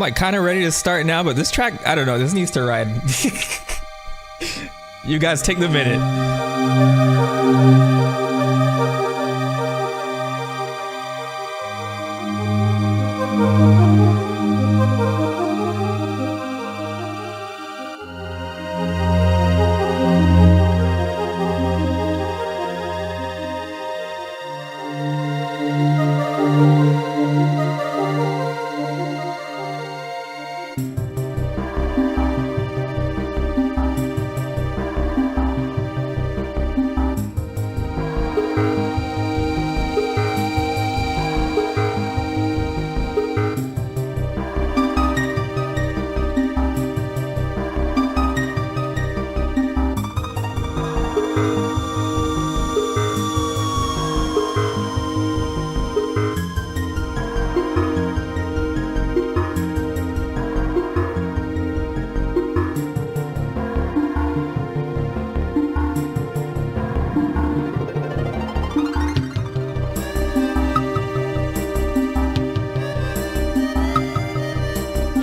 I'm like kind of ready to start now, but this track, I don't know, this needs to ride. You guys take the minute.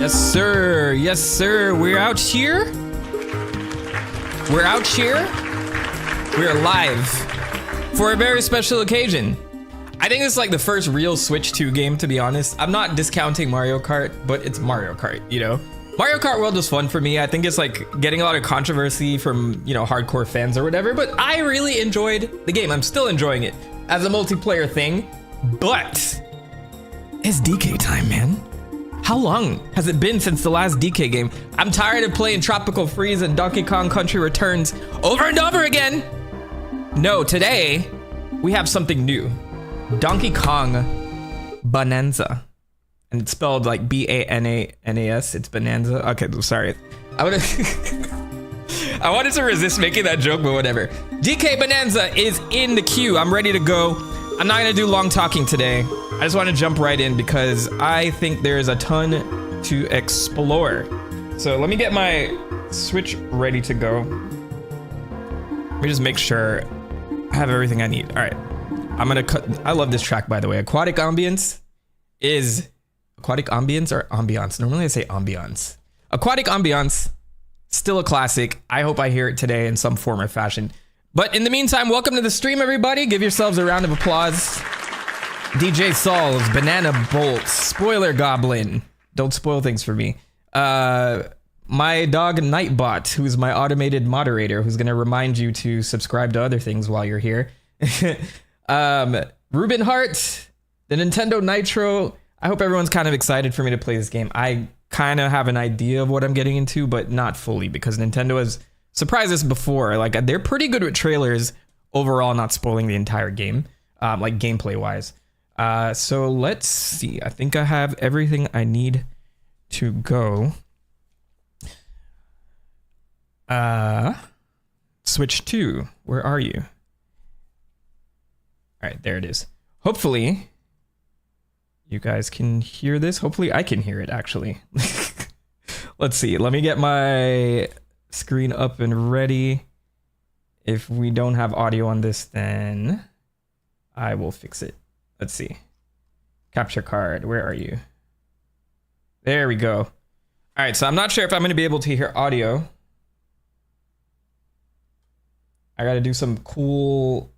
Yes, sir. Yes, sir. We're out here. We're out here. We're live for a very special occasion. I think it's like the first real Switch 2 game, to be honest. I'm not discounting Mario Kart, but it's Mario Kart, you know? Mario Kart World was fun for me. I think it's like getting a lot of controversy from, you know, hardcore fans or whatever, but I really enjoyed the game. I'm still enjoying it as a multiplayer thing, but it's DK time, man. How long has it been since the last DK game? I'm tired of playing Tropical Freeze and Donkey Kong Country Returns over and over again. No, today we have something new. Donkey Kong Bananza. And it's spelled like B-A-N-A-N-A-S. It's Bonanza. Okay, sorry. I wanted to resist making that joke, but whatever. DK Bananza is in the queue. I'm ready to go. I'm not gonna do long talking today. I just want to jump right in because I think there's a ton to explore. So let me get my Switch ready to go. Let me just make sure I have everything I need. All right, I'm gonna cut. I love this track, by the way. Aquatic Ambience is Aquatic Ambience or Ambiance. Normally I say Ambiance. Aquatic Ambiance, still a classic. I hope I hear it today in some form or fashion. But in the meantime, welcome to the stream, everybody. Give yourselves a round of applause. DJ Sauls, Banana Bolts, Spoiler Goblin. Don't spoil things for me. My dog Nightbot, who's my automated moderator, who's gonna remind you to subscribe to other things while you're here. Ruben Hart, the Nintendo Nitro. I hope everyone's kind of excited for me to play this game. I kind of have an idea of what I'm getting into, but not fully, because Nintendo has surprised us before. Like, they're pretty good with trailers overall, not spoiling the entire game, like gameplay wise. So let's see. I think I have everything I need to go. Switch 2, where are you? All right, there it is. Hopefully you guys can hear this. Hopefully I can hear it, actually. Let's see. Let me get my screen up and ready. If we don't have audio on this, then I will fix it. Let's see. Capture card, where are you? There we go. All right, so I'm not sure if I'm going to be able to hear audio. I got to do some cool,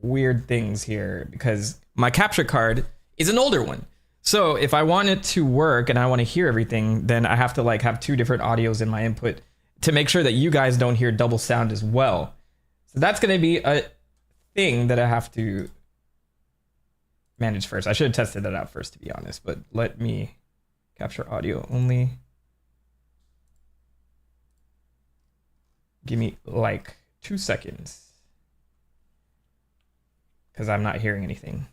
weird things here because my capture card is an older one. So if I want it to work and I want to hear everything, then I have to like have two different audios in my input to make sure that you guys don't hear double sound as well. So that's going to be a thing that I have to manage first. I should have tested that out first, to be honest, but let me capture audio only. Give me like 2 seconds because I'm not hearing anything.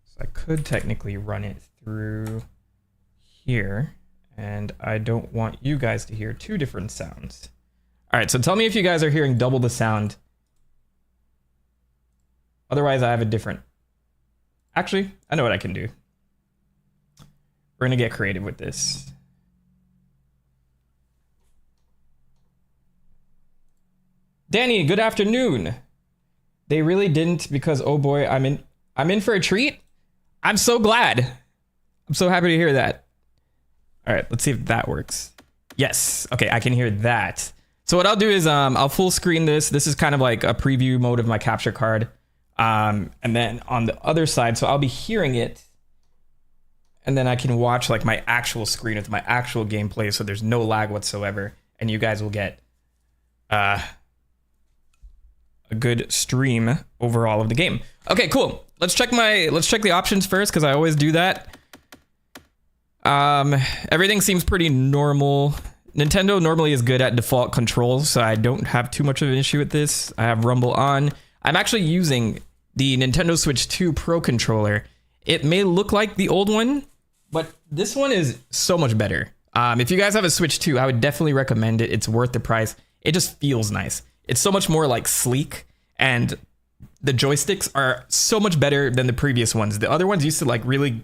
So I could technically run it through here. And I don't want you guys to hear two different sounds. All right, so tell me if you guys are hearing double the sound. Otherwise, I have a different... Actually, I know what I can do. We're gonna get creative with this. Danny, good afternoon. They really didn't because oh boy, I'm in for a treat. I'm so glad. I'm so happy to hear that. All right, let's see if that works. Yes. Okay, I can hear that. So what I'll do is I'll full screen this. This is kind of like a preview mode of my capture card. And then on the other side, so I'll be hearing it. And then I can watch like my actual screen with my actual gameplay, so there's no lag whatsoever, and you guys will get a good stream overall of the game. Okay, cool. Let's check the options first because I always do that. Everything seems pretty normal. Nintendo normally is good at default controls, so I don't have too much of an issue with this. I have Rumble on. I'm actually using the Nintendo Switch 2 Pro controller. It may look like the old one, but this one is so much better. If you guys have a Switch 2, I would definitely recommend it. It's worth the price. It just feels nice. It's so much more like sleek, and the joysticks are so much better than the previous ones. The other ones used to like really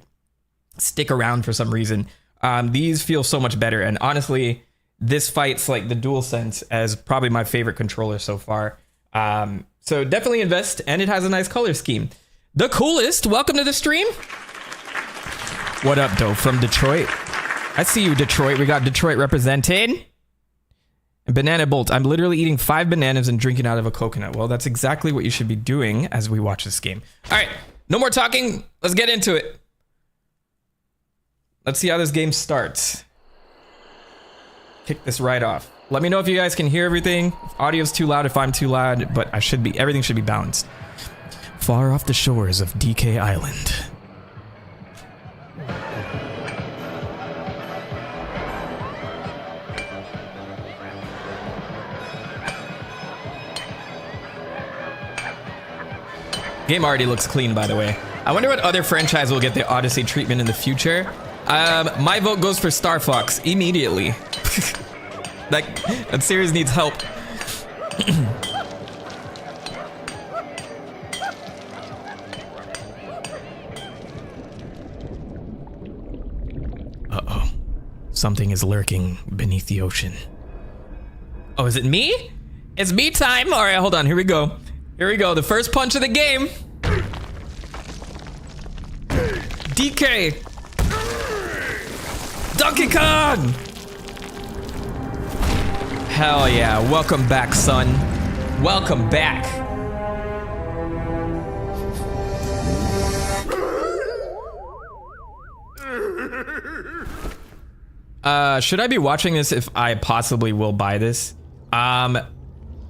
stick around for some reason. These feel so much better, and honestly, this fights like the DualSense as probably my favorite controller so far. So definitely invest, and it has a nice color scheme. The coolest, welcome to the stream. What up, though, from Detroit? I see you, Detroit. We got Detroit represented. And Banana Bolt, I'm literally eating 5 bananas and drinking out of a coconut. Well, that's exactly what you should be doing as we watch this game. All right, no more talking. Let's get into it. Let's see how this game starts. Kick this right off. Let me know if you guys can hear everything. If audio's too loud, if I'm too loud, but everything should be balanced. Far off the shores of DK Island. Game already looks clean, by the way. I wonder what other franchise will get the Odyssey treatment in the future. My vote goes for Star Fox immediately. That series needs help. Uh-oh. Something is lurking beneath the ocean. Oh, is it me? It's me time. All right, hold on. Here we go. Here we go. The first punch of the game. DK. Donkey Kong. Hell yeah. Welcome back, son. Welcome back. Should I be watching this if I possibly will buy this?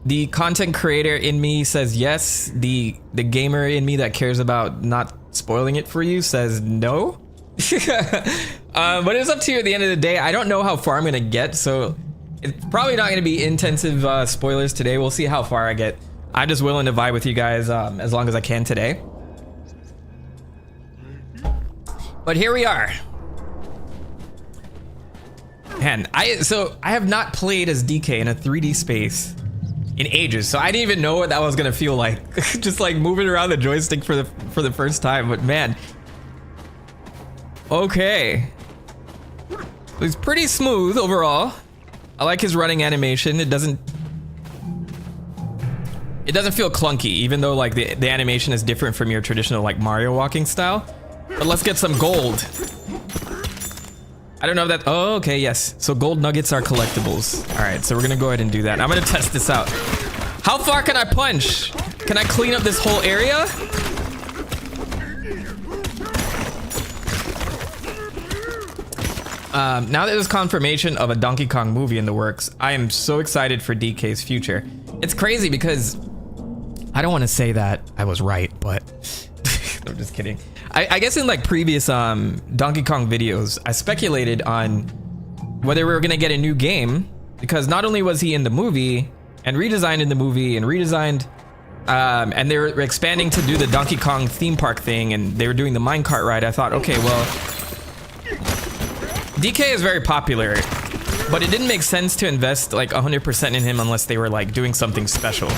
The content creator in me says yes. The gamer in me that cares about not spoiling it for you says no. But it's up to you at the end of the day. I don't know how far I'm gonna get, so it's probably not gonna be intensive spoilers today. We'll see how far I get. I'm just willing to vibe with you guys as long as I can today. But here we are. Man, I have not played as DK in a 3D space in ages, so I didn't even know what that was gonna feel like. Just like moving around the joystick for the first time. But man, okay, it's pretty smooth overall. I like his running animation. It doesn't feel clunky, even though like the animation is different from your traditional like Mario walking style. But let's get some gold. I don't know if that, oh, okay, yes. So gold nuggets are collectibles. All right, so we're gonna go ahead and do that. I'm gonna test this out. How far can I punch? Can I clean up this whole area? Now that there's confirmation of a Donkey Kong movie in the works, I am so excited for DK's future. It's crazy because I don't want to say that I was right, but I'm just kidding. I guess in like previous Donkey Kong videos, I speculated on whether we were gonna get a new game, because not only was he in the movie and redesigned in the movie and redesigned, and they were expanding to do the Donkey Kong theme park thing, and they were doing the minecart ride. I thought, okay, well, DK is very popular, but it didn't make sense to invest like 100% in him unless they were like doing something special.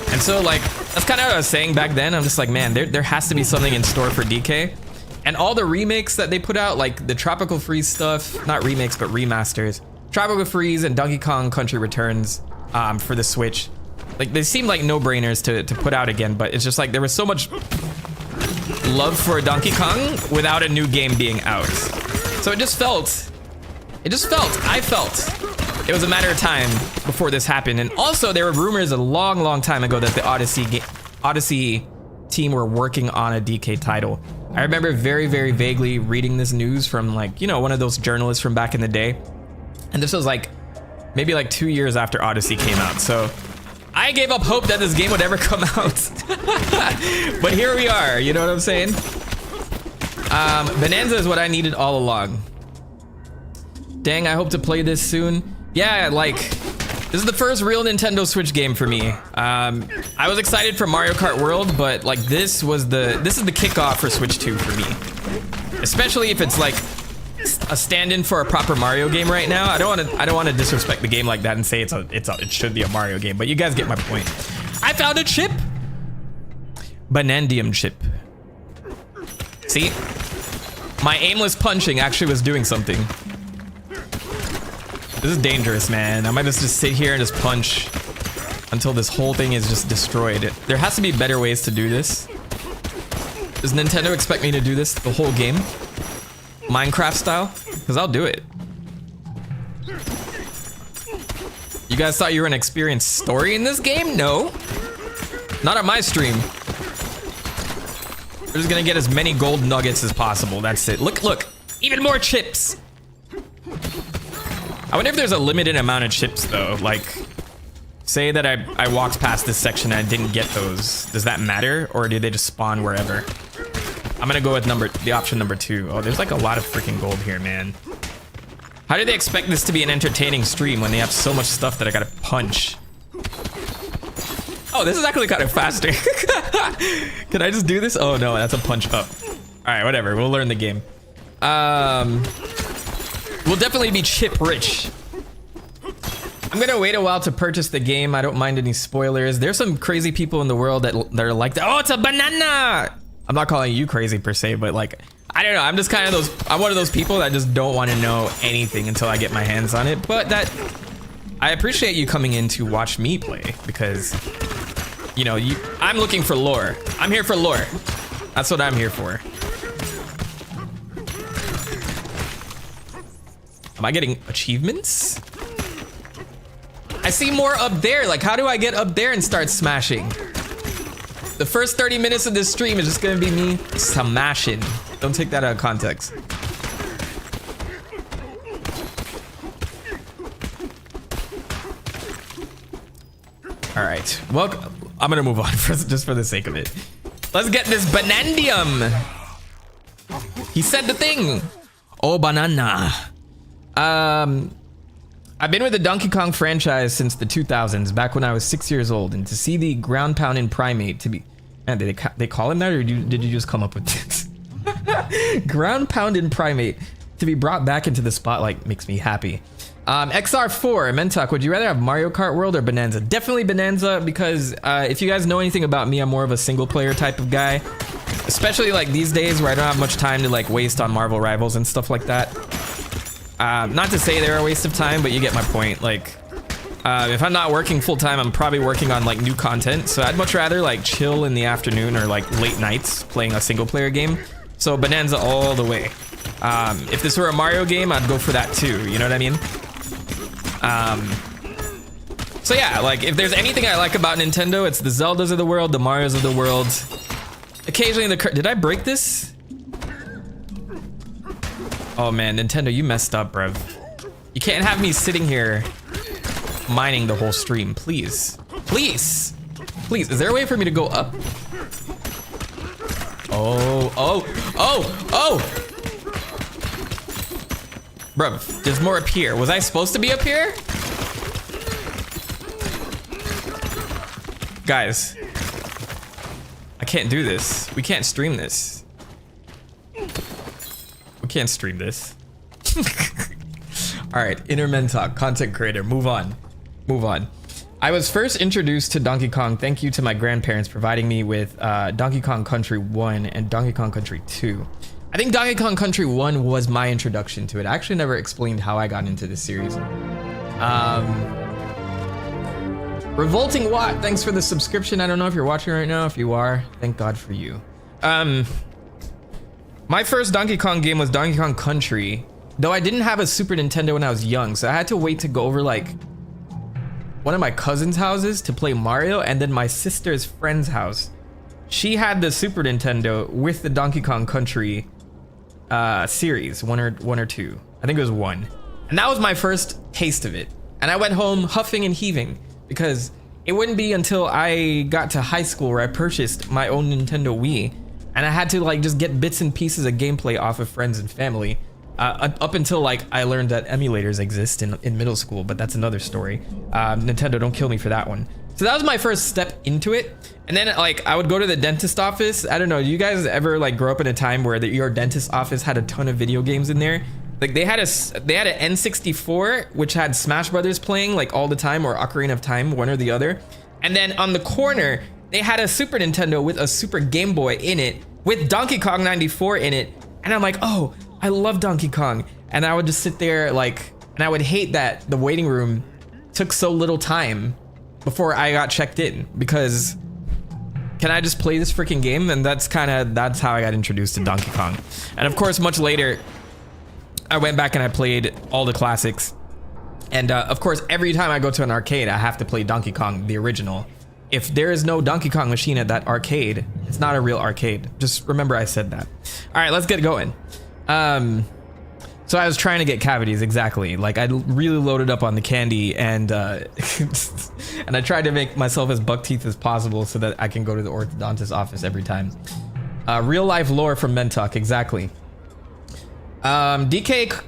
And so like, that's kind of what I was saying back then. I'm just like, man, there has to be something in store for DK. And all the remakes that they put out, like the Tropical Freeze stuff, not remakes, but remasters. Tropical Freeze and Donkey Kong Country Returns for the Switch. Like, they seem like no-brainers to put out again, but it's just like there was so much love for Donkey Kong without a new game being out. So I felt it was a matter of time before this happened. And also there were rumors a long time ago that the Odyssey team were working on a DK title. I remember very vaguely reading this news from, like, you know, one of those journalists from back in the day. And this was like maybe like 2 years after Odyssey came out. So I gave up hope that this game would ever come out. But here we are, you know what I'm saying? Bananza is what I needed all along. Dang, I hope to play this soon. Yeah, like, this is the first real Nintendo Switch game for me. I was excited for Mario Kart World, but like this is the kickoff for Switch 2 for me. Especially if it's like a stand-in for a proper Mario game right now. I don't want to disrespect the game like that and say it should be a Mario game, but you guys get my point. I found a chip. Banandium chip. See? My aimless punching actually was doing something. This is dangerous, man. I might just sit here and just punch until this whole thing is just destroyed. There has to be better ways to do this. Does Nintendo expect me to do this the whole game? Minecraft style? Because I'll do it. You guys thought you were an experienced story in this game? No. Not on my stream. We're just gonna get as many gold nuggets as possible. That's it. Look. Even more chips. I wonder if there's a limited amount of chips though. Like, say that I walked past this section and I didn't get those. Does that matter? Or do they just spawn wherever? I'm gonna go with the option number 2. Oh, there's like a lot of freaking gold here, man. How do they expect this to be an entertaining stream when they have so much stuff that I gotta punch? Oh, this is actually kind of faster. Can I just do this? Oh no, that's a punch up. All right, whatever, we'll learn the game. We'll definitely be chip rich. I'm gonna wait a while to purchase the game. I don't mind any spoilers. There's some crazy people in the world that are like that. Oh, it's a banana. I'm not calling you crazy per se, but like, I don't know. I'm just kind of I'm one of those people that just don't want to know anything until I get my hands on it. But I appreciate you coming in to watch me play because, you know, I'm looking for lore. I'm here for lore. That's what I'm here for. Am I getting achievements? I see more up there. Like, how do I get up there and start smashing? The first 30 minutes of this stream is just gonna be me smashing. Don't take that out of context. All right, well, I'm gonna move on just for the sake of it. Let's get this banandium. He said the thing. Oh, banana. I've been with the Donkey Kong franchise since the 2000s, back when I was 6 years old, and to see the ground pounding primate to be, man, did they call him that, or did you just come up with this? Ground pounding primate to be brought back into the spotlight makes me happy. XR4, Mentok, would you rather have Mario Kart World or Bananza? Definitely Bananza, because if you guys know anything about me, I'm more of a single player type of guy, especially like these days where I don't have much time to like waste on Marvel Rivals and stuff like that. Not to say they're a waste of time, but you get my point. Like, if I'm not working full time, I'm probably working on like new content. So I'd much rather like chill in the afternoon or like late nights playing a single player game. So Bananza all the way. If this were a Mario game, I'd go for that too. You know what I mean? So yeah, like if there's anything I like about Nintendo, it's the Zeldas of the world, the Marios of the world. Occasionally did I break this? Oh man, Nintendo, you messed up, bruv. You can't have me sitting here mining the whole stream, please. Please. Please, is there a way for me to go up? Oh. Bruv, there's more up here. Was I supposed to be up here? Guys, I can't do this. We can't stream this. We can't stream this. All right, TheMentok, content creator, move on. I was first introduced to Donkey Kong thank you to my grandparents providing me with Donkey Kong Country 1 and Donkey Kong Country 2. I think Donkey Kong Country 1 was my introduction to it. I actually never explained how I got into this series. Revolting Watt, thanks for the subscription. I don't know if you're watching right now. If you are, thank God for you. My first Donkey Kong game was Donkey Kong Country, though I didn't have a Super Nintendo when I was young, so I had to wait to go over like one of my cousin's houses to play Mario, and then my sister's friend's house. She had the Super Nintendo with the Donkey Kong Country series, one or two. I think it was one. And that was my first taste of it. And I went home huffing and heaving because it wouldn't be until I got to high school where I purchased my own Nintendo Wii. And I had to like just get bits and pieces of gameplay off of friends and family. Up until like I learned that emulators exist in middle school, but that's another story. Nintendo, don't kill me for that one. So that was my first step into it. And then like I would go to the dentist office. I don't know, do you guys ever like grow up in a time where your dentist office had a ton of video games in there? Like they had an N64 which had Smash Brothers playing like all the time, or Ocarina of Time, one or the other. And then on the corner they had a Super Nintendo with a Super Game Boy in it with Donkey Kong 94 in it. And I'm like, oh, I love Donkey Kong. And I would just sit there like, and I would hate that the waiting room took so little time before I got checked in, because can I just play this freaking game? And that's how I got introduced to Donkey Kong. And of course, much later, I went back and I played all the classics. And of course, every time I go to an arcade, I have to play Donkey Kong, the original. If there is no Donkey Kong machine at that arcade, it's not a real arcade. Just remember I said that. All right, let's get going. So I was trying to get cavities, exactly. Like I really loaded up on the candy, and and I tried to make myself as buck teeth as possible so that I can go to the orthodontist office every time. Real life lore from Mentok, exactly. DKC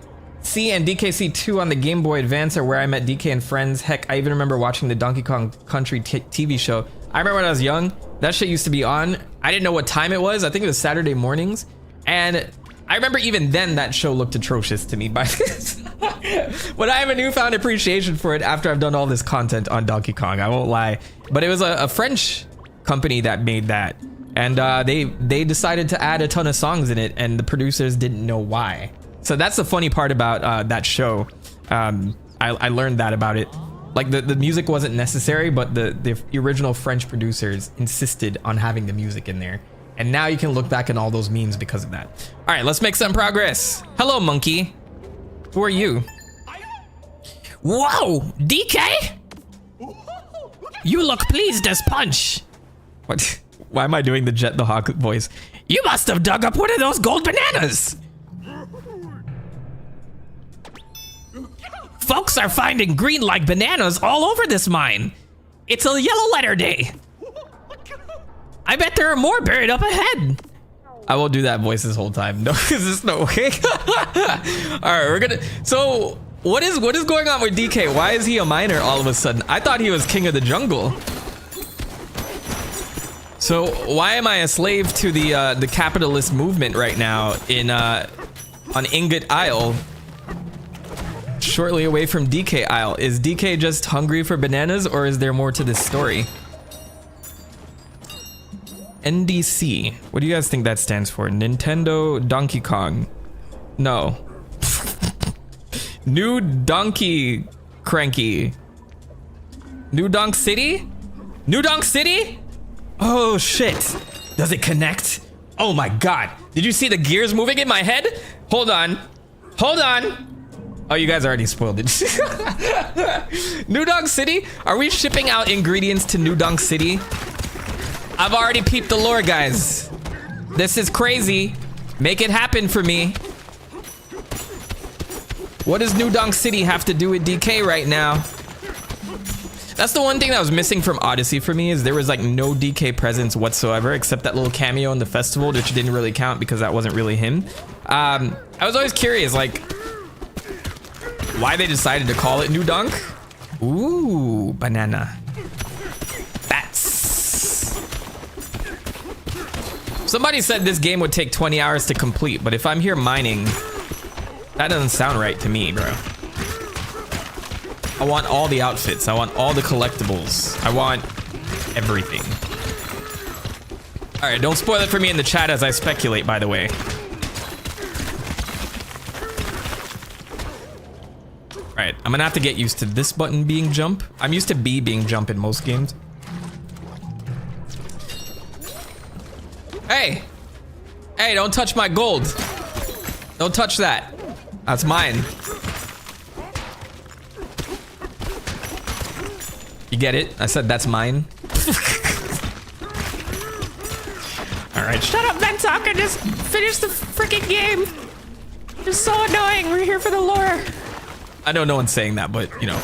and DKC2 on the Game Boy Advance are where I met DK and friends. Heck, I even remember watching the Donkey Kong Country TV show. I remember when I was young, that shit used to be on. I didn't know what time it was. I think it was Saturday mornings. And I remember even then that show looked atrocious to me. But I have a newfound appreciation for it after I've done all this content on Donkey Kong, I won't lie. But it was a French company that made that. And they decided to add a ton of songs in it, and the producers didn't know why. So that's the funny part about that show. I learned that about it. Like the music wasn't necessary, but the original French producers insisted on having the music in there. And now you can look back on all those memes because of that. All right, let's make some progress. Hello, monkey. Who are you? Whoa, DK? You look pleased as punch. What? Why am I doing the Jet the Hawk voice? You must have dug up one of those gold bananas. Folks are finding green-like bananas all over this mine. It's a yellow letter day. I bet there are more buried up ahead. I won't do that voice this whole time. No, because there's no way. All right, we're gonna. So what is going on with DK? Why is he a miner all of a sudden? I thought he was king of the jungle. So why am I a slave to the capitalist movement right now in on Ingot Isle? Shortly away from DK Isle. Is DK just hungry for bananas, or is there more to this story? NDC. What do you guys think that stands for? Nintendo Donkey Kong. No. New Donkey Cranky. New Donk City? New Donk City? Oh shit. Does it connect? Oh my god. Did you see the gears moving in my head? Hold on. Hold on. Oh, you guys already spoiled it. New Donk City? Are we shipping out ingredients to New Donk City? I've already peeped the lore, guys. This is crazy. Make it happen for me. What does New Donk City have to do with DK right now? That's the one thing that was missing from Odyssey for me, is there was like no DK presence whatsoever, except that little cameo in the festival, which didn't really count because that wasn't really him. I was always curious, like, why they decided to call it New Donk. Ooh, banana. Bats. Somebody said this game would take 20 hours to complete, but if I'm here mining, that doesn't sound right to me, bro. I want all the outfits. I want all the collectibles. I want everything. All right, don't spoil it for me in the chat as I speculate, by the way. Alright, I'm gonna have to get used to this button being jump. I'm used to B being jump in most games. Hey! Hey, don't touch my gold. Don't touch that. That's mine. You get it? I said that's mine. Alright, shut up, TheMentok, and just finish the freaking game. It's so annoying. We're here for the lore. I know no one's saying that, but you know.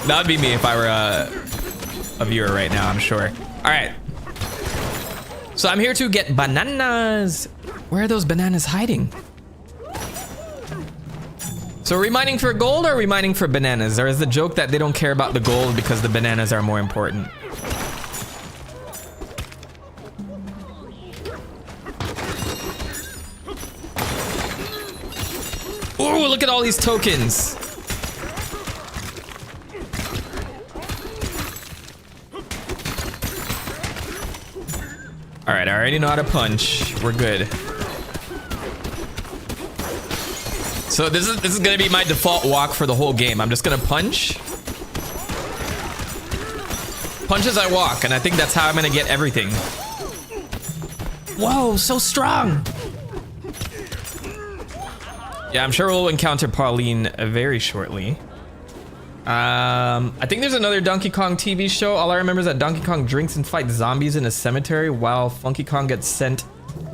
That would be me if I were a viewer right now, I'm sure. Alright. So I'm here to get bananas. Where are those bananas hiding? So are we mining for gold or are we mining for bananas? Or is the joke that they don't care about the gold because the bananas are more important? Ooh, look at all these tokens. All right, I already know how to punch. We're good. So this is gonna be my default walk for the whole game. I'm just gonna punch. Punch as I walk, and I think that's how I'm gonna get everything. Whoa, so strong. Yeah, I'm sure we'll encounter Pauline very shortly. I think there's another Donkey Kong TV show. All I remember is that Donkey Kong drinks and fights zombies in a cemetery while Funky Kong gets sent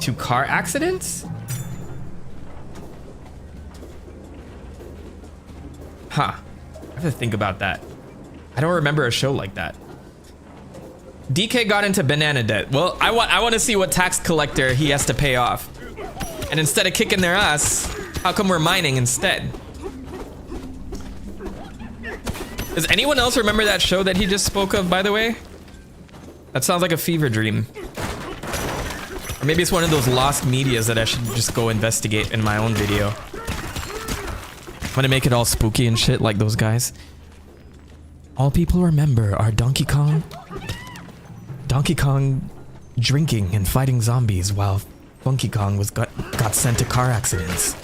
to car accidents. Huh. I have to think about that. I don't remember a show like that. DK got into banana debt. Well, I want to see what tax collector he has to pay off. And instead of kicking their ass, how come we're mining instead? Does anyone else remember that show that he just spoke of, by the way? That sounds like a fever dream. Or maybe it's one of those lost medias that I should just go investigate in my own video. I'm gonna make it all spooky and shit like those guys. All people remember are Donkey Kong drinking and fighting zombies while Funky Kong got sent to car accidents.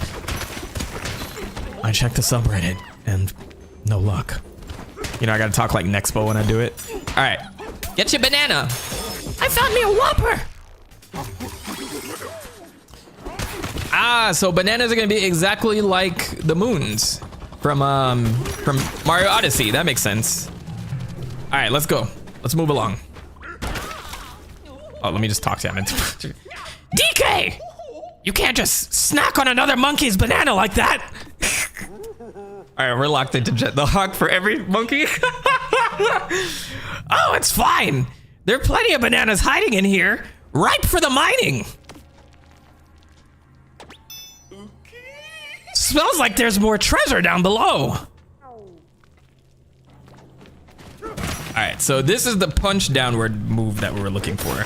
I checked the subreddit and no luck. You know, I gotta talk like Nexpo when I do it. All right, get your banana. I found me a Whopper. Ah, so bananas are gonna be exactly like the moons from Mario Odyssey. That makes sense. All right, let's go. Let's move along. Oh, let me just talk to him. DK, you can't just snack on another monkey's banana like that. All right, we're locked into Jet the Hawk for every monkey. Oh, it's fine. There are plenty of bananas hiding in here, ripe for the mining. Smells like there's more treasure down below. All right, so this is the punch downward move that we were looking for.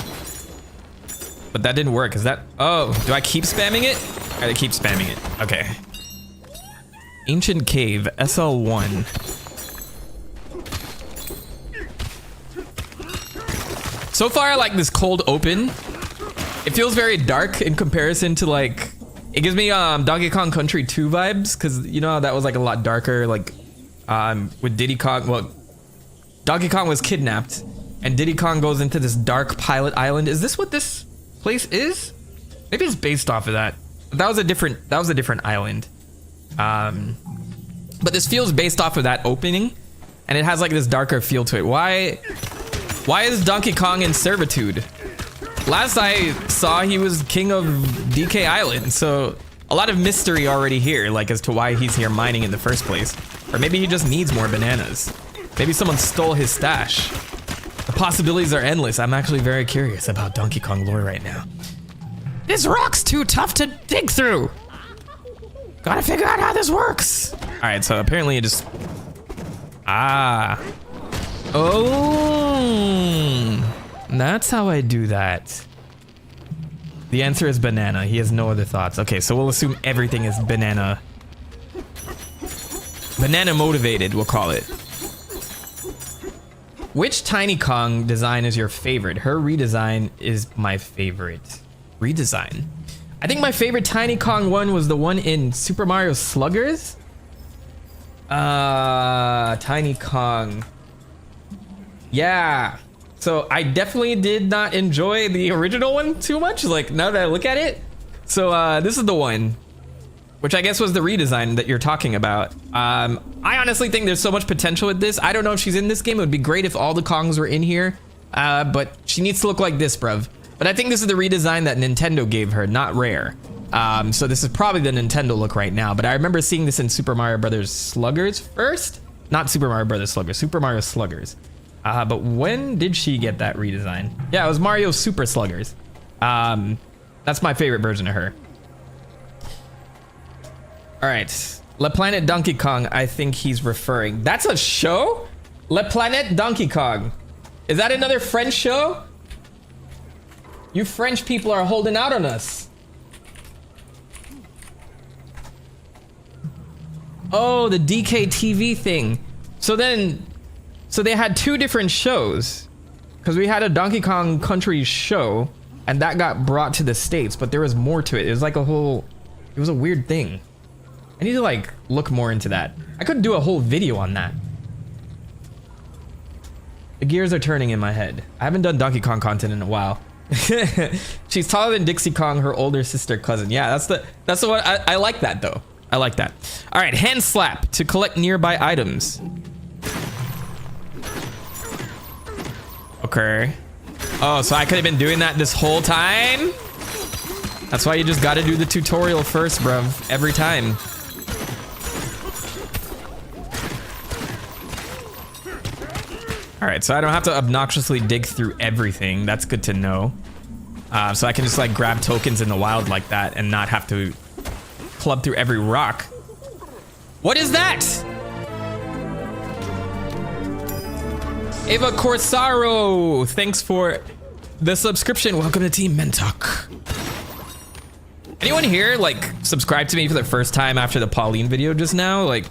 But that didn't work. Is that? Oh, do I keep spamming it? I gotta keep spamming it. Okay. Ancient Cave, SL1. So far, I like this cold open. It feels very dark in comparison to like, it gives me Donkey Kong Country 2 vibes, because you know that was like a lot darker, like with Diddy Kong. Well, Donkey Kong was kidnapped, and Diddy Kong goes into this dark pilot island. Is this what this place is? Maybe it's based off of that. That was a different island. But this feels based off of that opening, and it has like this darker feel to it. Why is Donkey Kong in servitude? Last I saw, he was king of DK Island, so a lot of mystery already here, like as to why he's here mining in the first place. Or maybe he just needs more bananas. Maybe someone stole his stash. The possibilities are endless. I'm actually very curious about Donkey Kong lore right now. This rock's too tough to dig through. Gotta figure out how this works. All right, so apparently it just... Oh, that's how I do that. The answer is banana. He has no other thoughts. Okay, so we'll assume everything is banana. Banana motivated, we'll call it. Which Tiny Kong design is your favorite? Her redesign is my favorite. Redesign. I think my favorite Tiny Kong one was the one in Super Mario Sluggers. Tiny Kong. Yeah. So I definitely did not enjoy the original one too much, like now that I look at it. So this is the one, which I guess was the redesign that you're talking about. I honestly think there's so much potential with this. I don't know if she's in this game. It would be great if all the Kongs were in here, but she needs to look like this, bruv. But I think this is the redesign that Nintendo gave her, not Rare. So this is probably the Nintendo look right now, but I remember seeing this in Super Mario Brothers Sluggers first. Not Super Mario Brothers Sluggers, Super Mario Sluggers. But when did she get that redesign? Yeah, it was Mario Super Sluggers. That's my favorite version of her. All right, Le Planet Donkey Kong, I think he's referring. That's a show? Le Planet Donkey Kong. Is that another French show? You French people are holding out on us. Oh, the DKTV thing. So they had two different shows, because we had a Donkey Kong Country show and that got brought to the States, but there was more to it. It was like it was a weird thing. I need to like look more into that. I could do a whole video on that. The gears are turning in my head. I haven't done Donkey Kong content in a while. She's taller than Dixie Kong, her older sister cousin. Yeah, that's the one. I like that though. I like that. All right, hand slap to collect nearby items. Okay. Oh, so I could have been doing that this whole time? That's why you just gotta do the tutorial first, bruv. Every time. All right, so I don't have to obnoxiously dig through everything. That's good to know. So I can just like grab tokens in the wild like that and not have to club through every rock. What is that? Eva Corsaro, thanks for the subscription. Welcome to TheMentok. Anyone here like subscribe to me for the first time after the Pauline video just now? Like,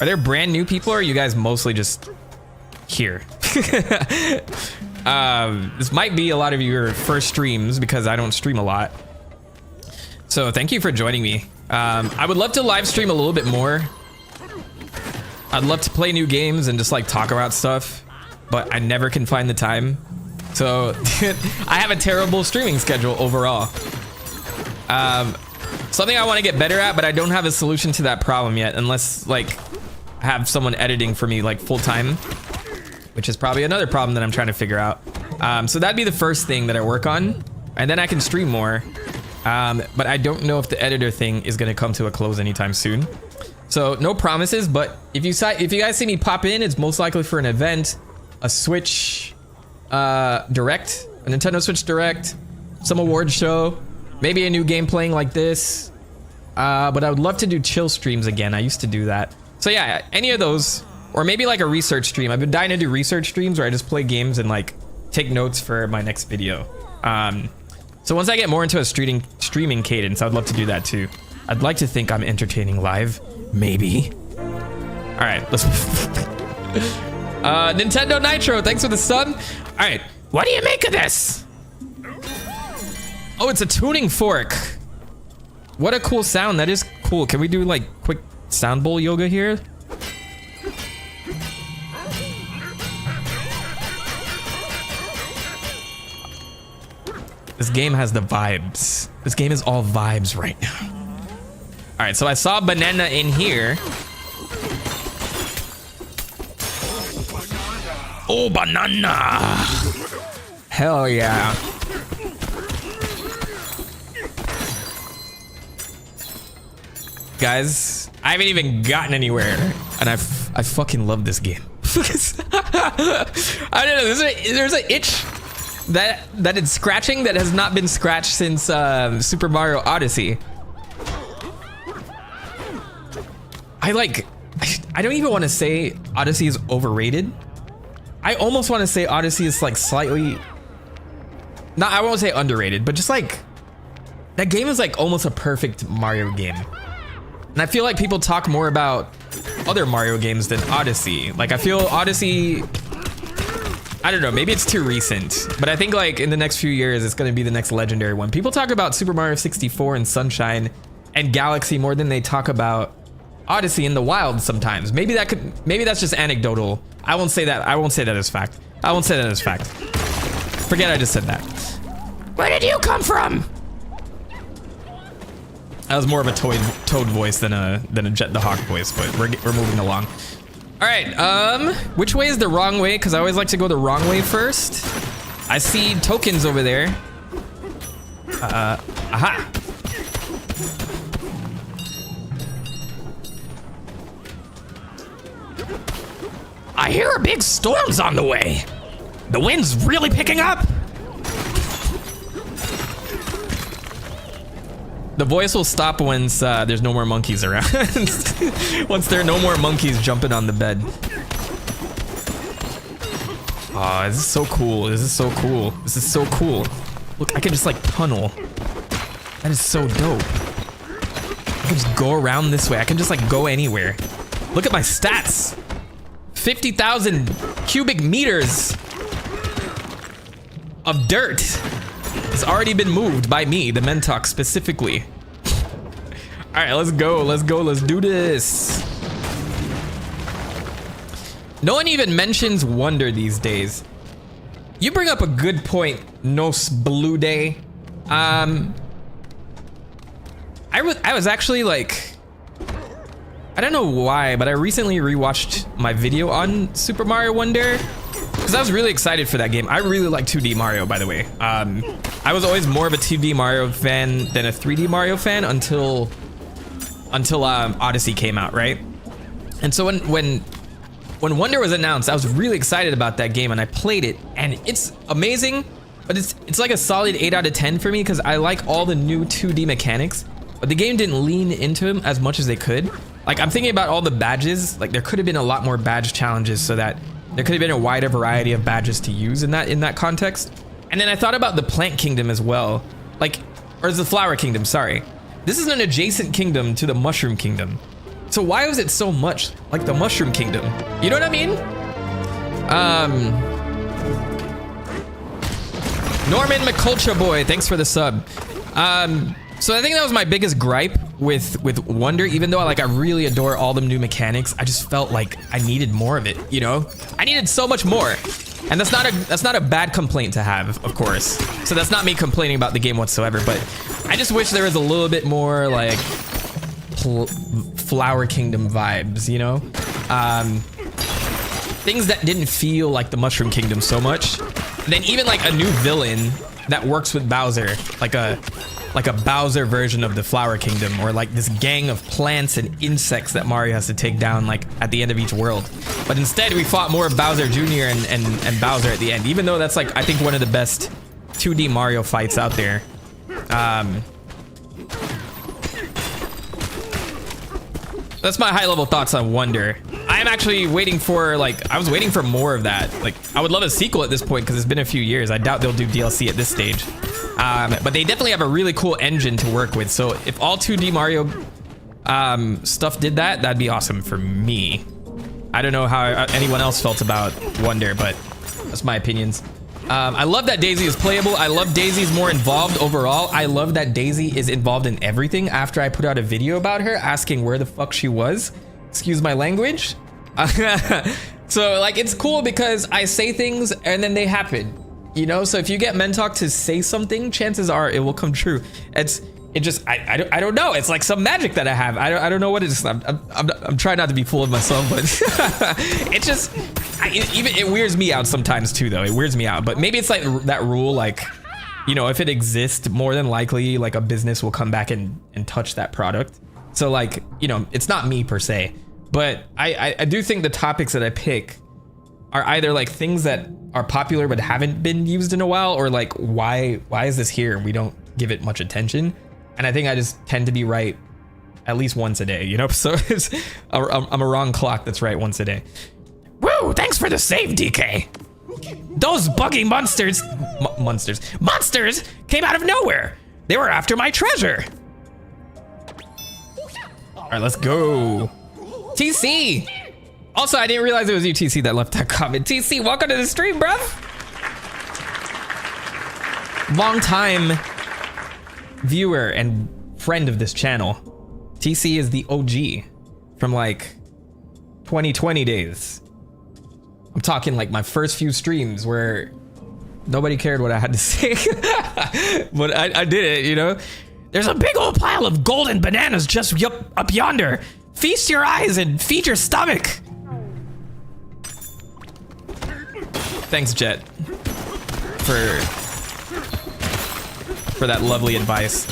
are there brand new people or are you guys mostly just here? This might be a lot of your first streams because I don't stream a lot. So thank you for joining me. I would love to live stream a little bit more. I'd love to play new games and just like talk about stuff, but I never can find the time. So I have a terrible streaming schedule overall. Something I want to get better at, but I don't have a solution to that problem yet, unless like I have someone editing for me like full time, which is probably another problem that I'm trying to figure out. So that'd be the first thing that I work on, and then I can stream more. But I don't know if the editor thing is gonna come to a close anytime soon. So no promises, but if you guys see me pop in, it's most likely for an event, a Switch Direct, a Nintendo Switch Direct, some award show, maybe a new game playing like this. But I would love to do chill streams again. I used to do that. So yeah, any of those, or maybe like a research stream. I've been dying to do research streams where I just play games and like take notes for my next video. So once I get more into a streaming cadence, I'd love to do that too. I'd like to think I'm entertaining live, maybe. All right, let's. Nintendo Nitro, thanks for the sub. All right, what do you make of this? Oh, it's a tuning fork. What a cool sound. That is cool. Can we do like quick sound bowl yoga here? This game has the vibes. This game is all vibes right now. All right, so I saw banana in here. Oh, banana. Hell yeah. Guys, I haven't even gotten anywhere, and I fucking love this game. I don't know, there's an itch that it's scratching that has not been scratched since Super Mario Odyssey. I don't even want to say Odyssey is overrated. I almost want to say Odyssey is like slightly, not, I won't say underrated, but just like, that game is like almost a perfect Mario game. And I feel like people talk more about other Mario games than Odyssey. Like I feel Odyssey, I don't know, maybe it's too recent, but I think like in the next few years, it's gonna be the next legendary one. People talk about Super Mario 64 and Sunshine and Galaxy more than they talk about Odyssey in the wild sometimes. Maybe that's just anecdotal. I won't say that as fact. I won't say that as fact. Forget I just said that. Where did you come from? That was more of a Toad voice than a Jet the Hawk voice, but we're moving along. All right, which way is the wrong way? Because I always like to go the wrong way first. I see tokens over there. Aha. I hear a big storm's on the way. The wind's really picking up. The voice will stop once there's no more monkeys around. Once there are no more monkeys jumping on the bed. Oh, this is so cool. This is so cool. This is so cool. Look, I can just like tunnel. That is so dope. I can just go around this way. I can just like go anywhere. Look at my stats. 50,000 cubic meters of dirt has already been moved by me, TheMentok specifically. All right, let's go, let's go, let's do this. No one even mentions Wonder these days. You bring up a good point, Nos Blue Day. I was actually like, I don't know why, but I recently rewatched my video on Super Mario Wonder because I was really excited for that game. I really like 2D Mario, by the way. I was always more of a 2D Mario fan than a 3D Mario fan until Odyssey came out, right? And so when Wonder was announced, I was really excited about that game, and I played it, and it's amazing, but it's like a solid 8 out of 10 for me because I like all the new 2D mechanics, but the game didn't lean into them as much as they could. Like, I'm thinking about all the badges. Like, there could have been a lot more badge challenges so that there could have been a wider variety of badges to use in that context. And then I thought about the Plant Kingdom as well. Like, or is the Flower Kingdom, sorry. This is an adjacent kingdom to the Mushroom Kingdom. So why was it so much like the Mushroom Kingdom? You know what I mean? Norman McCulture Boy, thanks for the sub. So I think that was my biggest gripe with Wonder. Even though I really adore all the new mechanics, I just felt like I needed more of it, you know? I needed so much more. And that's not a bad complaint to have, of course. So that's not me complaining about the game whatsoever, but I just wish there was a little bit more like Flower Kingdom vibes, you know? Things that didn't feel like the Mushroom Kingdom so much. And then even like a new villain that works with Bowser, like a Bowser version of the Flower Kingdom, or like this gang of plants and insects that Mario has to take down like at the end of each world. But instead we fought more of Bowser Jr. and Bowser at the end, even though that's like I think one of the best 2D Mario fights out there. That's my high level thoughts on Wonder. I'm actually waiting for I was waiting for more of that. Like, I would love a sequel at this point because it's been a few years. I doubt they'll do DLC at this stage. But they definitely have a really cool engine to work with. So if all 2D Mario stuff did that, that'd be awesome for me. I don't know how anyone else felt about Wonder, but that's my opinions. I love that Daisy is playable. I love Daisy's more involved overall. I love that Daisy is involved in everything. After I put out a video about her asking where the fuck she was, excuse my language. So like, it's cool because I say things and then they happen, you know? So if you get Mentok to say something, chances are it will come true. I don't know. It's like some magic that I have. I don't know what it is. I'm trying not to be full of myself, but it's just, it weirds me out sometimes too, though. It weirds me out, but maybe it's like that rule, like, you know, if it exists, more than likely, like a business will come back and touch that product. So like, you know, it's not me per se, but I do think the topics that I pick are either like things that are popular but haven't been used in a while, or like, why is this here and we don't give it much attention? And I think I just tend to be right at least once a day, you know? So I'm a wrong clock that's right once a day. Woo, thanks for the save, DK. Those buggy monsters came out of nowhere. They were after my treasure. All right, let's go. TC. Also, I didn't realize it was you, TC, that left that comment. TC, welcome to the stream, bruv. Long time viewer and friend of this channel. TC is the OG from like 2020 days. I'm talking like my first few streams where nobody cared what I had to say, but I did it, you know? There's a big old pile of golden bananas just up yonder. Feast your eyes and feed your stomach. Thanks, Jet, for that lovely advice.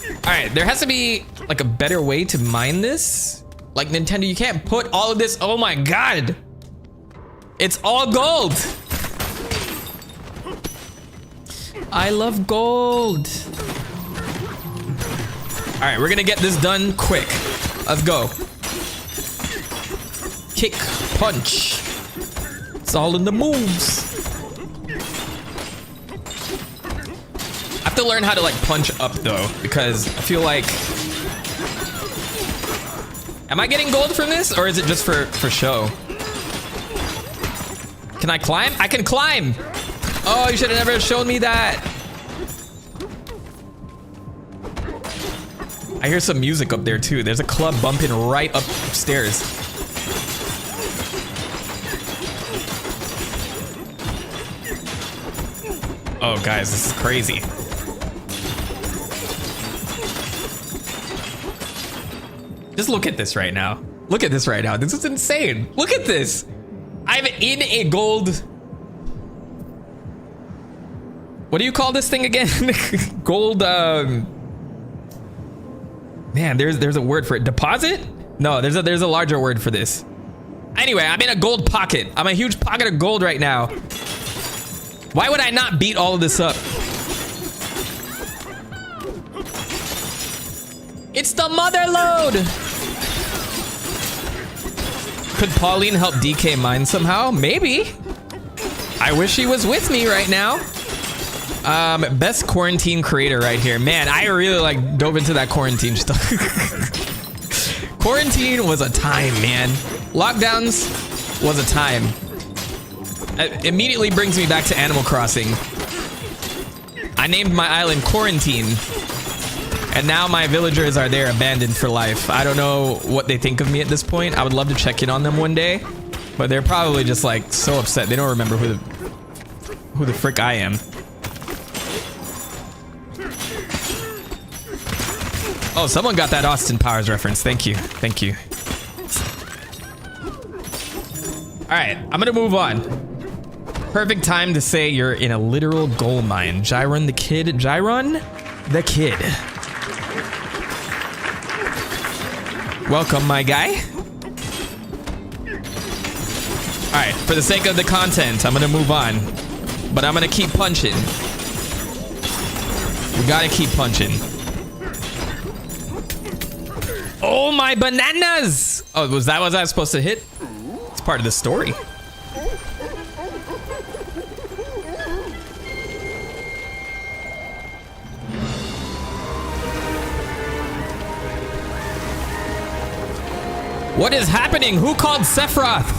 All right, there has to be like a better way to mine this. Like Nintendo, you can't put all of this. Oh my God. It's all gold. I love gold. All right, we're gonna get this done quick. Let's go. Kick, punch. It's all in the moves. I have to learn how to like punch up though, because I feel like, am I getting gold from this or is it just for show? Can I climb? I can climb. Oh, you should have never shown me that. I hear some music up there too. There's a club bumping right upstairs. Oh guys, this is crazy. Just look at this right now. Look at this right now. This is insane. Look at this. I'm in a gold. What do you call this thing again? Gold, man, there's a word for it. Deposit? No, there's a larger word for this. Anyway, I'm in a gold pocket. I'm a huge pocket of gold right now. Why would I not beat all of this up? It's the mother load. Could Pauline help DK mine somehow? Maybe. I wish he was with me right now. Best quarantine creator right here. Man, I really like dove into that quarantine stuff. Quarantine was a time, man. Lockdowns was a time. It immediately brings me back to Animal Crossing. I named my island Quarantine. And now my villagers are there abandoned for life. I don't know what they think of me at this point. I would love to check in on them one day. But they're probably just like so upset. They don't remember who the frick I am. Oh, someone got that Austin Powers reference. Thank you. Thank you. All right, I'm gonna move on. Perfect time to say you're in a literal gold mine. Gyron the kid. Gyron the kid. Welcome, my guy. All right, for the sake of the content, I'm gonna move on. But I'm gonna keep punching. We gotta keep punching. Oh, my bananas! Oh, was that what I was supposed to hit? It's part of the story. What is happening? Who called Sephiroth?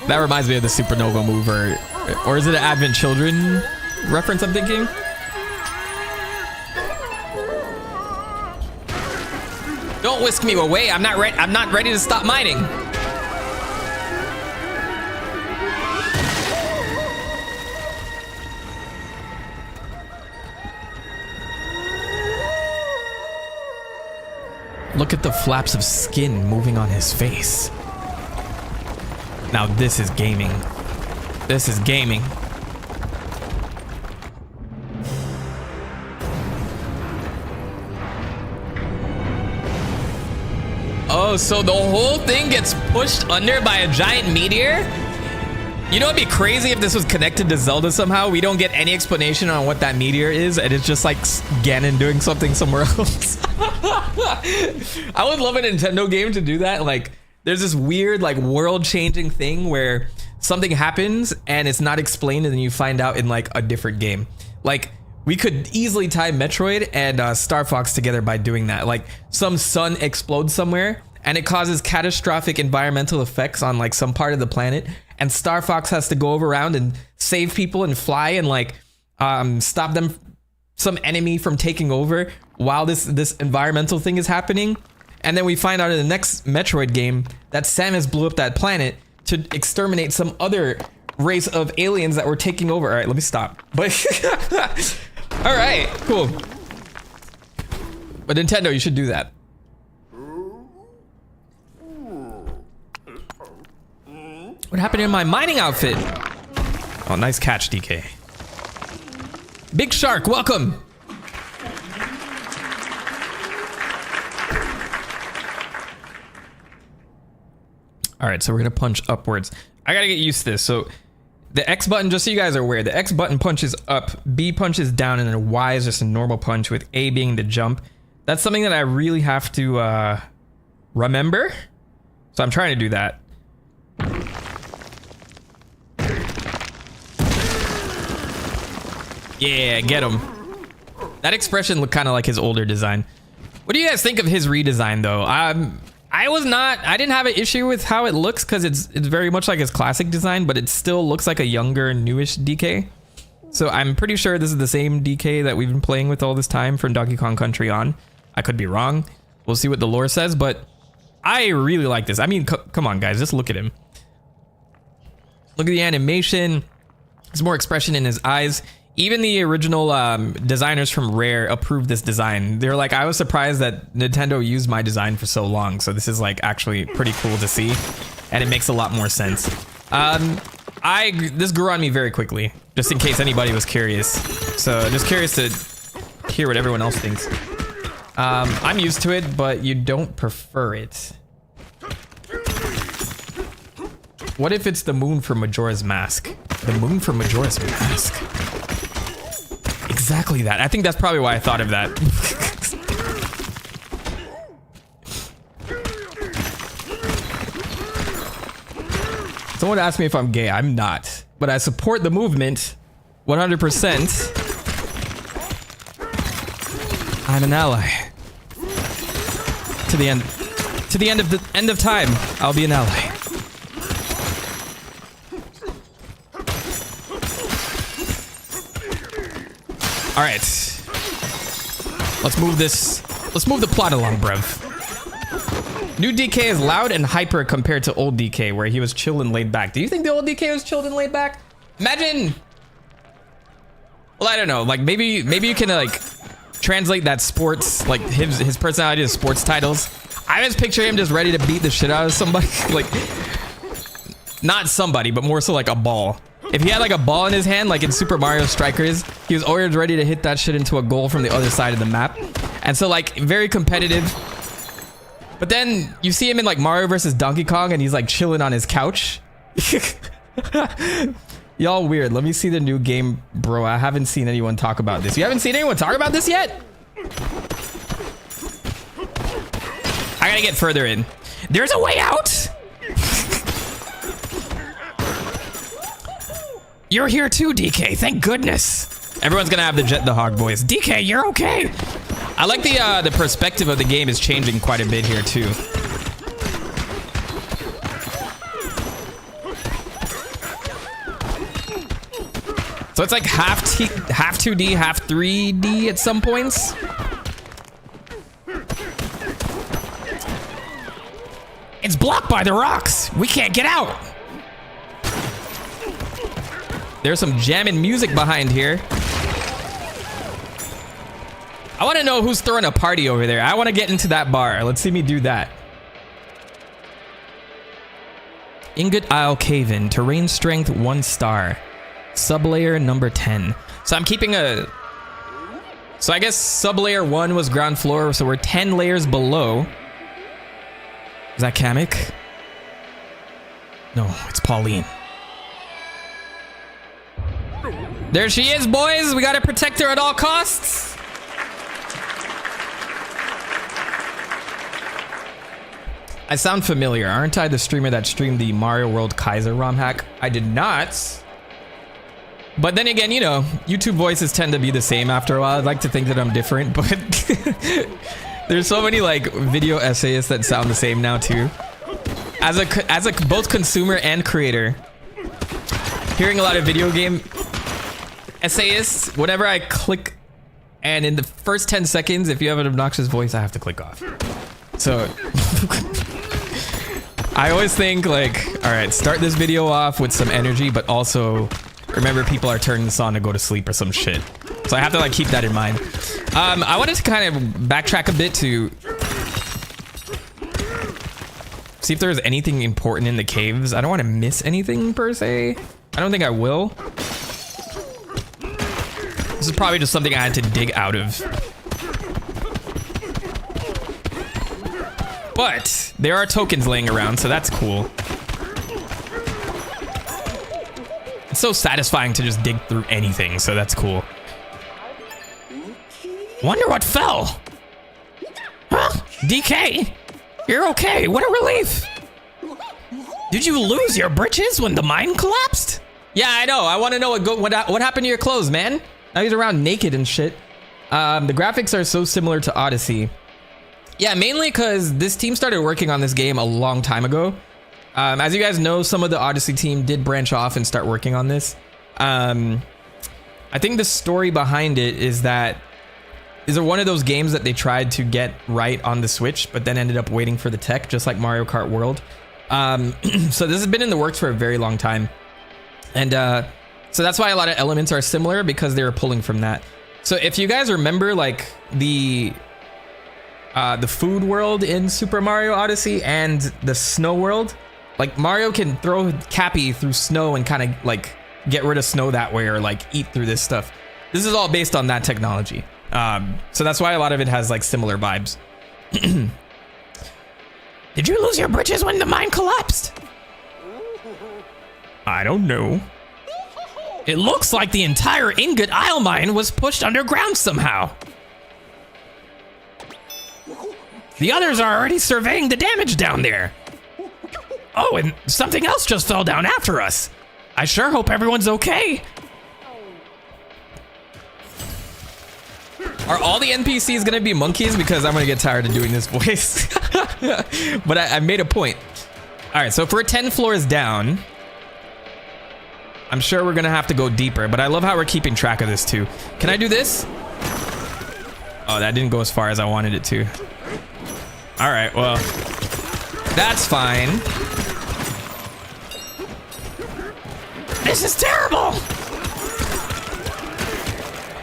That reminds me of the Supernova move, or is it an Advent Children reference I'm thinking? Don't whisk me away. I'm not ready to stop mining. Look at the flaps of skin moving on his face. Now this is gaming. This is gaming. Oh, so the whole thing gets pushed under by a giant meteor? You know, it'd be crazy if this was connected to Zelda somehow. We don't get any explanation on what that meteor is, and it's just like Ganon doing something somewhere else. I would love a Nintendo game to do that. Like, there's this weird, like, world-changing thing where something happens and it's not explained, and then you find out in like a different game. Like, we could easily tie Metroid and Star Fox together by doing that. Like, some sun explodes somewhere and it causes catastrophic environmental effects on like some part of the planet, and Star Fox has to go around and save people and fly and like stop some enemy from taking over while this environmental thing is happening. And then we find out in the next Metroid game that Samus blew up that planet to exterminate some other race of aliens that were taking over. All right, let me stop. But all right, cool. But Nintendo, you should do that. What happened in my mining outfit? Oh, nice catch, DK. Big Shark, welcome. All right, so we're gonna punch upwards. I gotta get used to this. So the X button, just so you guys are aware, the X button punches up, B punches down, and then Y is just a normal punch with A being the jump. That's something that I really have to remember. So I'm trying to do that. Yeah, get him. That expression looked kind of like his older design. What do you guys think of his redesign though? I didn't have an issue with how it looks because it's very much like his classic design, but it still looks like a younger, newish DK. So I'm pretty sure this is the same DK that we've been playing with all this time from Donkey Kong Country on. I could be wrong. We'll see what the lore says, but I really like this. I mean, come on guys, just look at him. Look at the animation. There's more expression in his eyes. Even the original designers from Rare approved this design. They're like, I was surprised that Nintendo used my design for so long. So this is like actually pretty cool to see. And it makes a lot more sense. This grew on me very quickly, just in case anybody was curious. So just curious to hear what everyone else thinks. I'm used to it, but you don't prefer it. What if it's the moon from Majora's Mask? The moon from Majora's Mask. Exactly that. I think that's probably why I thought of that. Someone asked me if I'm gay. I'm not. But I support the movement 100%. I'm an ally. To the end of time, I'll be an ally. All right, let's move this. Let's move the plot along, bruv. New DK is loud and hyper compared to old DK, where he was chill and laid back. Do you think the old DK was chilled and laid back? Imagine. Well, I don't know. Like maybe you can like translate that sports, like his personality to sports titles. I just picture him just ready to beat the shit out of somebody, like not somebody, but more so like a ball. If he had like a ball in his hand, like in Super Mario Strikers, he was always ready to hit that shit into a goal from the other side of the map. And so like very competitive. But then you see him in like Mario versus Donkey Kong and he's like chilling on his couch. Y'all weird. Let me see the new game, bro. I haven't seen anyone talk about this. You haven't seen anyone talk about this yet? I gotta get further in. There's a way out. You're here too, DK. Thank goodness. Everyone's gonna have the hog voice. DK, you're okay. I like the perspective of the game is changing quite a bit here too. So it's like half 2D, half 3D at some points. It's blocked by the rocks. We can't get out. There's some jamming music behind here. I want to know who's throwing a party over there. I want to get into that bar. Let's see me do that. Ingot Isle Cave-In. Terrain strength 1 star. Sublayer number 10. So I'm keeping a... So I guess sublayer 1 was ground floor, so we're 10 layers below. Is that Kamek? No, it's Pauline. There she is, boys. We gotta protect her at all costs. I sound familiar. Aren't I the streamer that streamed the Mario World Kaiser ROM hack? I did not. But then again, you know, YouTube voices tend to be the same after a while. I'd like to think that I'm different, but there's so many like video essayists that sound the same now too. As a both consumer and creator, hearing a lot of video game essayists, whenever I click And in the first 10 seconds, if you have an obnoxious voice, I have to click off. So I always think like, all right, start this video off with some energy, but also remember people are turning this on to go to sleep or some shit. So I have to like keep that in mind. I wanted to kind of backtrack a bit to see if there's anything important in the caves. I don't want to miss anything per se. I don't think I will. This is probably just something I had to dig out of. But there are tokens laying around, so that's cool. It's so satisfying to just dig through anything, so that's cool. Wonder what fell? Huh? DK? You're okay, what a relief. Did you lose your britches when the mine collapsed? Yeah, I know, I want to know what happened to your clothes, man? Now he's around naked and shit. The graphics are so similar to Odyssey. Yeah, mainly because this team started working on this game a long time ago. As you guys know, some of the Odyssey team did branch off and start working on this. I think the story behind it is that is one of those games that they tried to get right on the Switch, but then ended up waiting for the tech, just like Mario Kart World. So this has been in the works for a very long time. And so that's why a lot of elements are similar, because they were pulling from that. So if you guys remember like the food world in Super Mario Odyssey and the snow world, like Mario can throw Cappy through snow and kind of like get rid of snow that way, or like eat through this stuff. This is all based on that technology. So that's why a lot of it has like similar vibes. Did you lose your britches when the mine collapsed? I don't know. It looks like the entire Ingot Isle mine was pushed underground somehow. The others are already surveying the damage down there. Oh, and something else just fell down after us. I sure hope everyone's okay. Are all the NPCs gonna be monkeys? Because I'm gonna get tired of doing this voice. But I made a point. All right, so if we're 10 floors down, I'm sure we're gonna have to go deeper, but I love how we're keeping track of this too. Can I do this? Oh, that didn't go as far as I wanted it to. All right, well, that's fine. This is terrible.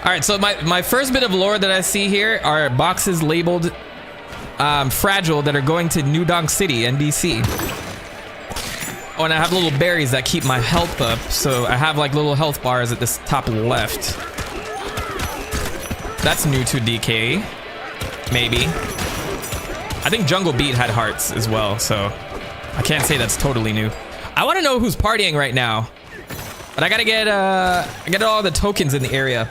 All right, so my first bit of lore that I see here are boxes labeled fragile that are going to New Donk City, NDC. Oh, and I have little berries that keep my health up, so I have like little health bars at this top left. That's new to DK, maybe. I think Jungle Beat had hearts as well, so I can't say that's totally new. I want to know who's partying right now, but I gotta get all the tokens in the area.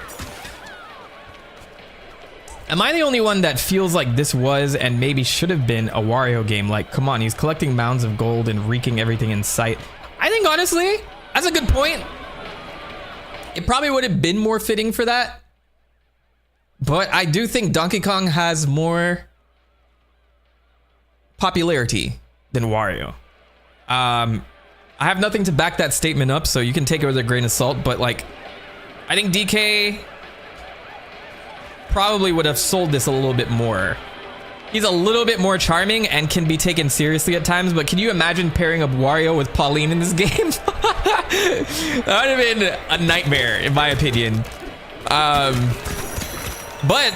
Am I the only one that feels like this was and maybe should have been a Wario game? Like, come on, he's collecting mounds of gold and wreaking everything in sight. I think honestly, that's a good point. It probably would have been more fitting for that. But I do think Donkey Kong has more popularity than Wario. I have nothing to back that statement up, so you can take it with a grain of salt, but like, I think DK probably would have sold this a little bit more. He's a little bit more charming and can be taken seriously at times, but can you imagine pairing up Wario with Pauline in this game? That would have been a nightmare, in my opinion. But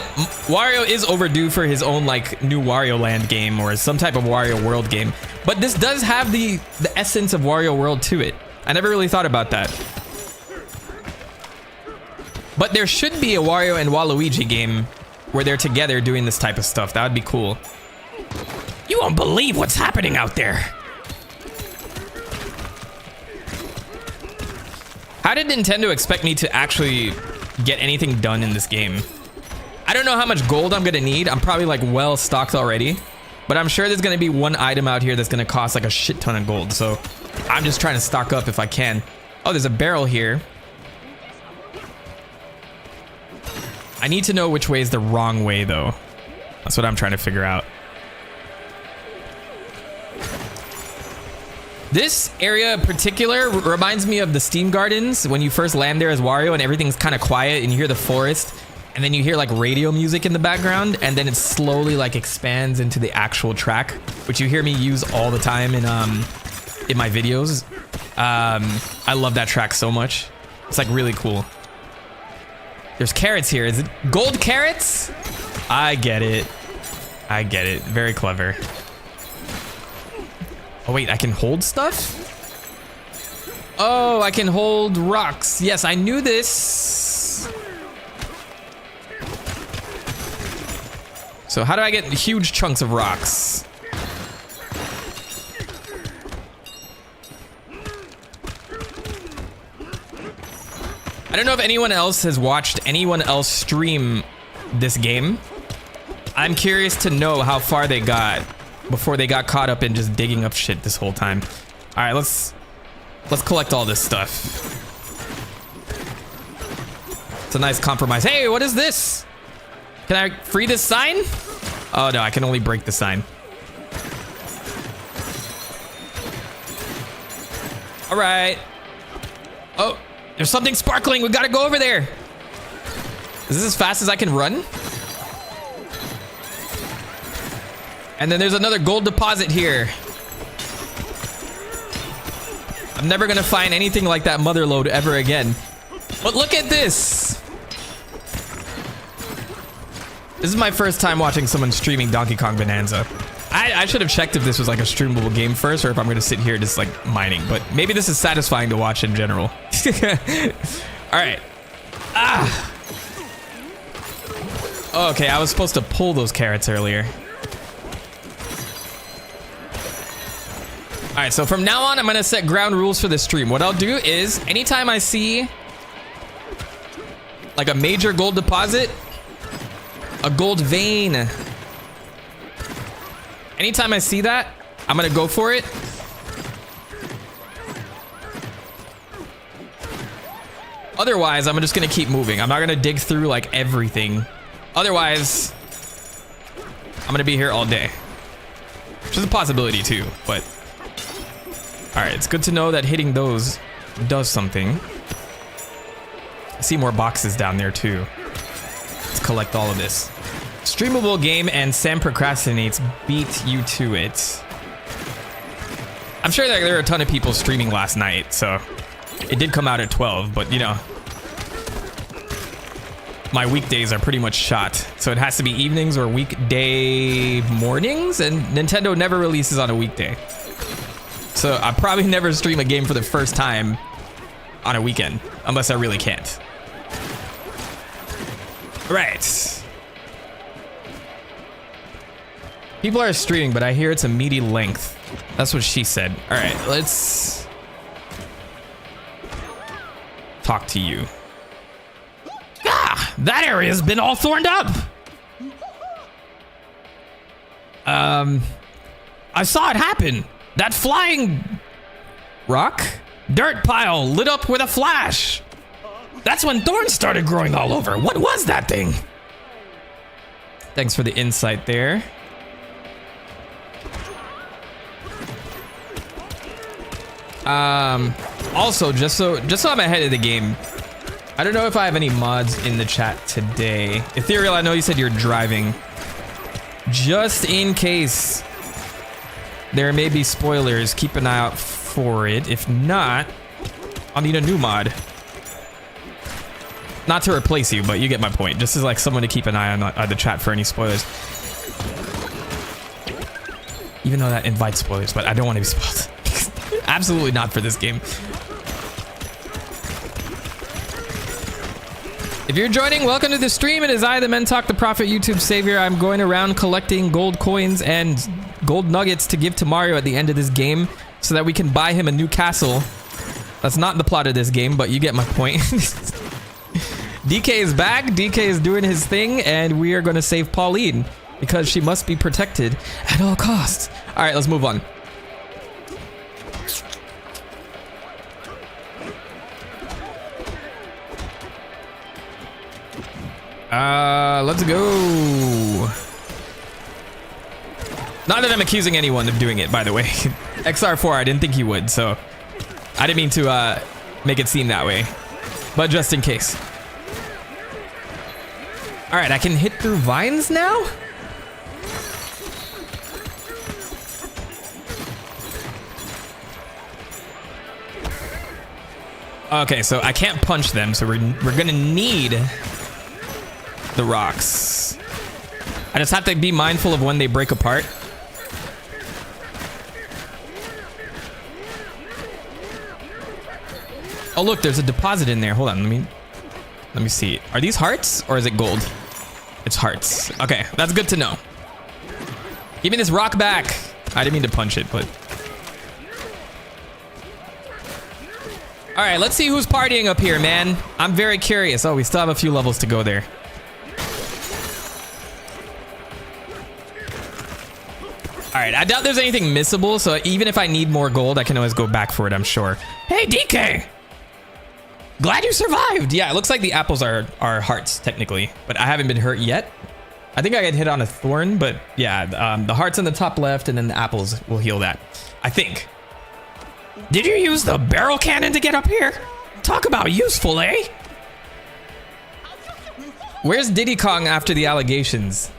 Wario is overdue for his own like new Wario Land game or some type of Wario World game. But this does have the essence of Wario World to it. I never really thought about that. But there should be a Wario and Waluigi game where they're together doing this type of stuff. That would be cool. You won't believe what's happening out there. How did Nintendo expect me to actually get anything done in this game? I don't know how much gold I'm gonna need. I'm probably like well stocked already, but I'm sure there's gonna be one item out here that's gonna cost like a shit ton of gold. So I'm just trying to stock up if I can. Oh, there's a barrel here. I need to know which way is the wrong way though. That's what I'm trying to figure out. This area in particular reminds me of the Steam Gardens when you first land there as Wario and everything's kind of quiet and you hear the forest. and then you hear like radio music in the background, and then it slowly like expands into the actual track, which you hear me use all the time in my videos. I love that track so much. It's like really cool. There's carrots here. Is it gold carrots? I get it. I get it. Very clever. Oh wait, I can hold stuff? Oh, I can hold rocks. Yes, I knew this. So how do I get huge chunks of rocks? I don't know if anyone else has watched anyone else stream this game. I'm curious to know how far they got before they got caught up in just digging up shit this whole time. All right, let's collect all this stuff. It's a nice compromise. Hey, what is this? Can I free this sign? Oh no, I can only break the sign. All right. Oh, there's something sparkling. We gotta go over there. Is this as fast as I can run? And then there's another gold deposit here. I'm never gonna find anything like that mother lode ever again. But look at this. This is my first time watching someone streaming Donkey Kong Bananza. I should have checked if this was like a streamable game first, or if I'm gonna sit here just like mining, but maybe this is satisfying to watch in general. All right. Ah. Okay, I was supposed to pull those carrots earlier. All right, so from now on, I'm gonna set ground rules for the stream. What I'll do is, anytime I see like a major gold deposit, a gold vein, anytime I see that, I'm gonna go for it. Otherwise, I'm just gonna keep moving. I'm not gonna dig through like everything. Otherwise, I'm gonna be here all day. Which is a possibility too, but all right, it's good to know that hitting those does something. I see more boxes down there too. Let's collect all of this. Streamable game and Sam procrastinates beat you to it. I'm sure that there are a ton of people streaming last night, so it did come out at 12, but you know, my weekdays are pretty much shot, so it has to be evenings or weekday mornings, and Nintendo never releases on a weekday. So I probably never stream a game for the first time on a weekend, unless I really can't. Right. People are streaming, but I hear it's a meaty length. That's what she said. All right, let's talk to you. Ah, that area's been all thorned up. I saw it happen. That flying rock dirt pile lit up with a flash. That's when thorns started growing all over. What was that thing? Thanks for the insight there. Also, just so I'm ahead of the game, I don't know if I have any mods in the chat today. Ethereal, I know you said you're driving. Just in case there may be spoilers, keep an eye out for it. If not, I'll need a new mod. Not to replace you, but you get my point. Just as like someone to keep an eye on the chat for any spoilers. Even though that invites spoilers, but I don't want to be spoiled. Absolutely not for this game. If you're joining, welcome to the stream. It is I, TheMentok, the Prophet YouTube Savior. I'm going around collecting gold coins and gold nuggets to give to Mario at the end of this game so that we can buy him a new castle. That's not the plot of this game, but you get my point. DK is back. DK is doing his thing, and we are going to save Pauline because she must be protected at all costs. All right, let's move on. Let's go. Not that I'm accusing anyone of doing it, by the way. XR4, I didn't think he would, so I didn't mean to make it seem that way, but just in case. All right, I can hit through vines now? Okay, so I can't punch them, so we're gonna need the rocks. I just have to be mindful of when they break apart. Oh look, there's a deposit in there. Hold on, let me see. Are these hearts or is it gold? It's hearts. Okay, that's good to know. Give me this rock back. I didn't mean to punch it, but. All right, let's see who's partying up here, man. I'm very curious. Oh, we still have a few levels to go there. All right, I doubt there's anything missable, so even if I need more gold, I can always go back for it, I'm sure. Hey, DK! Glad you survived! Yeah, it looks like the apples are hearts, technically, but I haven't been hurt yet. I think I got hit on a thorn, but yeah, the hearts on the top left and then the apples will heal that, I think. Did you use the barrel cannon to get up here? Talk about useful, eh? Where's Diddy Kong after the allegations?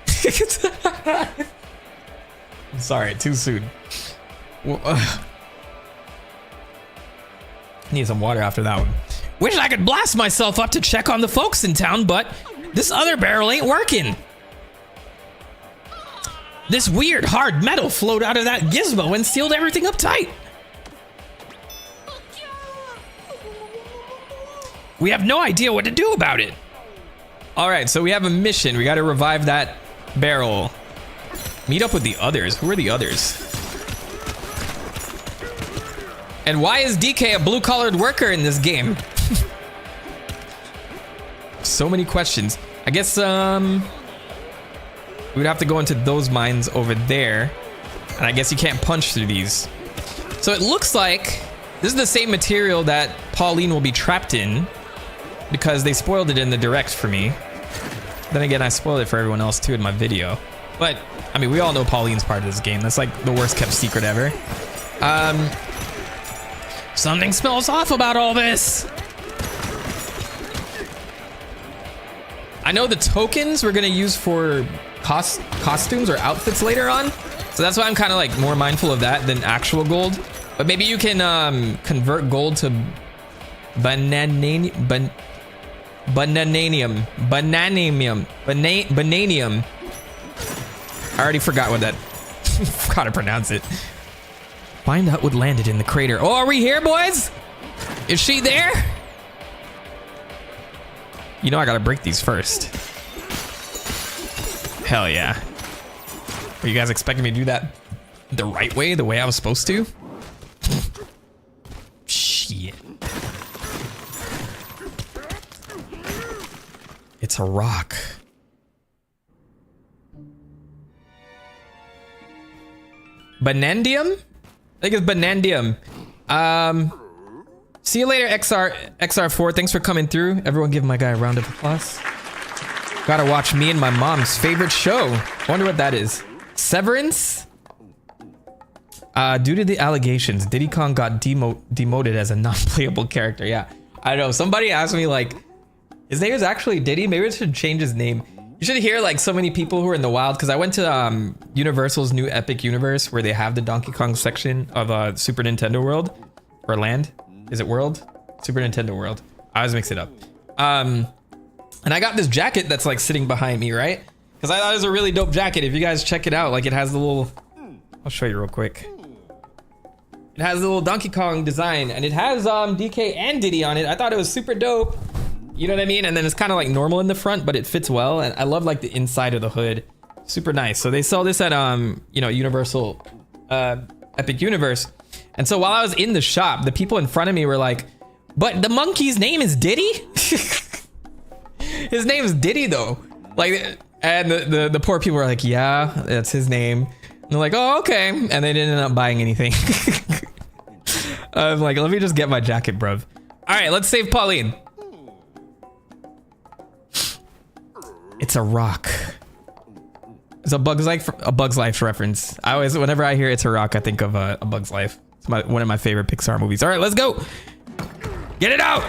I'm sorry, too soon. Need some water after that one. Wish I could blast myself up to check on the folks in town, but this other barrel ain't working. This weird hard metal flowed out of that gizmo and sealed everything up tight. We have no idea what to do about it. All right, so we have a mission. We got to revive that barrel. Meet up with the others. Who are the others? And why is DK a blue-collared worker in this game? So many questions. I guess we would have to go into those mines over there. And I guess you can't punch through these. So it looks like this is the same material that Pauline will be trapped in, because they spoiled it in the direct for me. Then again, I spoiled it for everyone else too in my video. But I mean, we all know Pauline's part of this game. That's like the worst kept secret ever. Something smells off about all this. I know the tokens we're gonna use for costumes or outfits later on. So that's why I'm kind of like more mindful of that than actual gold. But maybe you can convert gold to bananium. I already forgot what that. Forgot to pronounce it. Find out what landed in the crater. Oh, are we here, boys? Is she there? You know I gotta break these first. Hell yeah. Are you guys expecting me to do that the right way, the way I was supposed to? Shit. It's a rock. Banandium? I think it's Banandium. See you later, XR4. Thanks for coming through. Everyone give my guy a round of applause. Gotta watch me and my mom's favorite show. I wonder what that is. Severance? Due to the allegations, Diddy Kong got demoted as a non-playable character. Yeah, I know. Somebody asked me like, his name is actually Diddy. Maybe I should change his name. You should hear like so many people who are in the wild, because I went to Universal's new Epic Universe where they have the Donkey Kong section of Super Nintendo World or Land. Is it World? Super Nintendo World. I always mix it up. And I got this jacket that's like sitting behind me, right? Because I thought it was a really dope jacket. If you guys check it out, like it has the little, I'll show you real quick. It has the little Donkey Kong design, and it has DK and Diddy on it. I thought it was super dope. You know what I mean? And then it's kind of like normal in the front, but it fits well. And I love like the inside of the hood. Super nice. So they sell this at you know, Universal Epic Universe. And so while I was in the shop, the people in front of me were like, but the monkey's name is Diddy? His name is Diddy though. Like, and the poor people were like, yeah, that's his name. And they're like, oh, okay. And they didn't end up buying anything. I'm like, let me just get my jacket, bruv. All right, let's save Pauline. It's a rock. It's a Bug's Life reference. I always, whenever I hear It's a Rock, I think of A Bug's Life. It's one of my favorite Pixar movies. All right, let's go. Get it out.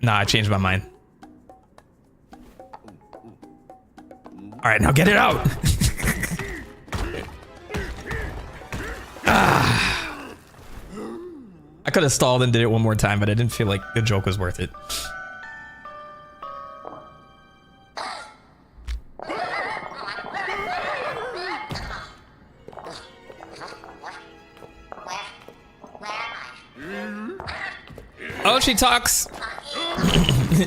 Nah, I changed my mind. All right, now get it out. I could have stalled and did it one more time, but I didn't feel like the joke was worth it. Oh, she talks.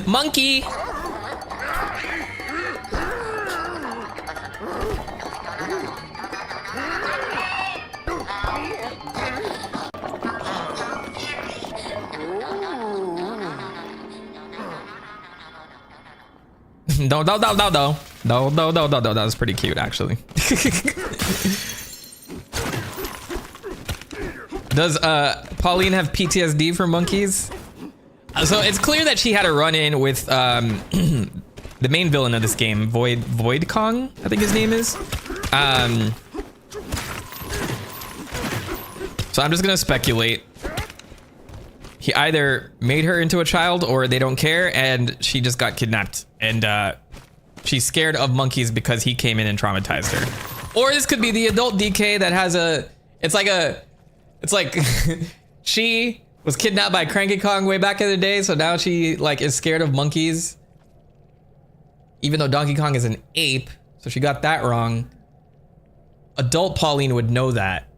Monkey. No. That was pretty cute, actually. Does Pauline have PTSD for monkeys? So it's clear that she had a run-in with the main villain of this game, Void Kong, I think his name is. So I'm just gonna speculate. He either made her into a child or they don't care and she just got kidnapped and she's scared of monkeys because he came in and traumatized her. Or this could be the adult DK that has it's like she was kidnapped by Cranky Kong way back in the day, so now she like is scared of monkeys. Even though Donkey Kong is an ape, so she got that wrong. Adult Pauline would know that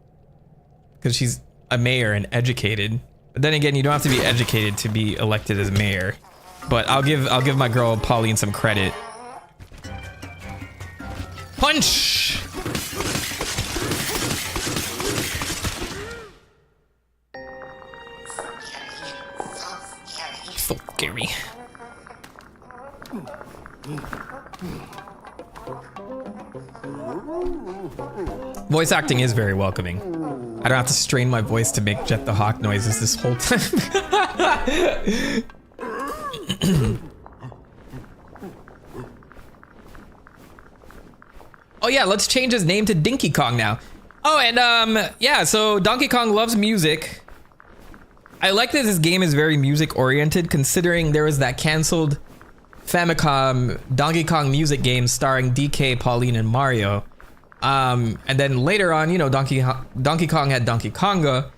because she's a mayor and educated. But then again, you don't have to be educated to be elected as mayor. But I'll give my girl Pauline some credit. Punch! So scary. Voice acting is very welcoming. I don't have to strain my voice to make Jet the Hawk noises this whole time. Oh yeah, let's change his name to Dinky Kong now. Oh, and yeah, so Donkey Kong loves music. I like that this game is very music oriented, considering there was that canceled Famicom Donkey Kong music game starring DK, Pauline, and Mario. And then later on, you know, Donkey Kong had Donkey Konga,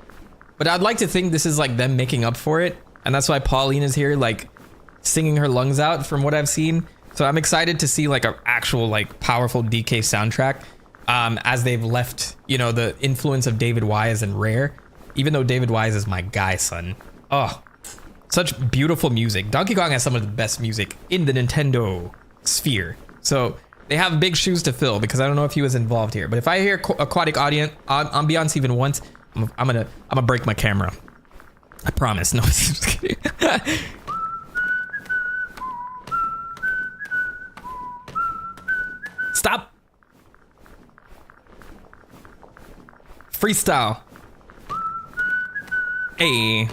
but I'd like to think this is like them making up for it. And that's why Pauline is here, like singing her lungs out from what I've seen. So I'm excited to see like an actual like powerful DK soundtrack as they've left, you know, the influence of David Wise and Rare, even though David Wise is my guy, son. Oh, such beautiful music. Donkey Kong has some of the best music in the Nintendo sphere. So they have big shoes to fill because I don't know if he was involved here. But if I hear aquatic audience ambiance even once, I'm gonna break my camera. I promise. No, just kidding. Stop. Freestyle. Hey.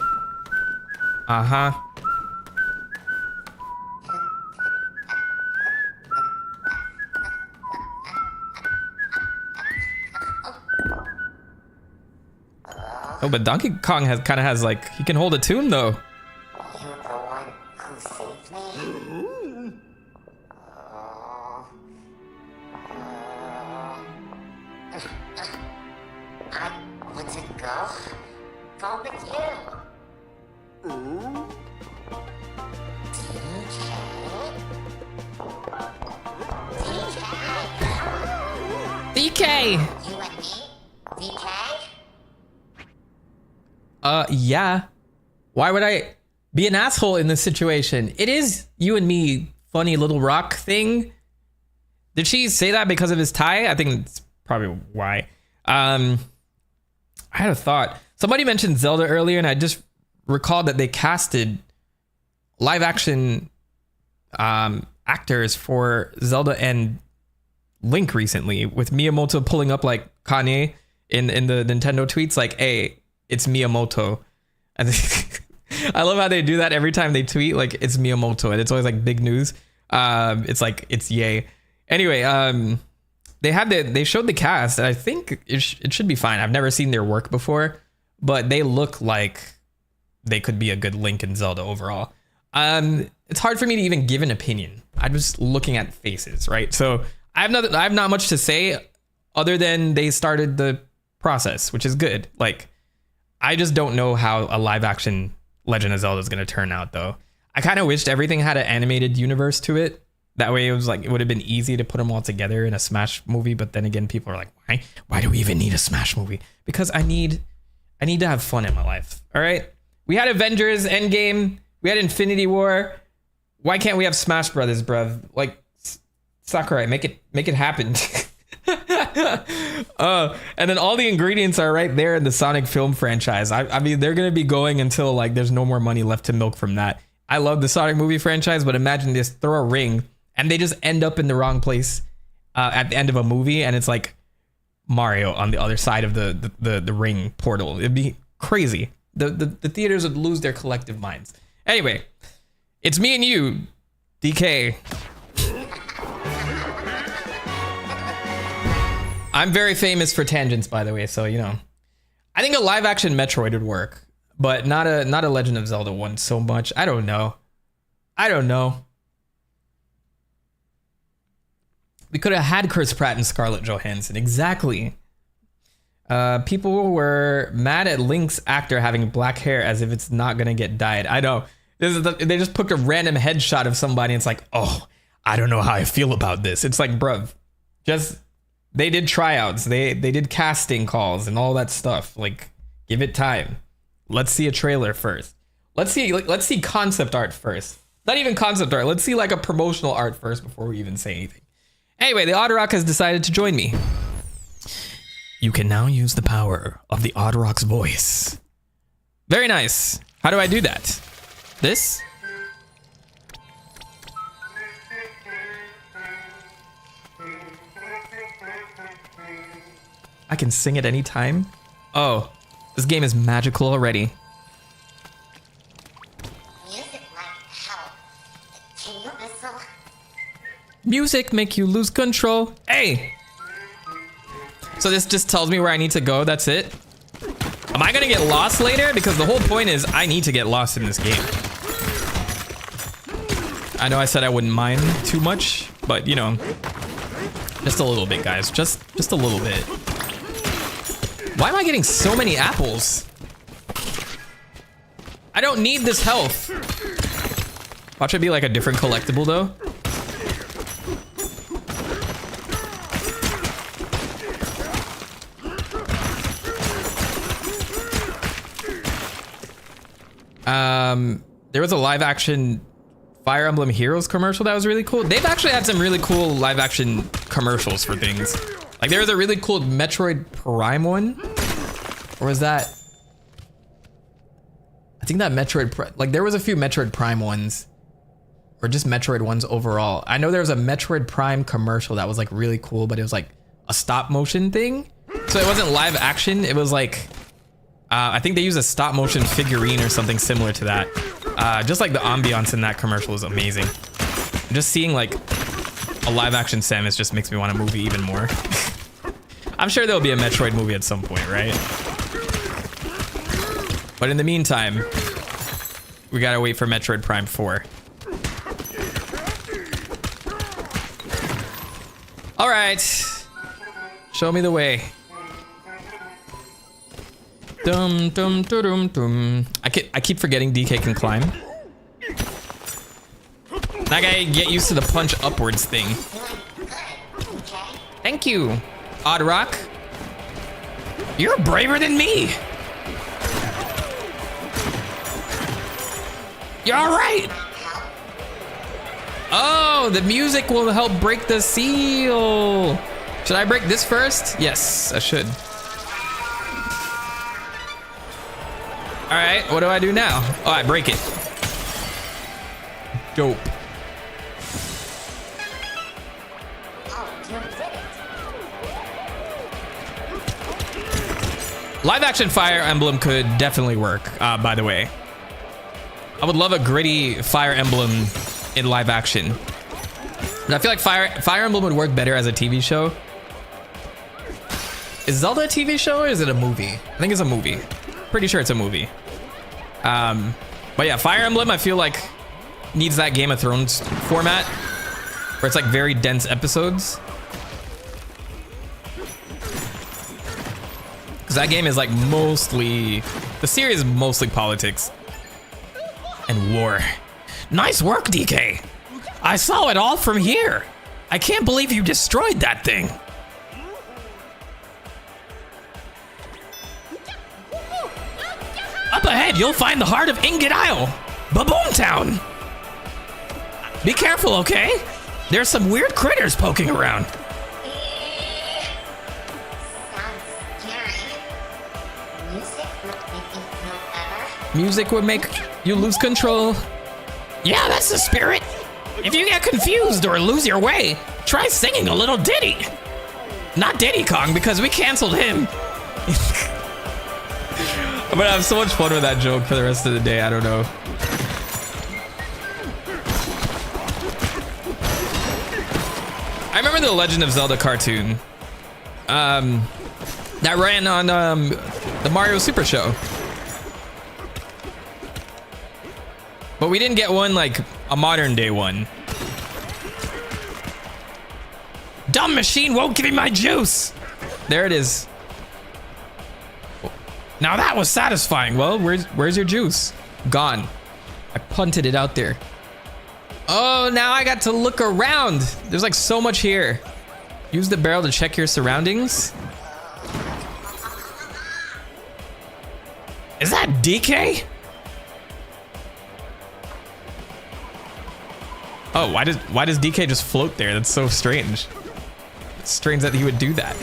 Uh-huh. Oh, but Donkey Kong kind of has like, he can hold a tune though. You're the one who saved me? I want to go with you. DK! You and me? DK? Yeah. Why would I be an asshole in this situation? It is you and me, funny little rock thing. Did she say that because of his tie? I think it's probably why. I had a thought. Somebody mentioned Zelda earlier, and I just recalled that they casted live action actors for Zelda and Link recently, with Miyamoto pulling up like Kanye in the Nintendo tweets, like, hey, it's Miyamoto. And I love how they do that every time they tweet, like it's Miyamoto, and it's always like big news. It's like, it's yay. Anyway, they showed the cast, and I think it should be fine. I've never seen their work before, but they look like they could be a good Link and Zelda overall. It's hard for me to even give an opinion. I'm just looking at faces, right? So I have not much to say other than they started the process, which is good. Like, I just don't know how a live action Legend of Zelda is going to turn out, though. I kind of wished everything had an animated universe to it. That way, it was like it would have been easy to put them all together in a Smash movie. But then again, people are like, why? Why do we even need a Smash movie? Because I need to have fun in my life. All right. We had Avengers Endgame. We had Infinity War. Why can't we have Smash Brothers, bruv? Like, Sakurai, make it happen. And then all the ingredients are right there in the Sonic film franchise. I mean, they're gonna be going until like there's no more money left to milk from that. I love the Sonic movie franchise, but imagine this: throw a ring and they just end up in the wrong place at the end of a movie, and it's like Mario on the other side of the ring portal. It'd be crazy. The theaters would lose their collective minds. Anyway, it's me and you, DK. I'm very famous for tangents, by the way, so you know. I think a live action Metroid would work, but not a Legend of Zelda one so much. I don't know. We could have had Chris Pratt and Scarlett Johansson. Exactly. People were mad at Link's actor having black hair as if it's not gonna get dyed. I know. They just put a random headshot of somebody and it's like, oh, I don't know how I feel about this. It's like, bruv, they did tryouts. They did casting calls and all that stuff. Like, give it time. Let's see a trailer first. Let's see concept art first. Not even concept art. Let's see like a promotional art first before we even say anything. Anyway, the Oddrock has decided to join me. You can now use the power of the Oddrock's voice. Very nice. How do I do that? This? I can sing at any time? Oh, this game is magical already. Music might help. Can you whistle? Music make you lose control. Hey! So this just tells me where I need to go, that's it? Am I gonna get lost later? Because the whole point is I need to get lost in this game. I know I said I wouldn't mind too much, but you know, just a little bit, guys. Just a little bit. Why am I getting so many apples? I don't need this health. Watch it be like a different collectible though. There was a live action Fire Emblem Heroes commercial that was really cool. They've actually had some really cool live action commercials for things. Like there was a really cool Metroid Prime one. Or was that? I think that like there was a few Metroid Prime ones. Or just Metroid ones overall. I know there was a Metroid Prime commercial that was like really cool, but it was like a stop motion thing. So it wasn't live action, it was like, I think they used a stop motion figurine or something similar to that. Just like the ambiance in that commercial is amazing. Just seeing like a live action Samus just makes me want a movie even more. I'm sure there'll be a Metroid movie at some point, right? But in the meantime, we gotta wait for Metroid Prime 4. All right, show me the way. Dum dum dum dum. I keep forgetting DK can climb. I gotta get used to the punch upwards thing. Thank you, Oddrock. You're braver than me. You're all right. Oh, the music will help break the seal. Should I break this first? Yes, I should. All right, what do I do now? Oh, I break it. Dope. Live action Fire Emblem could definitely work, by the way. I would love a gritty Fire Emblem in live action. But I feel like Fire Emblem would work better as a TV show. Is Zelda a TV show or is it a movie? I think it's a movie. Pretty sure it's a movie. But yeah, Fire Emblem I feel like needs that Game of Thrones format where it's like very dense episodes. Because that game is like mostly, the series is mostly politics and war. Nice work, DK. I saw it all from here. I can't believe you destroyed that thing. Up ahead, you'll find the heart of Ingot Isle, Baboon Town. Be careful, okay? There's some weird critters poking around. Music would make you lose control. Yeah, that's the spirit. If you get confused or lose your way, try singing a little ditty. Not Diddy Kong, because we canceled him. I'm gonna have so much fun with that joke for the rest of the day. I don't know. I remember the Legend of Zelda cartoon that ran on the Mario Super Show. But we didn't get one like a modern day one. Dumb machine won't give me my juice. There it is. Now that was satisfying. Well, where's your juice? Gone. I punted it out there. Oh, now I got to look around. There's like so much here. Use the barrel to check your surroundings. Is that DK? Oh, why does DK just float there? That's so strange. It's strange that he would do that.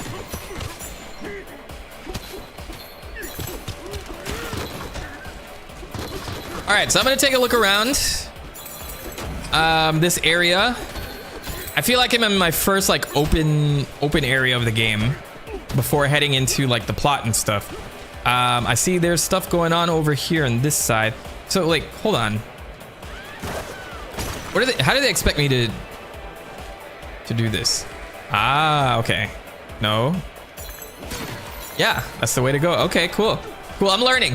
All right, so I'm gonna take a look around this area. I feel like I'm in my first like open area of the game before heading into like the plot and stuff. I see there's stuff going on over here on this side. So like, hold on. What are they? How do they expect me to do this? Ah, okay. No. Yeah, that's the way to go. Okay, cool. Cool, I'm learning.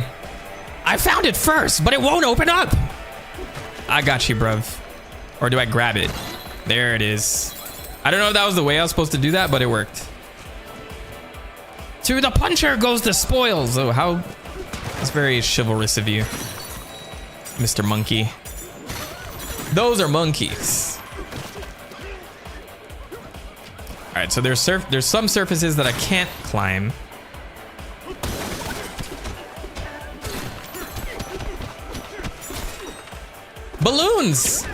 I found it first, but it won't open up. I got you, bruv. Or do I grab it? There it is. I don't know if that was the way I was supposed to do that, but it worked. To the puncher goes the spoils. Oh, how... That's very chivalrous of you, Mr. Monkey. Those are monkeys. All right, so there's some surfaces that I can't climb. Balloons!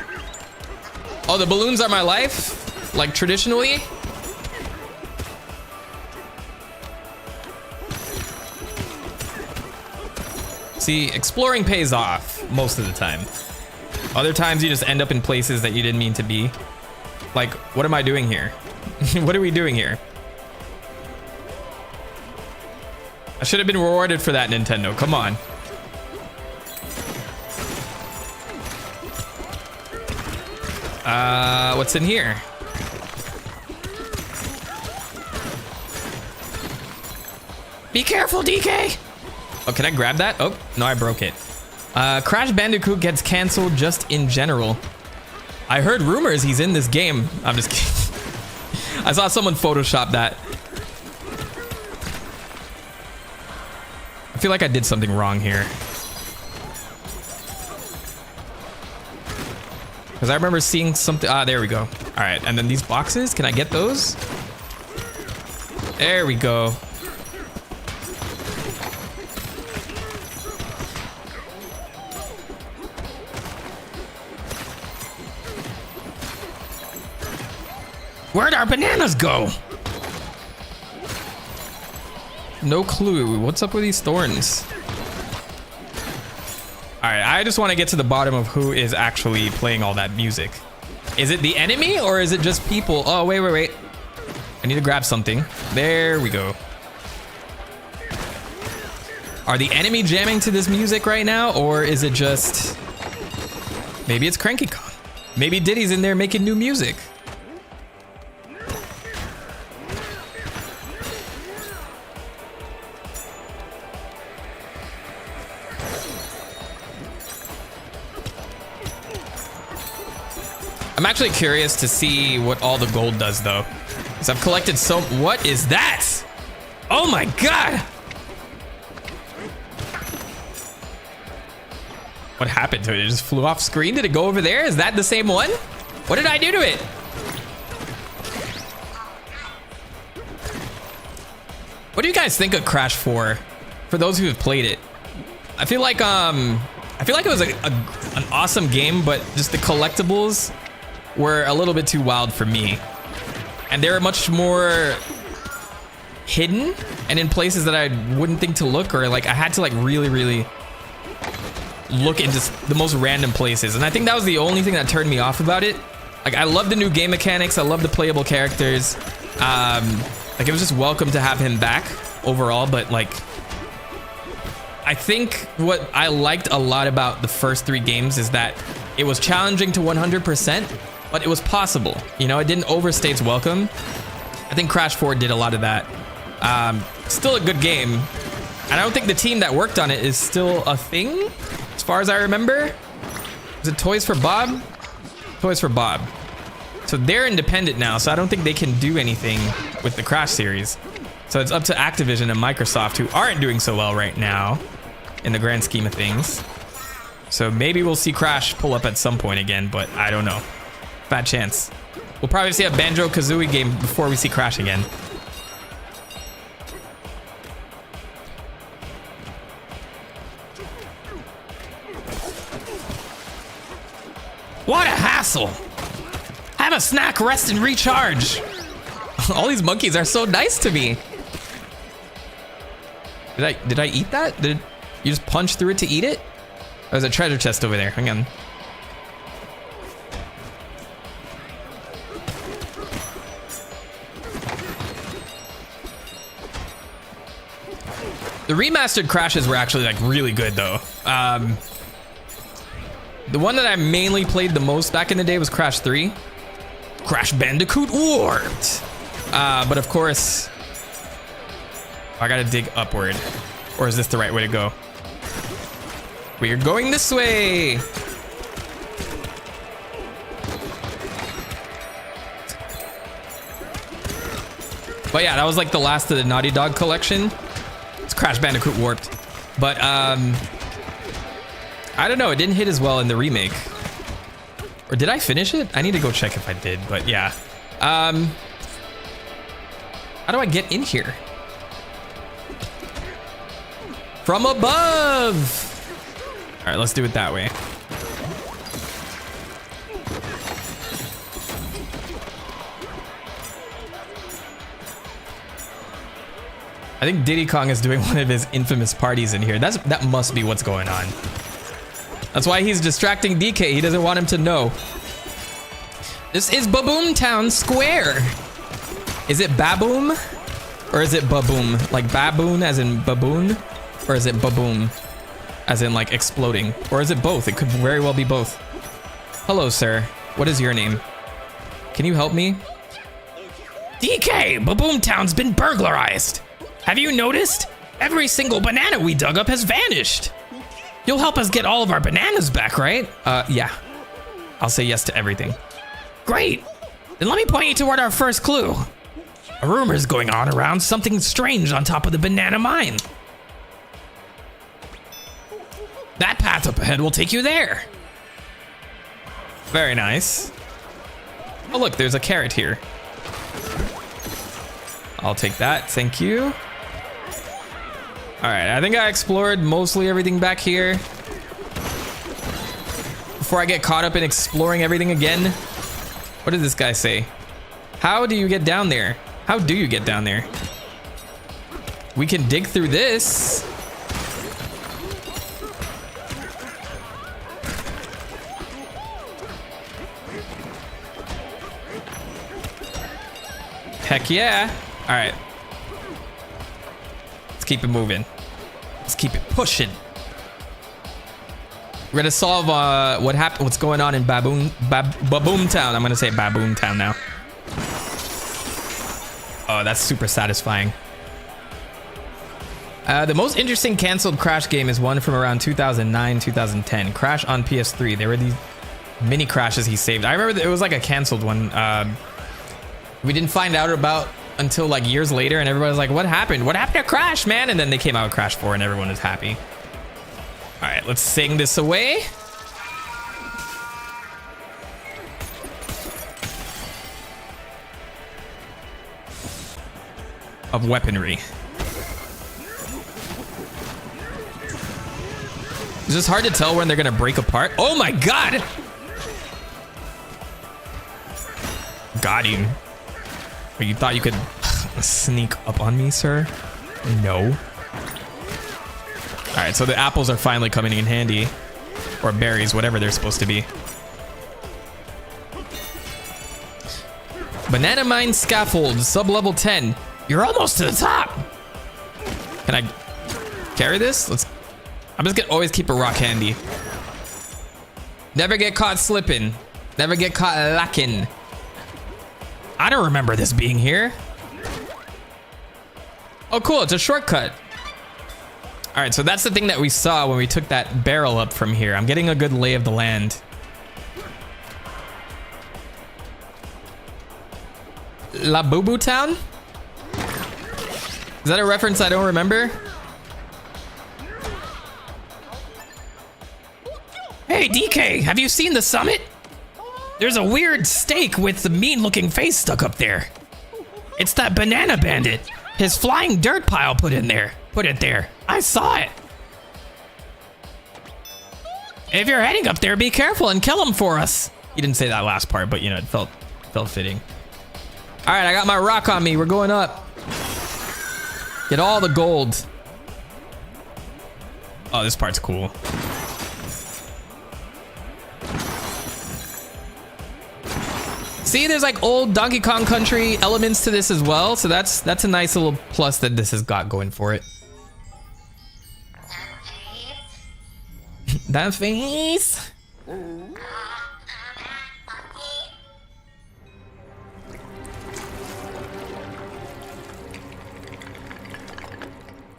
Oh, the balloons are my life? Like traditionally? See, exploring pays off most of the time. Other times you just end up in places that you didn't mean to be. Like, what am I doing here? What are we doing here? I should have been rewarded for that, Nintendo. Come on. What's in here? Be careful, DK! Oh, can I grab that? Oh, no, I broke it. Crash Bandicoot gets canceled just in general. I heard rumors he's in this game. I'm just kidding. I saw someone Photoshop that. I feel like I did something wrong here. Because I remember seeing something. Ah, there we go. All right, and then these boxes, can I get those? There we go. Where'd our bananas go? No clue. What's up with these thorns? All right, I just want to get to the bottom of who is actually playing all that music. Is it the enemy or is it just people? Oh, wait. I need to grab something. There we go. Are the enemy jamming to this music right now, or is it just... Maybe it's Cranky Kong. Maybe Diddy's in there making new music. I'm actually curious to see what all the gold does, though. Because I've collected so... What is that? Oh my god! What happened to it? It just flew off screen? Did it go over there? Is that the same one? What did I do to it? What do you guys think of Crash 4? For those who have played it, I feel like it was an awesome game, but just the collectibles were a little bit too wild for me, and they were much more hidden and in places that I wouldn't think to look, or like I had to like really look into the most random places, and I think that was the only thing that turned me off about it. Like, I love the new game mechanics, I love the playable characters, like it was just welcome to have him back overall, but like I think what I liked a lot about the first 3 games is that it was challenging to 100%, but it was possible. You know, it didn't overstay its welcome. I think Crash 4 did a lot of that. Still a good game. And I don't think the team that worked on it is still a thing, as far as I remember. Was it Toys for Bob? Toys for Bob. So they're independent now, so I don't think they can do anything with the Crash series. So it's up to Activision and Microsoft, who aren't doing so well right now in the grand scheme of things. So maybe we'll see Crash pull up at some point again, but I don't know. Bad chance. We'll probably see a Banjo-Kazooie game before we see Crash again. What a hassle! Have a snack, rest, and recharge. All these monkeys are so nice to me. Did I eat that? Did you just punch through it to eat it? There's a treasure chest over there. Hang on. The remastered Crashes were actually like really good though. The one that I mainly played the most back in the day was Crash 3. Crash Bandicoot Warped. But of course, I gotta dig upward. Or is this the right way to go? We are going this way. But yeah, that was like the last of the Naughty Dog collection. It's Crash Bandicoot Warped. But I don't know, it didn't hit as well in the remake. Or did I finish it? I need to go check if I did, but yeah. How do I get in here? From above! All right, let's do it that way. I think Diddy Kong is doing one of his infamous parties in here. That must be what's going on. That's why he's distracting DK. He doesn't want him to know. This is Baboom Town Square. Is it Baboom? Or is it Baboom? Like baboon as in baboon? Or is it Baboom as in like exploding? Or is it both? It could very well be both. Hello, sir. What is your name? Can you help me? DK, Baboom Town's been burglarized. Have you noticed? Every single banana we dug up has vanished. You'll help us get all of our bananas back, right? Yeah. I'll say yes to everything. Great. Then let me point you toward our first clue. A rumor's going on around something strange on top of the banana mine. That path up ahead will take you there. Very nice. Oh, look, there's a carrot here. I'll take that, thank you. All right, I think I explored mostly everything back here. Before I get caught up in exploring everything again. What did this guy say? How do you get down there? How do you get down there? We can dig through this. Heck yeah. All right. Let's keep it moving. Let's keep it pushing. We're gonna solve what happened. What's going on in Baboom Town? I'm gonna say Baboom Town now. Oh, that's super satisfying. The most interesting canceled Crash game is one from around 2009, 2010. Crash on PS3. There were these mini crashes he saved. I remember it was like a canceled one. We didn't find out about until like years later, and everybody was like, what happened? What happened to Crash, man? And then they came out with Crash 4 and everyone was happy. All right, let's sing this away. Of weaponry. It's just hard to tell when they're gonna break apart. Oh my god! Got him. But you thought you could sneak up on me, sir? No. Alright, so the apples are finally coming in handy. Or berries, whatever they're supposed to be. Banana mine scaffold, sub-level 10. You're almost to the top. Can I carry this? I'm just gonna always keep a rock handy. Never get caught slipping. Never get caught lacking. I don't remember this being here. Oh, cool. It's a shortcut. All right, so that's the thing that we saw when we took that barrel up from here. I'm getting a good lay of the land. La Boo Boo Town? Is that a reference I don't remember? Hey, DK, have you seen the summit? There's a weird stake with the mean-looking face stuck up there. It's that banana bandit. His flying dirt pile put it there. I saw it. If you're heading up there, be careful and kill him for us. He didn't say that last part, but you know, it felt fitting. All right, I got my rock on me. We're going up. Get all the gold. Oh, this part's cool. See, there's like old Donkey Kong Country elements to this as well, so that's a nice little plus that this has got going for it. That face.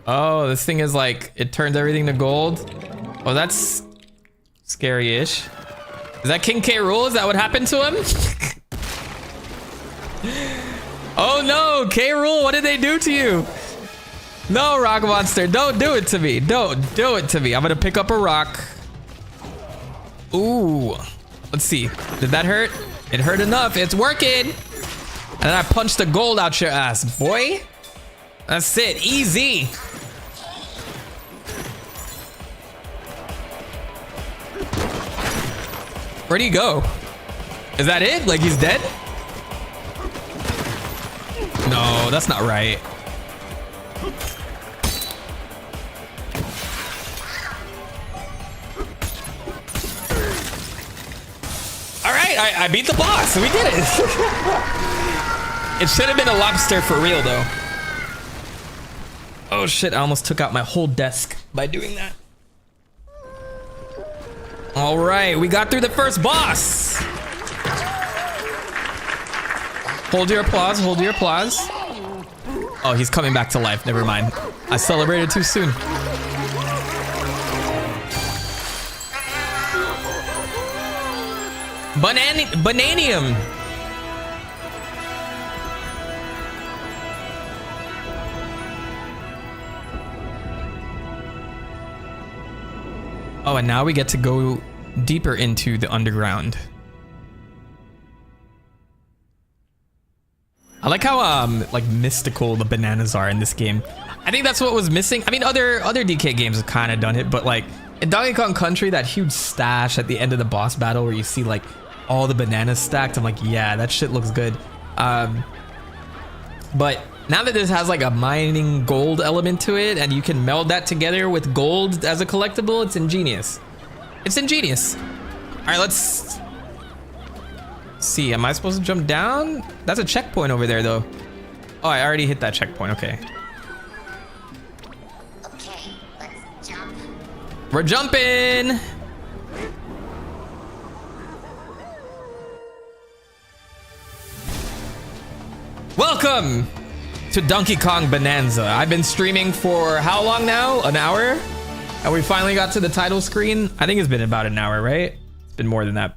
Oh, this thing is like, it turns everything to gold. Oh, that's scary-ish. Is that King K. Rool? Is that what happened to him? Oh no, K. Rool, what did they do to you? No, Rock Monster, don't do it to me. Don't do it to me. I'm gonna pick up a rock. Ooh, let's see. Did that hurt? It hurt enough. It's working. And then I punched the gold out your ass, boy. That's it, easy. Where'd he go? Is that it? Like he's dead? No, that's not right. All right, I beat the boss. We did it. It should have been a lobster for real, though. Oh shit, I almost took out my whole desk by doing that. All right, we got through the first boss. Hold your applause, hold your applause. Oh, he's coming back to life. Never mind. I celebrated too soon. Bananium. Oh, and now we get to go deeper into the underground. I like how like mystical the bananas are in this game. I think that's what was missing. I mean, other DK games have kind of done it, but like in Donkey Kong Country, that huge stash at the end of the boss battle where you see like all the bananas stacked, I'm like, yeah, that shit looks good. But now that this has like a mining gold element to it, and you can meld that together with gold as a collectible, it's ingenious. It's ingenious. All right, let's see. Am I supposed to jump down? That's a checkpoint over there, though. Oh, I already hit that checkpoint. Okay. Okay, let's jump. We're jumping. Welcome to Donkey Kong Bananza. I've been streaming for how long now? An hour? And we finally got to the title screen. I think it's been about an hour, right? It's been more than that.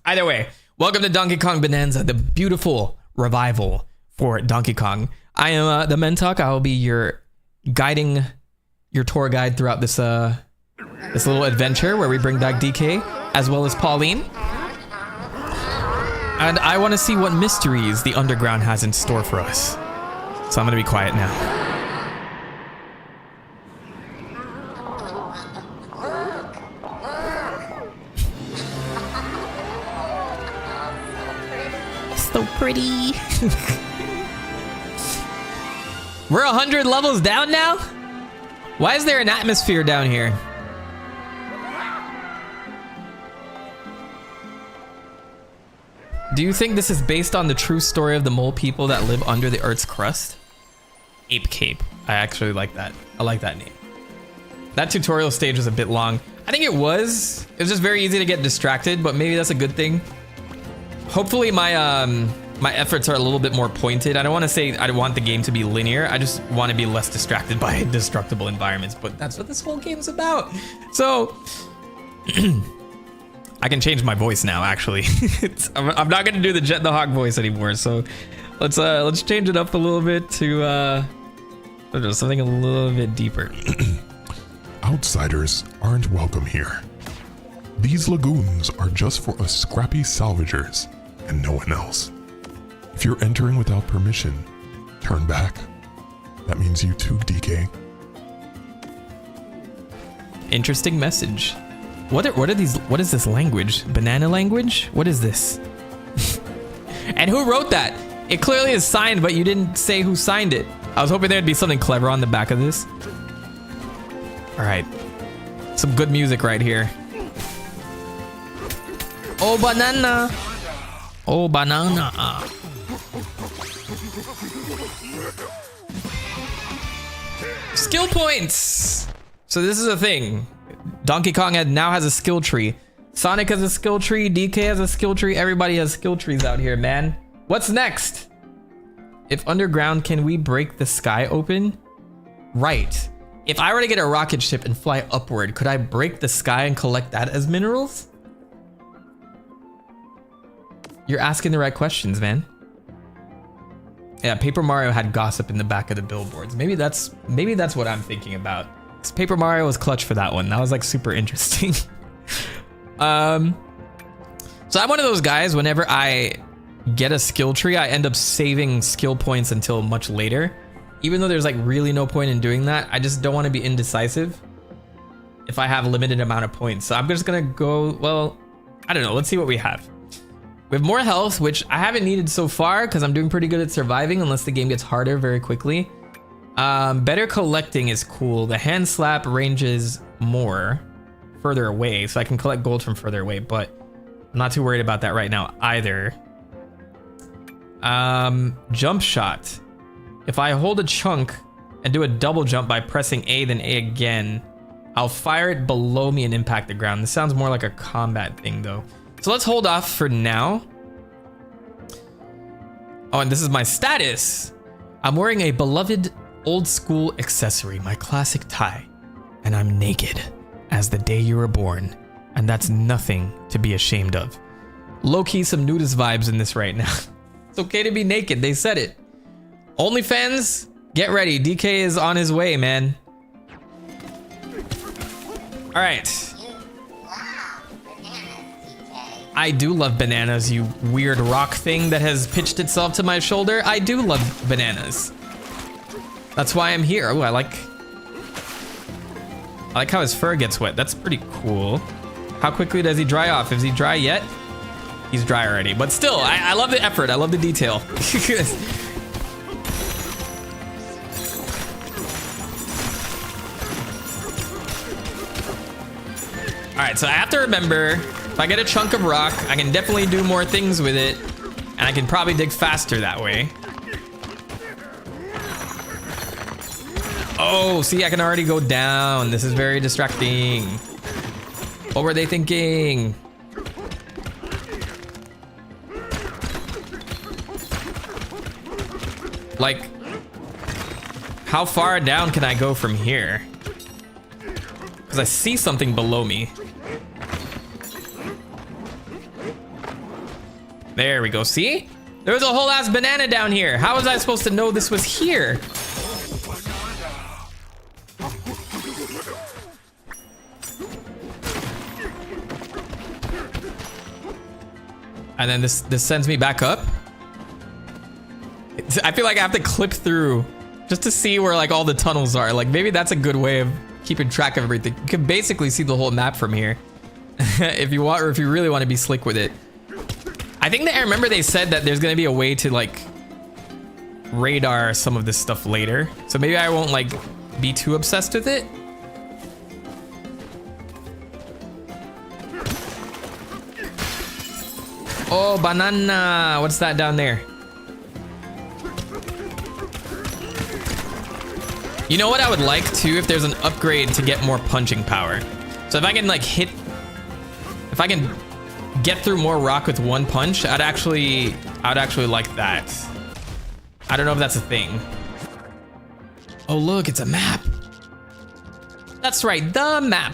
Either way, welcome to Donkey Kong Bananza, the beautiful revival for Donkey Kong. I am TheMentok. I will be your tour guide throughout this This little adventure where we bring back DK as well as Pauline. And I want to see what mysteries the underground has in store for us. So I'm going to be quiet now. So pretty. We're 100 levels down now? Why is there an atmosphere down here? Do you think this is based on the true story of the mole people that live under the Earth's crust? Ape Cape. I actually like that. I like that name. That tutorial stage was a bit long. I think it was. It was just very easy to get distracted, but maybe that's a good thing. Hopefully my my efforts are a little bit more pointed. I don't want to say I want the game to be linear. I just want to be less distracted by destructible environments, but that's what this whole game's about. So I can change my voice now, actually. I'm not gonna do the Jet the Hawk voice anymore. So let's change it up a little bit to something a little bit deeper. Outsiders aren't welcome here. These lagoons are just for us scrappy salvagers and no one else. If you're entering without permission, turn back. That means you too, DK. Interesting message. What are these? What is this language? Banana language? What is this? And who wrote that? It clearly is signed, but you didn't say who signed it. I was hoping there'd be something clever on the back of this. All right, some good music right here. Oh, banana. Oh, banana. Skill points. So this is a thing. Donkey Kong now has a skill tree. Sonic has a skill tree. DK has a skill tree. Everybody has skill trees out here, man. What's next? If underground, can we break the sky open? Right. If I were to get a rocket ship and fly upward, could I break the sky and collect that as minerals? You're asking the right questions, man. Yeah, Paper Mario had gossip in the back of the billboards. Maybe that's what I'm thinking about. 'Cause Paper Mario was clutch for that one. That was like super interesting. So I'm one of those guys, whenever I get a skill tree, I end up saving skill points until much later. Even though there's like really no point in doing that, I just don't want to be indecisive if I have a limited amount of points. So I'm just gonna go, well, I don't know. Let's see what we have. We have more health, which I haven't needed so far because I'm doing pretty good at surviving unless the game gets harder very quickly. Better collecting is cool. The hand slap ranges more further away, so I can collect gold from further away, but I'm not too worried about that right now either. Jump shot. If I hold a chunk and do a double jump by pressing A, then A again, I'll fire it below me and impact the ground. This sounds more like a combat thing though. So let's hold off for now. Oh, and this is my status. I'm wearing a beloved old school accessory, my classic tie, and I'm naked as the day you were born, and that's nothing to be ashamed of. Low-key some nudist vibes in this right now. It's okay to be naked, they said it. OnlyFans, get ready. DK is on his way, man. All right. I do love bananas, you weird rock thing that has pitched itself to my shoulder. I do love bananas. That's why I'm here. Oh, I like how his fur gets wet. That's pretty cool. How quickly does he dry off? Is he dry yet? He's dry already, but still, I love the effort. I love the detail. All right, so I have to remember, if I get a chunk of rock, I can definitely do more things with it, and I can probably dig faster that way. Oh, see, I can already go down. This is very distracting. What were they thinking? Like, how far down can I go from here? Because I see something below me. There we go, see? There was a whole ass banana down here. How was I supposed to know this was here? And then this sends me back up. I feel like I have to clip through just to see where like all the tunnels are. Like maybe that's a good way of keeping track of everything. You can basically see the whole map from here. If you want, or if you really want to be slick with it. I think that I remember they said that there's gonna be a way to like radar some of this stuff later. So maybe I won't like be too obsessed with it. Oh, banana. What's that down there? You know what I would like too, if there's an upgrade to get more punching power. So if I can like if I can get through more rock with one punch, I'd actually like that. I don't know if that's a thing. Oh look, it's a map. That's right, the map.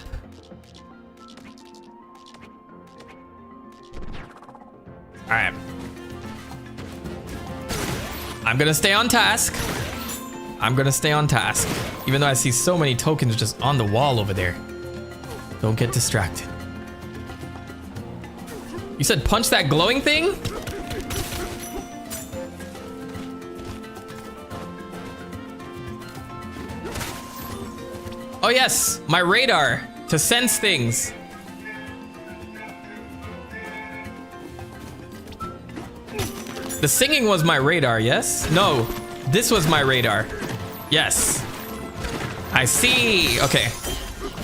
All right. I'm gonna stay on task. I'm gonna stay on task. Even though I see so many tokens just on the wall over there. Don't get distracted. You said punch that glowing thing? Oh yes, my radar to sense things. The singing was my radar, yes? No, this was my radar. Yes. I see. Okay.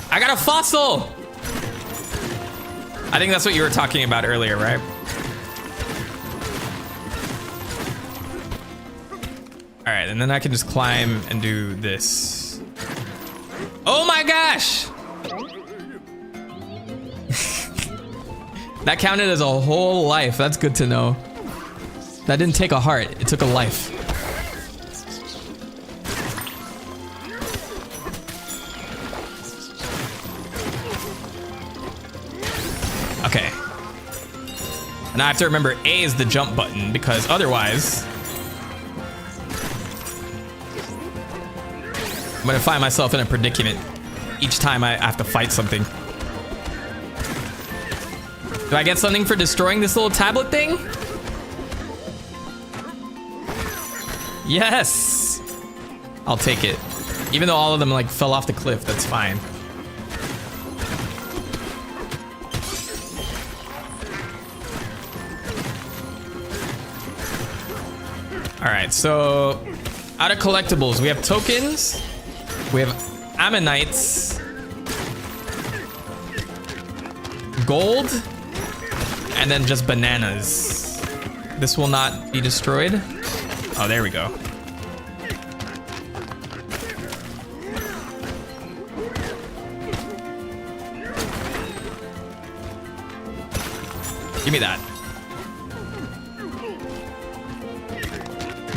I got a fossil. I think that's what you were talking about earlier, right? All right, and then I can just climb and do this. Oh my gosh! That counted as a whole life. That's good to know. That didn't take a heart, it took a life. Okay. And I have to remember A is the jump button because otherwise I'm gonna find myself in a predicament each time I have to fight something. Do I get something for destroying this little tablet thing? Yes! I'll take it. Even though all of them like fell off the cliff, that's fine. All right, so out of collectibles, we have tokens, we have ammonites, gold, and then just bananas. This will not be destroyed. Oh, there we go. Give me that.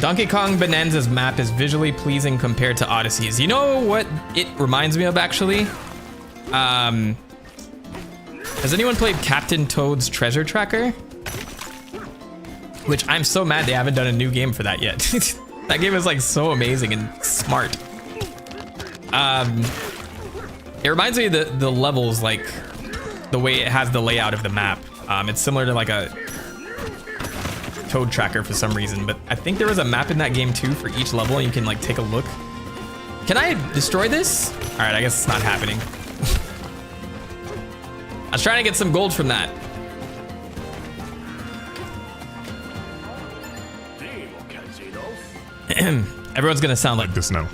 Donkey Kong Bananza's map is visually pleasing compared to Odyssey's. You know what it reminds me of, actually? Has anyone played Captain Toad's Treasure Tracker? Which I'm so mad they haven't done a new game for that yet. That game is like so amazing and smart. It reminds me of the levels, like the way it has the layout of the map. It's similar to like a Toad Tracker for some reason, but I think there was a map in that game too for each level and you can like take a look. Can I destroy this? All right, I guess it's not happening. I was trying to get some gold from that. Everyone's gonna sound like this now.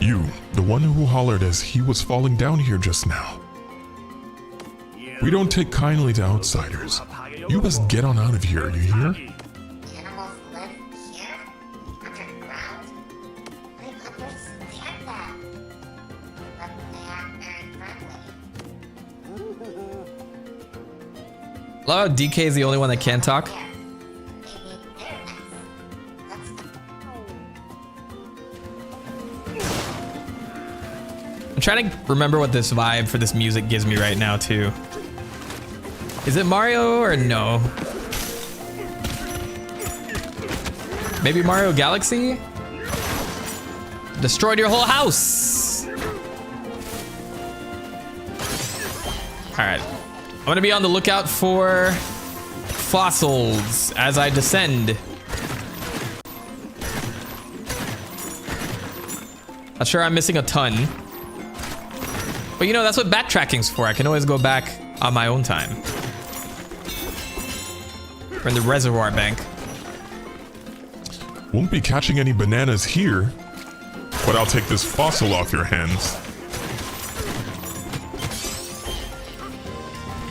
You, the one who hollered as he was falling down here just now. We don't take kindly to outsiders. You must get on out of here, you hear? Animals live here? Underground? I understand that. But they aren't very friendly. Love how DK is the only one that can talk. There. Maybe they're nice. Let's I'm trying to remember what this vibe for this music gives me right now too. Is it Mario or no? Maybe Mario Galaxy? Destroyed your whole house. All right, I'm gonna be on the lookout for fossils as I descend. Not sure I'm missing a ton. But you know, that's what backtracking's for. I can always go back on my own time. We're in the reservoir bank. Won't be catching any bananas here, but I'll take this fossil off your hands.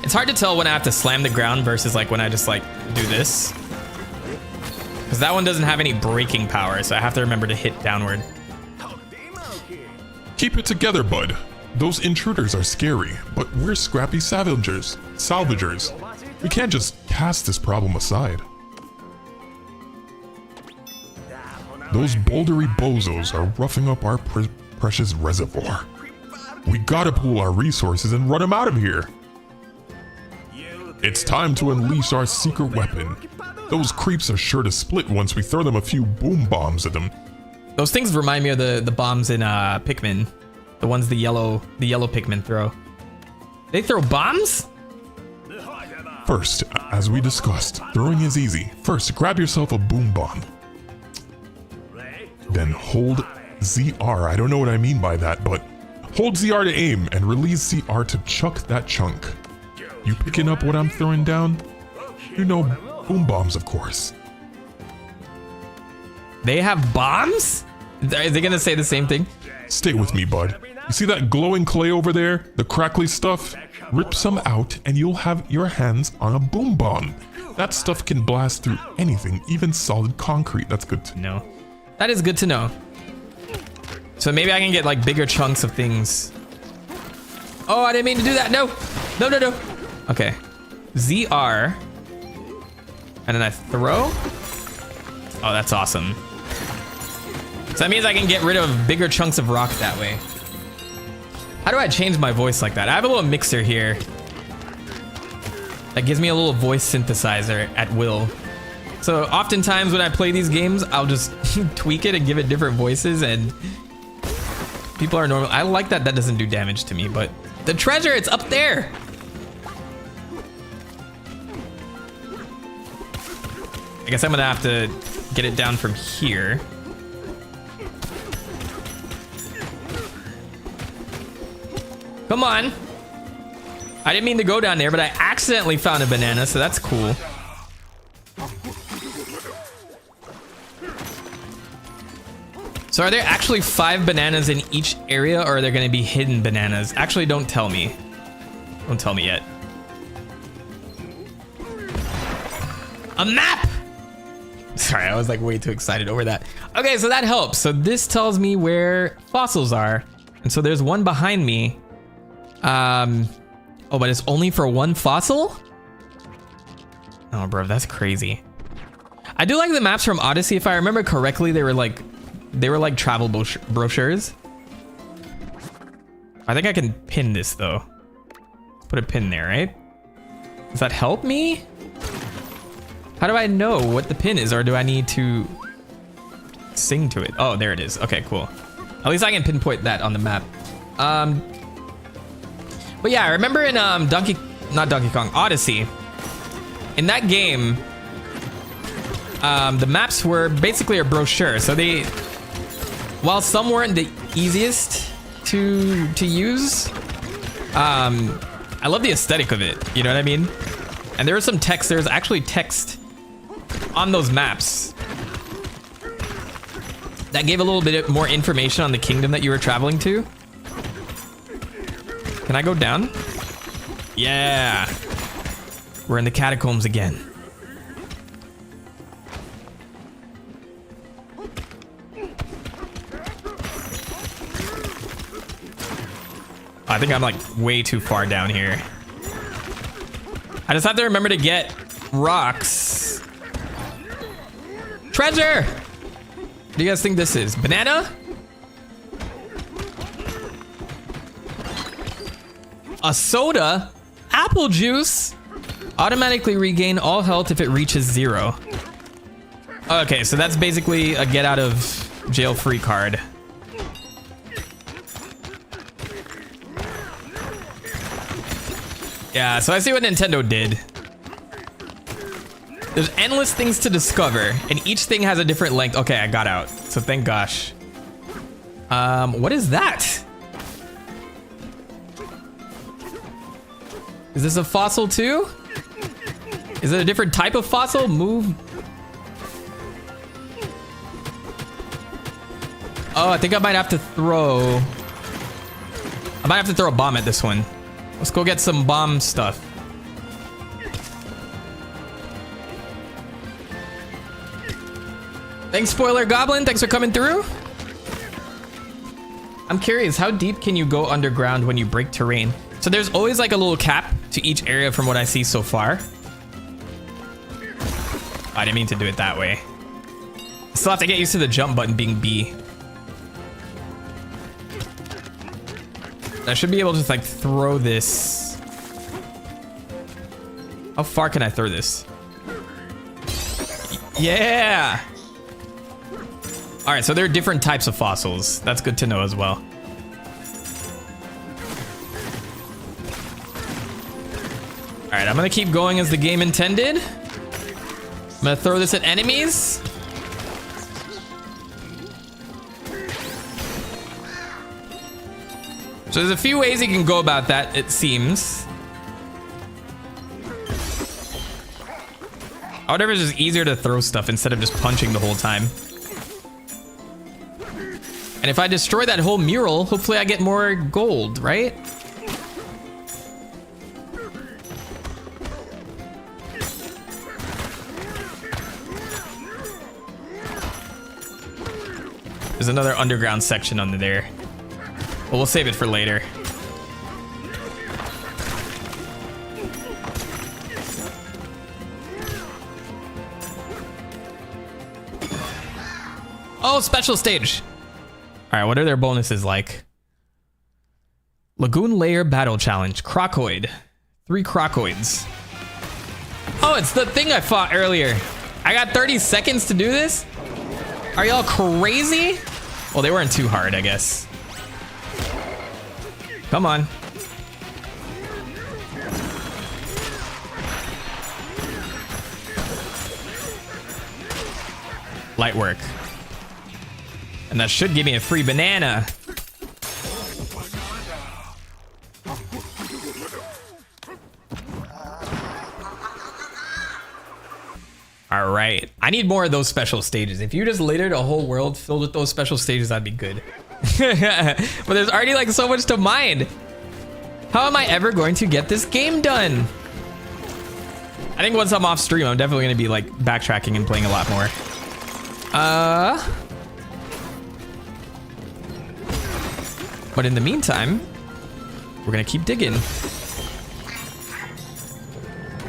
It's hard to tell when I have to slam the ground versus like when I just like do this. Because that one doesn't have any braking power, so I have to remember to hit downward. Keep it together, bud. Those intruders are scary, but we're scrappy salvagers. We can't just cast this problem aside. Those bouldery bozos are roughing up our precious reservoir. We gotta pool our resources and run them out of here. It's time to unleash our secret weapon. Those creeps are sure to split once we throw them a few boom bombs at them. Those things remind me of the bombs in Pikmin. The ones the yellow Pikmin throw. They throw bombs? First, as we discussed, throwing is easy. First, grab yourself a boom bomb. Then hold ZR. I don't know what I mean by that, but hold ZR to aim and release ZR to chuck that chunk. You picking up what I'm throwing down? You know, boom bombs, of course. They have bombs? Are they gonna say the same thing? Stay with me, bud. You see that glowing clay over there? The crackly stuff? Rip some out and you'll have your hands on a boom bomb. That stuff can blast through anything, even solid concrete. That's good to know. That is good to know. So maybe I can get like bigger chunks of things. Oh, I didn't mean to do that. No. No, no, no. Okay. ZR. And then I throw. Oh, that's awesome. So that means I can get rid of bigger chunks of rock that way. How do I change my voice like that? I have a little mixer here that gives me a little voice synthesizer at will. So oftentimes when I play these games, I'll just tweak it and give it different voices, and people are normal. I like that doesn't do damage to me, but the treasure, it's up there. I guess I'm gonna have to get it down from here. Come on. I didn't mean to go down there, but I accidentally found a banana, so that's cool. So are there actually 5 bananas in each area, or are there gonna be hidden bananas? Actually, don't tell me. Don't tell me yet. A map! Sorry, I was like way too excited over that. Okay, so that helps. So this tells me where fossils are. And so there's one behind me. Oh, but it's only for one fossil? Oh, bro, that's crazy. I do like the maps from Odyssey. If I remember correctly, they were like travel brochures. I think I can pin this though. Put a pin there, right? Does that help me? How do I know what the pin is, or do I need to sing to it? Oh, there it is. Okay, cool. At least I can pinpoint that on the map. But yeah, I remember in not Donkey Kong, Odyssey. In that game, the maps were basically a brochure. So they, while some weren't the easiest to use, I love the aesthetic of it. You know what I mean? And there was some text. There's actually text on those maps that gave a little bit more information on the kingdom that you were traveling to. Can I go down? Yeah. We're in the catacombs again. I think I'm like way too far down here. I just have to remember to get rocks. Treasure! What do you guys think this is? Banana? A soda? Apple juice? Automatically regain all health if it reaches 0. Okay, so that's basically a get out of jail free card. Yeah, so I see what Nintendo did. There's endless things to discover, and each thing has a different length. Okay, I got out, so thank gosh. What is that? Is this a fossil too? Is it a different type of fossil? Move. Oh, I think I might have to throw... I might have to throw a bomb at this one. Let's go get some bomb stuff. Thanks, Spoiler Goblin. Thanks for coming through. I'm curious, how deep can you go underground when you break terrain? So there's always like a little cap to each area from what I see so far. I didn't mean to do it that way. Still have to get used to the jump button being B. I should be able to just like throw this. How far can I throw this? Yeah! Alright, so there are different types of fossils. That's good to know as well. Alright, I'm gonna keep going as the game intended. I'm gonna throw this at enemies. So there's a few ways you can go about that, it seems. I wonder if it's just easier to throw stuff instead of just punching the whole time. And if I destroy that whole mural, hopefully I get more gold, right? There's another underground section under there. But we'll save it for later. Oh, special stage. All right, what are their bonuses like? Lagoon Layer Battle Challenge. Crocoid. 3 crocoids. Oh, it's the thing I fought earlier. I got 30 seconds to do this? Are y'all crazy? Well, they weren't too hard, I guess. Come on. Light work. And that should give me a free banana. All right. I need more of those special stages. If you just littered a whole world filled with those special stages, that'd be good. But there's already like so much to mine. How am I ever going to get this game done? I think once I'm off stream, I'm definitely going to be like backtracking and playing a lot more. But in the meantime, we're going to keep digging.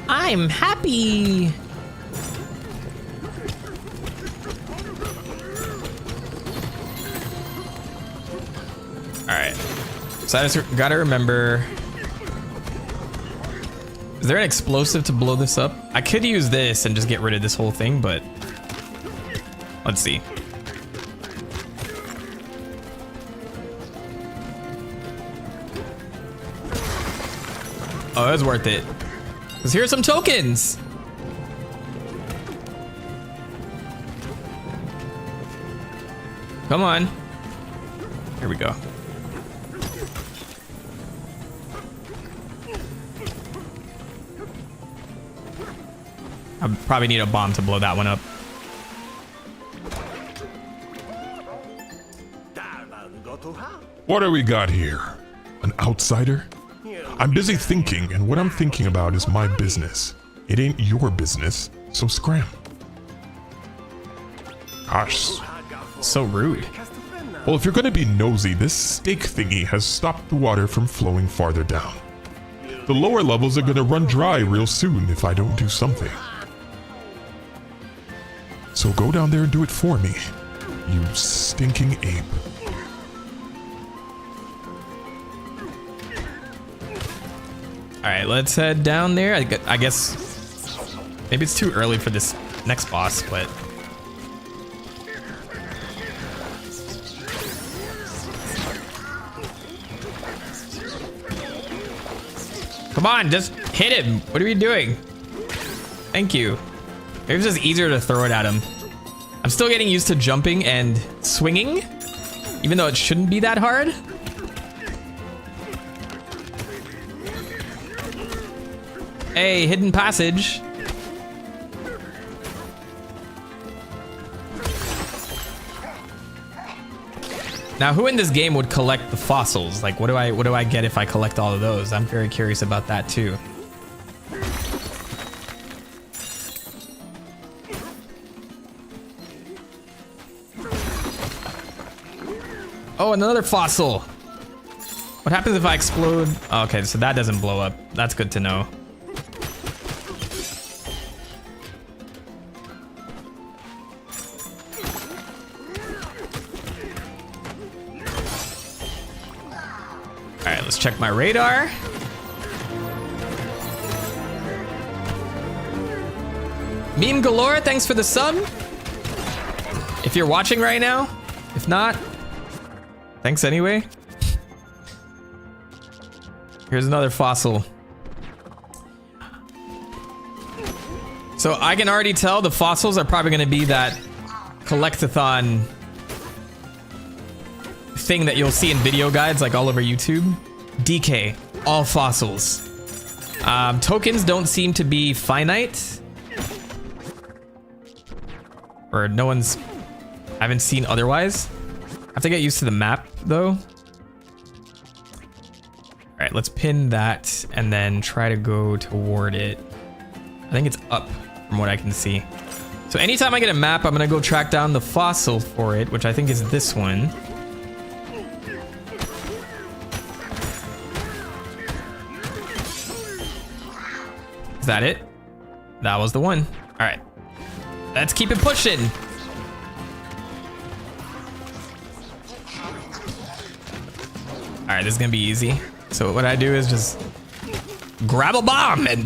I'm happy. All right, so I just gotta remember, is there an explosive to blow this up? I could use this and just get rid of this whole thing, but let's see. Oh, that was worth it. Because here's some tokens. Come on. Here we go. I probably need a bomb to blow that one up. What do we got here? An outsider? I'm busy thinking, and what I'm thinking about is my business. It ain't your business, so scram. Gosh. So rude. Well, if you're gonna be nosy, this stake thingy has stopped the water from flowing farther down. The lower levels are gonna run dry real soon if I don't do something. So go down there and do it for me, you stinking ape. All right, let's head down there. I guess maybe it's too early for this next boss, but come on, just hit him. What are we doing? Thank you. Maybe it's just easier to throw it at him. I'm still getting used to jumping and swinging, even though it shouldn't be that hard. Hey, hidden passage. Now, who in this game would collect the fossils? Like, what do I get if I collect all of those? I'm very curious about that too. Oh, another fossil. What happens if I explode? Oh, okay, so that doesn't blow up. That's good to know. All right, let's check my radar. Meme galore, thanks for the sub. If you're watching right now, if not, thanks anyway. Here's another fossil. So I can already tell the fossils are probably going to be that collectathon thing that you'll see in video guides like all over YouTube. DK, all fossils. Tokens don't seem to be finite. Or no one's... I haven't seen otherwise. I have to get used to the map though. All right, let's pin that and then try to go toward it. I think it's up from what I can see. So anytime I get a map, I'm gonna go track down the fossil for it, which I think is this one. Is that it? That was the one. All right, let's keep it pushing. All right, this is gonna be easy. So what I do is just grab a bomb and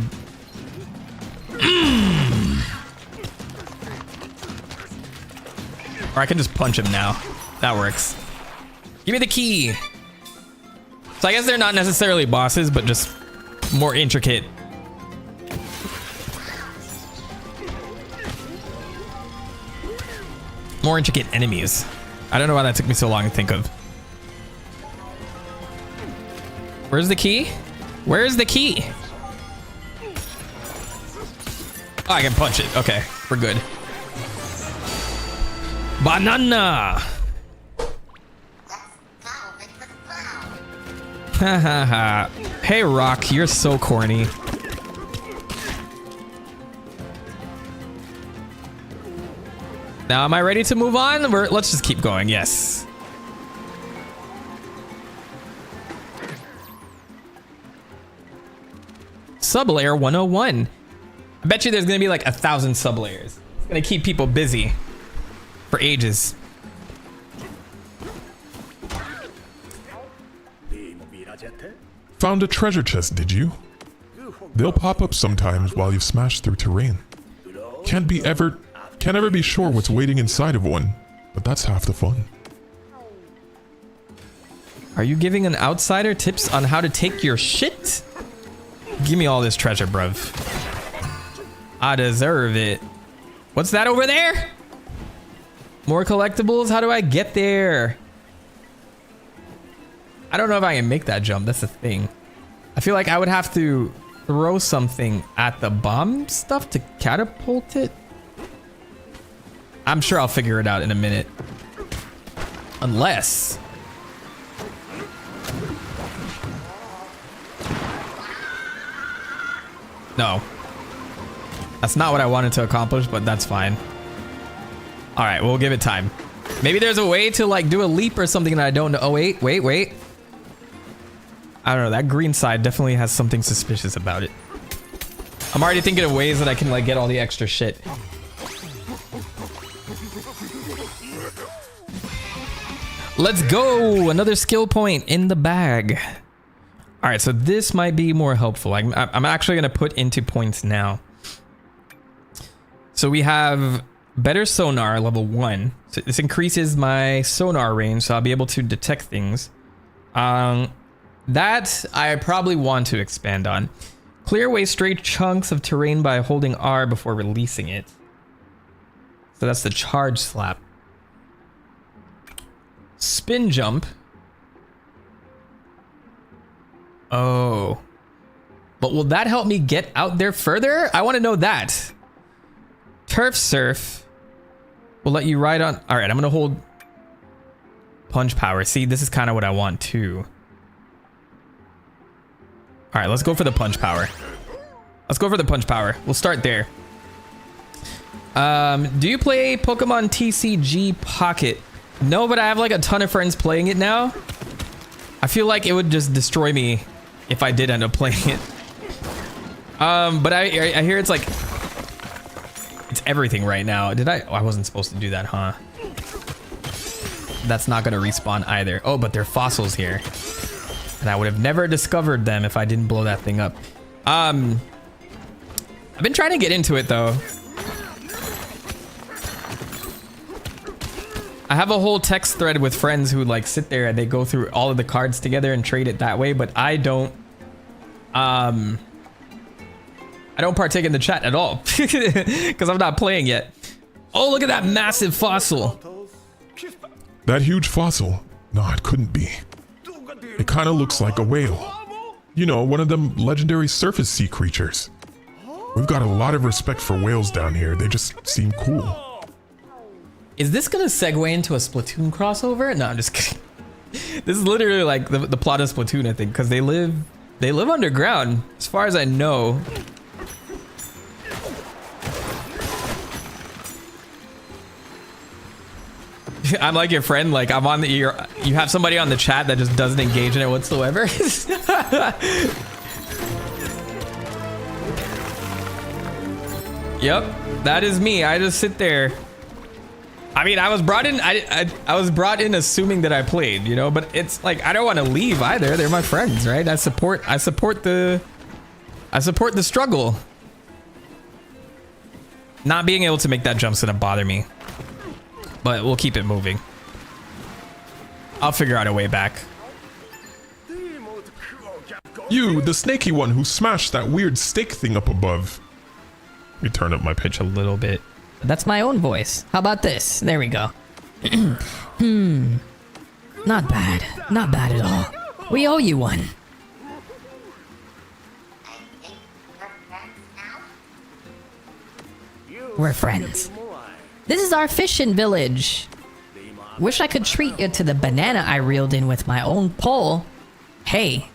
or I can just punch him now. That works. Give me the key. So I guess they're not necessarily bosses, but just more intricate. More intricate enemies. I don't know why that took me so long to think of. Where's the key? Where's the key? Oh, I can punch it. Okay, we're good. Banana! Ha ha ha. Hey, Rock, you're so corny. Now, am I ready to move on? Let's just keep going, yes. Sublayer 101. I bet you there's gonna be like 1,000 sublayers. It's gonna keep people busy for ages. Found a treasure chest, did you? They'll pop up sometimes while you've smashed through terrain. Can't ever be sure what's waiting inside of one, but that's half the fun. Are you giving an outsider tips on how to take your shit? Give me all this treasure, bruv. I deserve it. What's that over there? More collectibles? How do I get there? I don't know if I can make that jump. That's the thing. I feel like I would have to throw something at the bomb stuff to catapult it. I'm sure I'll figure it out in a minute. Unless... No. That's not what I wanted to accomplish, but that's fine. All right, we'll give it time. Maybe there's a way to like do a leap or something that I don't know. Oh, wait. I don't know. That green side definitely has something suspicious about it. I'm already thinking of ways that I can like get all the extra shit. Let's go. Another skill point in the bag. All right, so this might be more helpful. I'm actually going to put into points now. So we have better sonar, level 1. So this increases my sonar range, so I'll be able to detect things. That I probably want to expand on. Clear away stray chunks of terrain by holding R before releasing it. So that's the charge slap. Spin jump. Oh. But will that help me get out there further? I want to know that. Turf surf will let you ride on. All right, I'm going to hold punch power. See, this is kind of what I want too. All right, let's go for the punch power. Let's go for the punch power. We'll start there. Do you play Pokemon TCG Pocket? No, but I have like a ton of friends playing it now. I feel like it would just destroy me if I did end up playing it. But I hear it's like, it's everything right now. Did I? Oh, I wasn't supposed to do that, huh? That's not gonna respawn either. Oh, but they're fossils here. And I would have never discovered them if I didn't blow that thing up. I've been trying to get into it though. I have a whole text thread with friends who like sit there and they go through all of the cards together and trade it that way, but I don't partake in the chat at all because I'm not playing yet. Oh, look at that massive fossil. That huge fossil? No, it couldn't be. It kind of looks like a whale. You know, one of them legendary surface sea creatures. We've got a lot of respect for whales down here. They just seem cool. Is this gonna segue into a Splatoon crossover? No, I'm just kidding. This is literally like the plot of Splatoon, I think, because they live underground, as far as I know. I'm like your friend, like I'm on the you have somebody on the chat that just doesn't engage in it whatsoever. Yep, that is me. I just sit there. I mean, I was brought in. I was brought in assuming that I played, you know. But it's like I don't want to leave either. They're my friends, right? I support the struggle. Not being able to make that jump's gonna bother me, but we'll keep it moving. I'll figure out a way back. You, the snaky one who smashed that weird stake thing up above. Let me turn up my pitch a little bit. That's my own voice. How about this? There we go. Not bad. Not bad at all. We owe you one. We're friends. This is our fishing village. Wish I could treat you to the banana I reeled in with my own pole. Hey.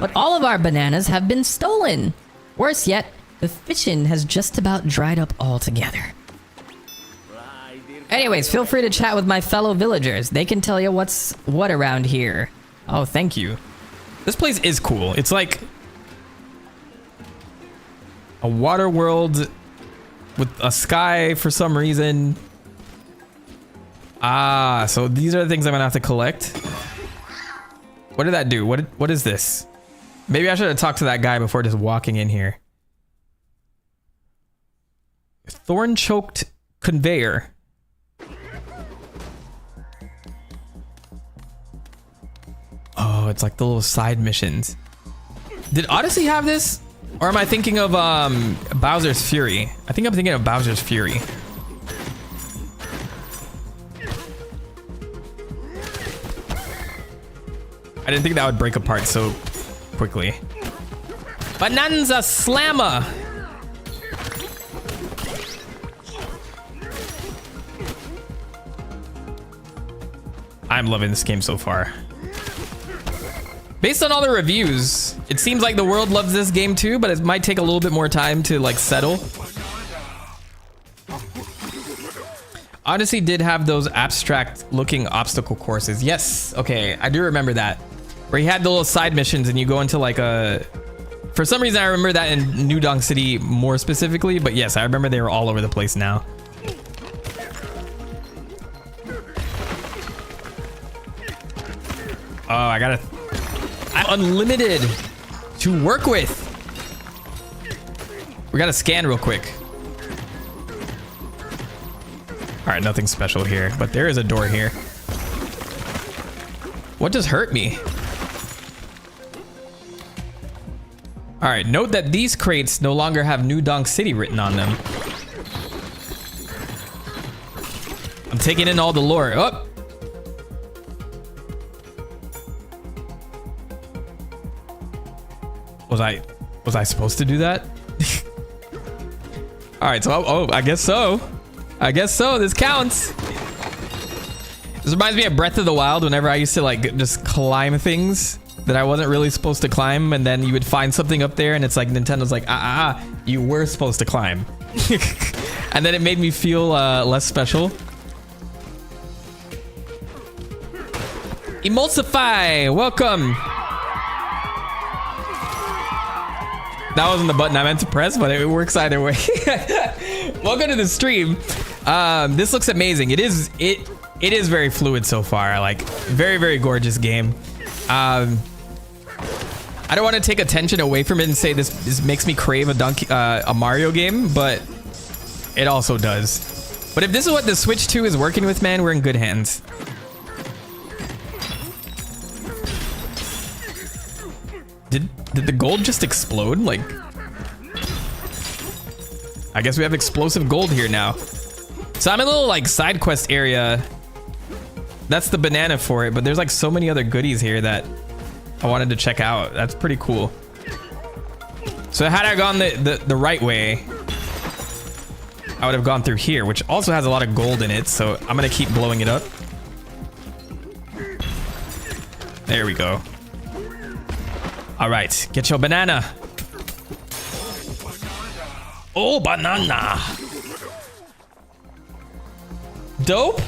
But all of our bananas have been stolen. Worse yet, the fishing has just about dried up altogether. Anyways, feel free to chat with my fellow villagers. They can tell you what's what around here. Oh, thank you. This place is cool. It's like a water world with a sky for some reason. Ah, so these are the things I'm gonna have to collect. What did that do? What is this? Maybe I should have talked to that guy before just walking in here. Thorn-choked conveyor. Oh, it's like the little side missions. Did Odyssey have this? Or am I thinking of Bowser's Fury? I think I'm thinking of Bowser's Fury. I didn't think that would break apart so quickly. Bananza Slammer! I'm loving this game so far. Based on all the reviews, it seems like the world loves this game too, but it might take a little bit more time to like settle. Odyssey did have those abstract looking obstacle courses. Yes, okay, I do remember that. Where you had the little side missions and you go into like a... For some reason I remember that in New Donk City more specifically, but yes, I remember they were all over the place now. Oh, I'm unlimited to work with. We gotta scan real quick. All right, nothing special here, but there is a door here. What just hurt me? All right, note that these crates no longer have New Donk City written on them. taking in all the lore. Oh. Was I supposed to do that? All right, so oh, I guess so. I guess so. This counts. This reminds me of Breath of the Wild. Whenever I used to like just climb things that I wasn't really supposed to climb, and then you would find something up there, and it's like Nintendo's like, you were supposed to climb, and then it made me feel less special. Emulsify, welcome. That wasn't the button I meant to press, but it works either way. Welcome to the stream. This looks amazing. It is very fluid so far. Like very, very gorgeous game. I don't want to take attention away from it and say this makes me crave a Mario game, but it also does. But if this is what the Switch 2 is working with, man, we're in good hands. Did the gold just explode? Like, I guess we have explosive gold here now. So I'm in a little like side quest area. That's the banana for it, but there's like so many other goodies here that I wanted to check out. That's pretty cool. So had I gone the right way, I would have gone through here, which also has a lot of gold in it. So I'm gonna keep blowing it up. There we go. All right, get your banana. Oh, banana. Dope.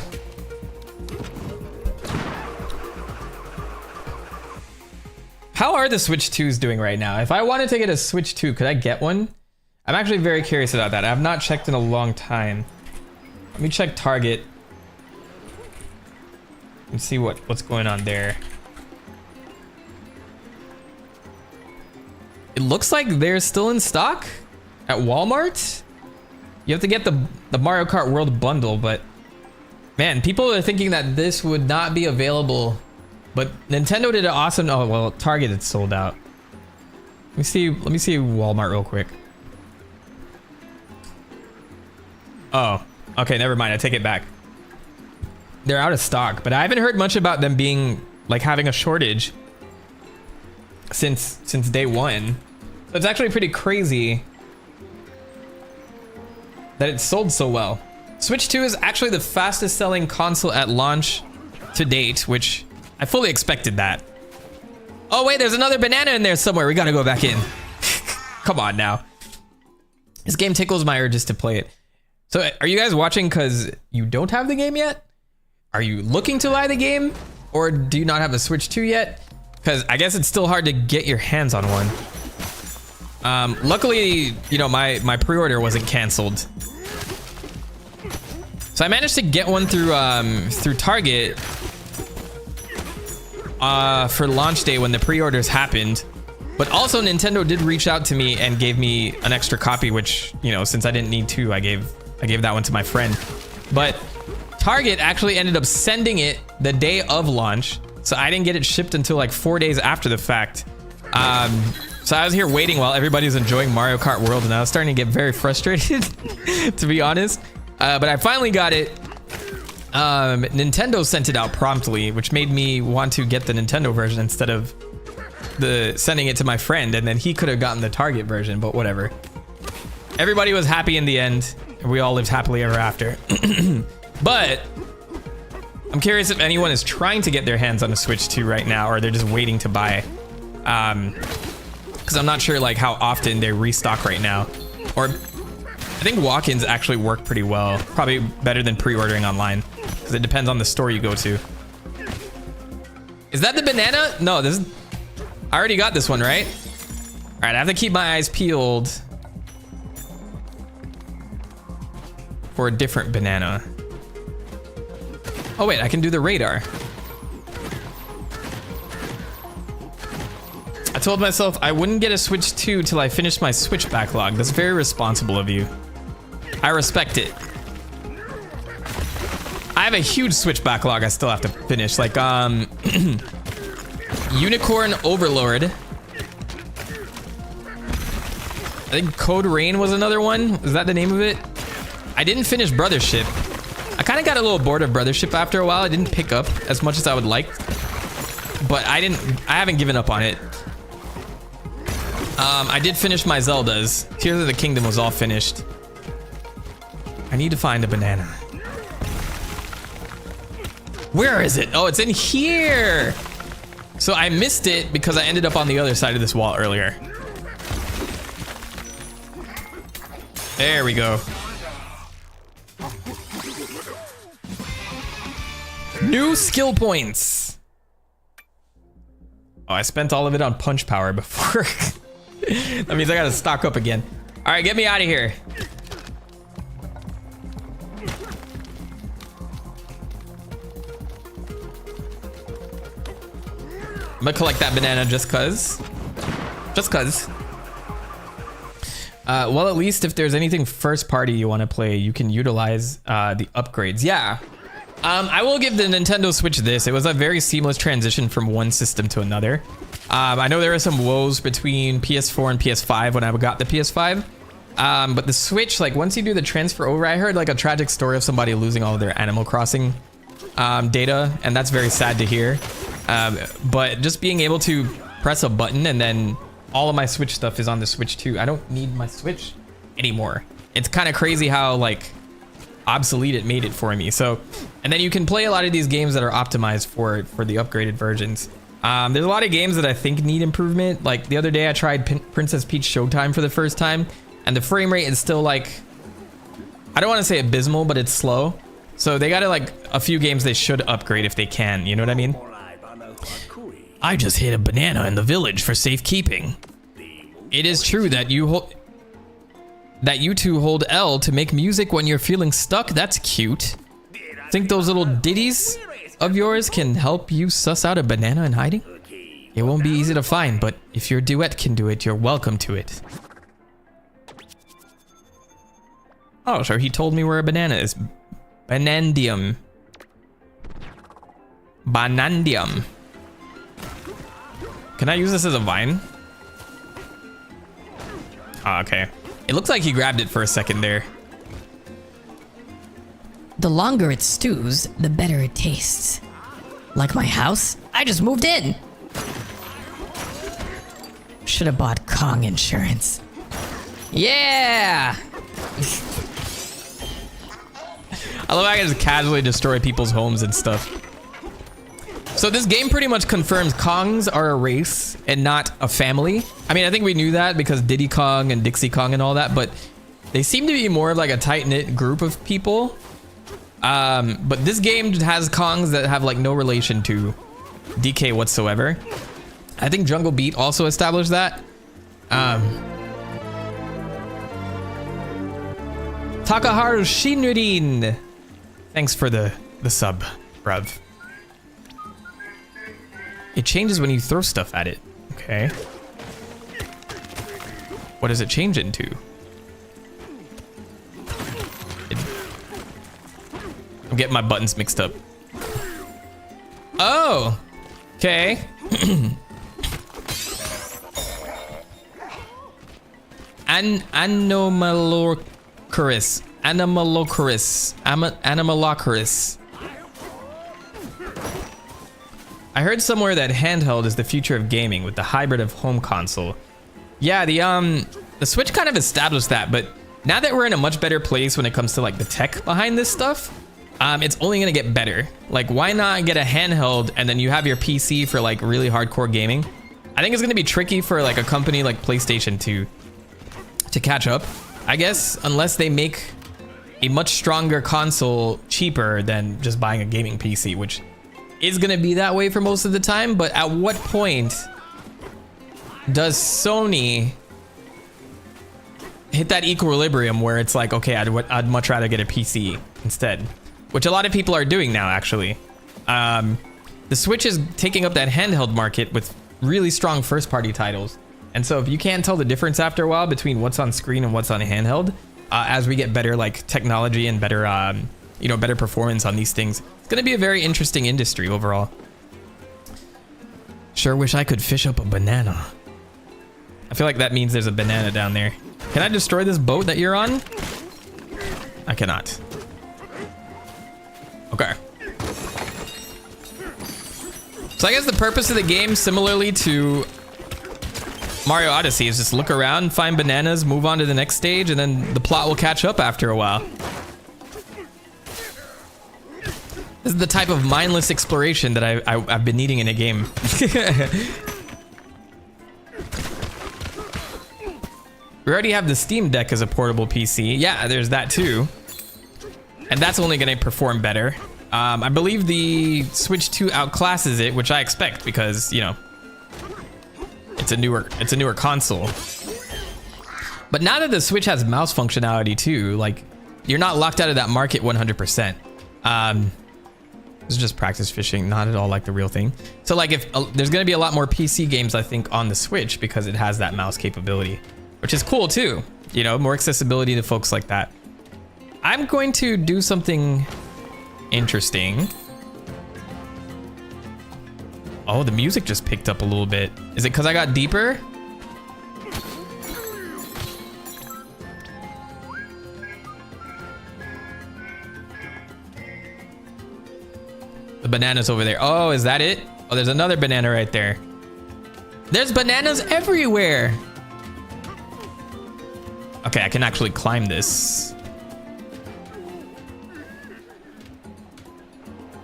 How are the Switch 2s doing right now? If I wanted to get a Switch 2, could I get one? I'm actually very curious about that. I have not checked in a long time. Let me check Target and see what's going on there. It looks like they're still in stock at Walmart. You have to get the Mario Kart World bundle, but man, people are thinking that this would not be available, but Nintendo did an awesome. Oh well, Target it's sold out. Let me see Walmart real quick. Oh, okay, never mind. I take it back. They're out of stock, but I haven't heard much about them being like having a shortage since day one. So it's actually pretty crazy that it sold so well. Switch 2 is actually the fastest selling console at launch to date, which I fully expected that. Oh wait, there's another banana in there somewhere. We gotta go back in. Come on now. This game tickles my urges to play it. So are you guys watching because you don't have the game yet? Are you looking to buy the game? Or do you not have a Switch 2 yet? Because I guess it's still hard to get your hands on one. Luckily, you know, my pre-order wasn't canceled. So I managed to get one through Target for launch day when the pre-orders happened. But also Nintendo did reach out to me and gave me an extra copy, which, you know, since I didn't need two, I gave that one to my friend. But Target actually ended up sending it the day of launch. So I didn't get it shipped until like 4 days after the fact. So I was here waiting while everybody's enjoying Mario Kart World, and I was starting to get very frustrated, to be honest. But I finally got it. Nintendo sent it out promptly, which made me want to get the Nintendo version instead of sending it to my friend, and then he could have gotten the Target version, but whatever. Everybody was happy in the end, and we all lived happily ever after. But I'm curious if anyone is trying to get their hands on a Switch 2 right now, or they're just waiting to buy. Because I'm not sure like how often they restock right now. Or I think walk-ins actually work pretty well. Probably better than pre-ordering online, because it depends on the store you go to. Is that the banana? No, this is... I already got this one, right? All right, I have to keep my eyes peeled for a different banana. Oh wait, I can do the radar. I told myself I wouldn't get a Switch 2 till I finished my Switch backlog. That's very responsible of you. I respect it. I have a huge Switch backlog I still have to finish. Like, Unicorn Overlord. I think Code Rain was another one. Is that the name of it? I didn't finish Brothership. I kind of got a little bored of Brothership after a while. I didn't pick up as much as I would like, but I haven't given up on it. I did finish my Zeldas. Tears of the Kingdom was all finished. I need to find a banana. Where is it? Oh, it's in here. So I missed it because I ended up on the other side of this wall earlier. There we go. New skill points. Oh, I spent all of it on punch power before. That means I gotta stock up again. All right, get me out of here. I'm gonna collect that banana just cuz. Just cuz. Well, at least if there's anything first party you want to play, you can utilize the upgrades. Yeah. I will give the Nintendo Switch this. It was a very seamless transition from one system to another. I know there are some woes between PS4 and PS5 when I got the PS5. But the Switch, like once you do the transfer over, I heard like a tragic story of somebody losing all of their Animal Crossing data, and that's very sad to hear. But just being able to press a button and then all of my Switch stuff is on the Switch too. I don't need my Switch anymore. It's kind of crazy how like obsolete it made it for me. So, and then you can play a lot of these games that are optimized for the upgraded versions. There's a lot of games that I think need improvement. Like the other day I tried Princess Peach Showtime for the first time, and the frame rate is still like, I don't want to say abysmal, but it's slow. So they gotta like a few games they should upgrade if they can, you know what I mean? I just hid a banana in the village for safekeeping. It is true that you two hold L to make music when you're feeling stuck. That's cute. Think those little ditties of yours can help you suss out a banana in hiding? It won't be easy to find, but if your duet can do it, you're welcome to it. Oh, so he told me where a banana is. Banandium. Banandium. Can I use this as a vine? Oh, okay. It looks like he grabbed it for a second there. The longer it stews, the better it tastes. Like my house? I just moved in. Should have bought Kong insurance. Yeah! I love how I can just casually destroy people's homes and stuff. So this game pretty much confirms Kongs are a race and not a family. I mean, I think we knew that because Diddy Kong and Dixie Kong and all that, but they seem to be more of like a tight-knit group of people. But this game has Kongs that have like no relation to DK whatsoever. I think Jungle Beat also established that. Takaharu Shinrin. Thanks for the sub, bruv. It changes when you throw stuff at it. Okay. What does it change into? I'm getting my buttons mixed up. Oh! Okay. Anomalocaris. Anomalocaris. I heard somewhere that handheld is the future of gaming with the hybrid of home console. Yeah, the Switch kind of established that, but now that we're in a much better place when it comes to like the tech behind this stuff, it's only gonna get better. Like, why not get a handheld and then you have your PC for like really hardcore gaming? I think it's gonna be tricky for like a company like PlayStation to catch up, I guess, unless they make a much stronger console cheaper than just buying a gaming PC, which is gonna be that way for most of the time. But at what point does Sony hit that equilibrium where it's like, okay, I'd much rather get a PC instead, which a lot of people are doing now, actually. The Switch is taking up that handheld market with really strong first-party titles. And so if you can't tell the difference after a while between what's on screen and what's on handheld, as we get better like technology and better, better performance on these things, it's gonna be a very interesting industry overall. Sure wish I could fish up a banana. I feel like that means there's a banana down there. Can I destroy this boat that you're on? I cannot. So I guess the purpose of the game, similarly to Mario Odyssey, is just look around, find bananas, move on to the next stage, and then the plot will catch up after a while. This is the type of mindless exploration that I've been needing in a game. We already have the Steam Deck as a portable PC. Yeah, there's that too. And that's only gonna perform better. I believe the Switch 2 outclasses it, which I expect because, you know, it's a newer console. But now that the Switch has mouse functionality too, like, you're not locked out of that market 100%. This is just practice fishing, not at all like the real thing. So like, if there's gonna be a lot more PC games, I think, on the Switch because it has that mouse capability, which is cool too. You know, more accessibility to folks like that. I'm going to do something interesting. Oh, the music just picked up a little bit. Is it because I got deeper? The banana's over there. Oh, is that it? Oh, there's another banana right there. There's bananas everywhere. Okay, I can actually climb this.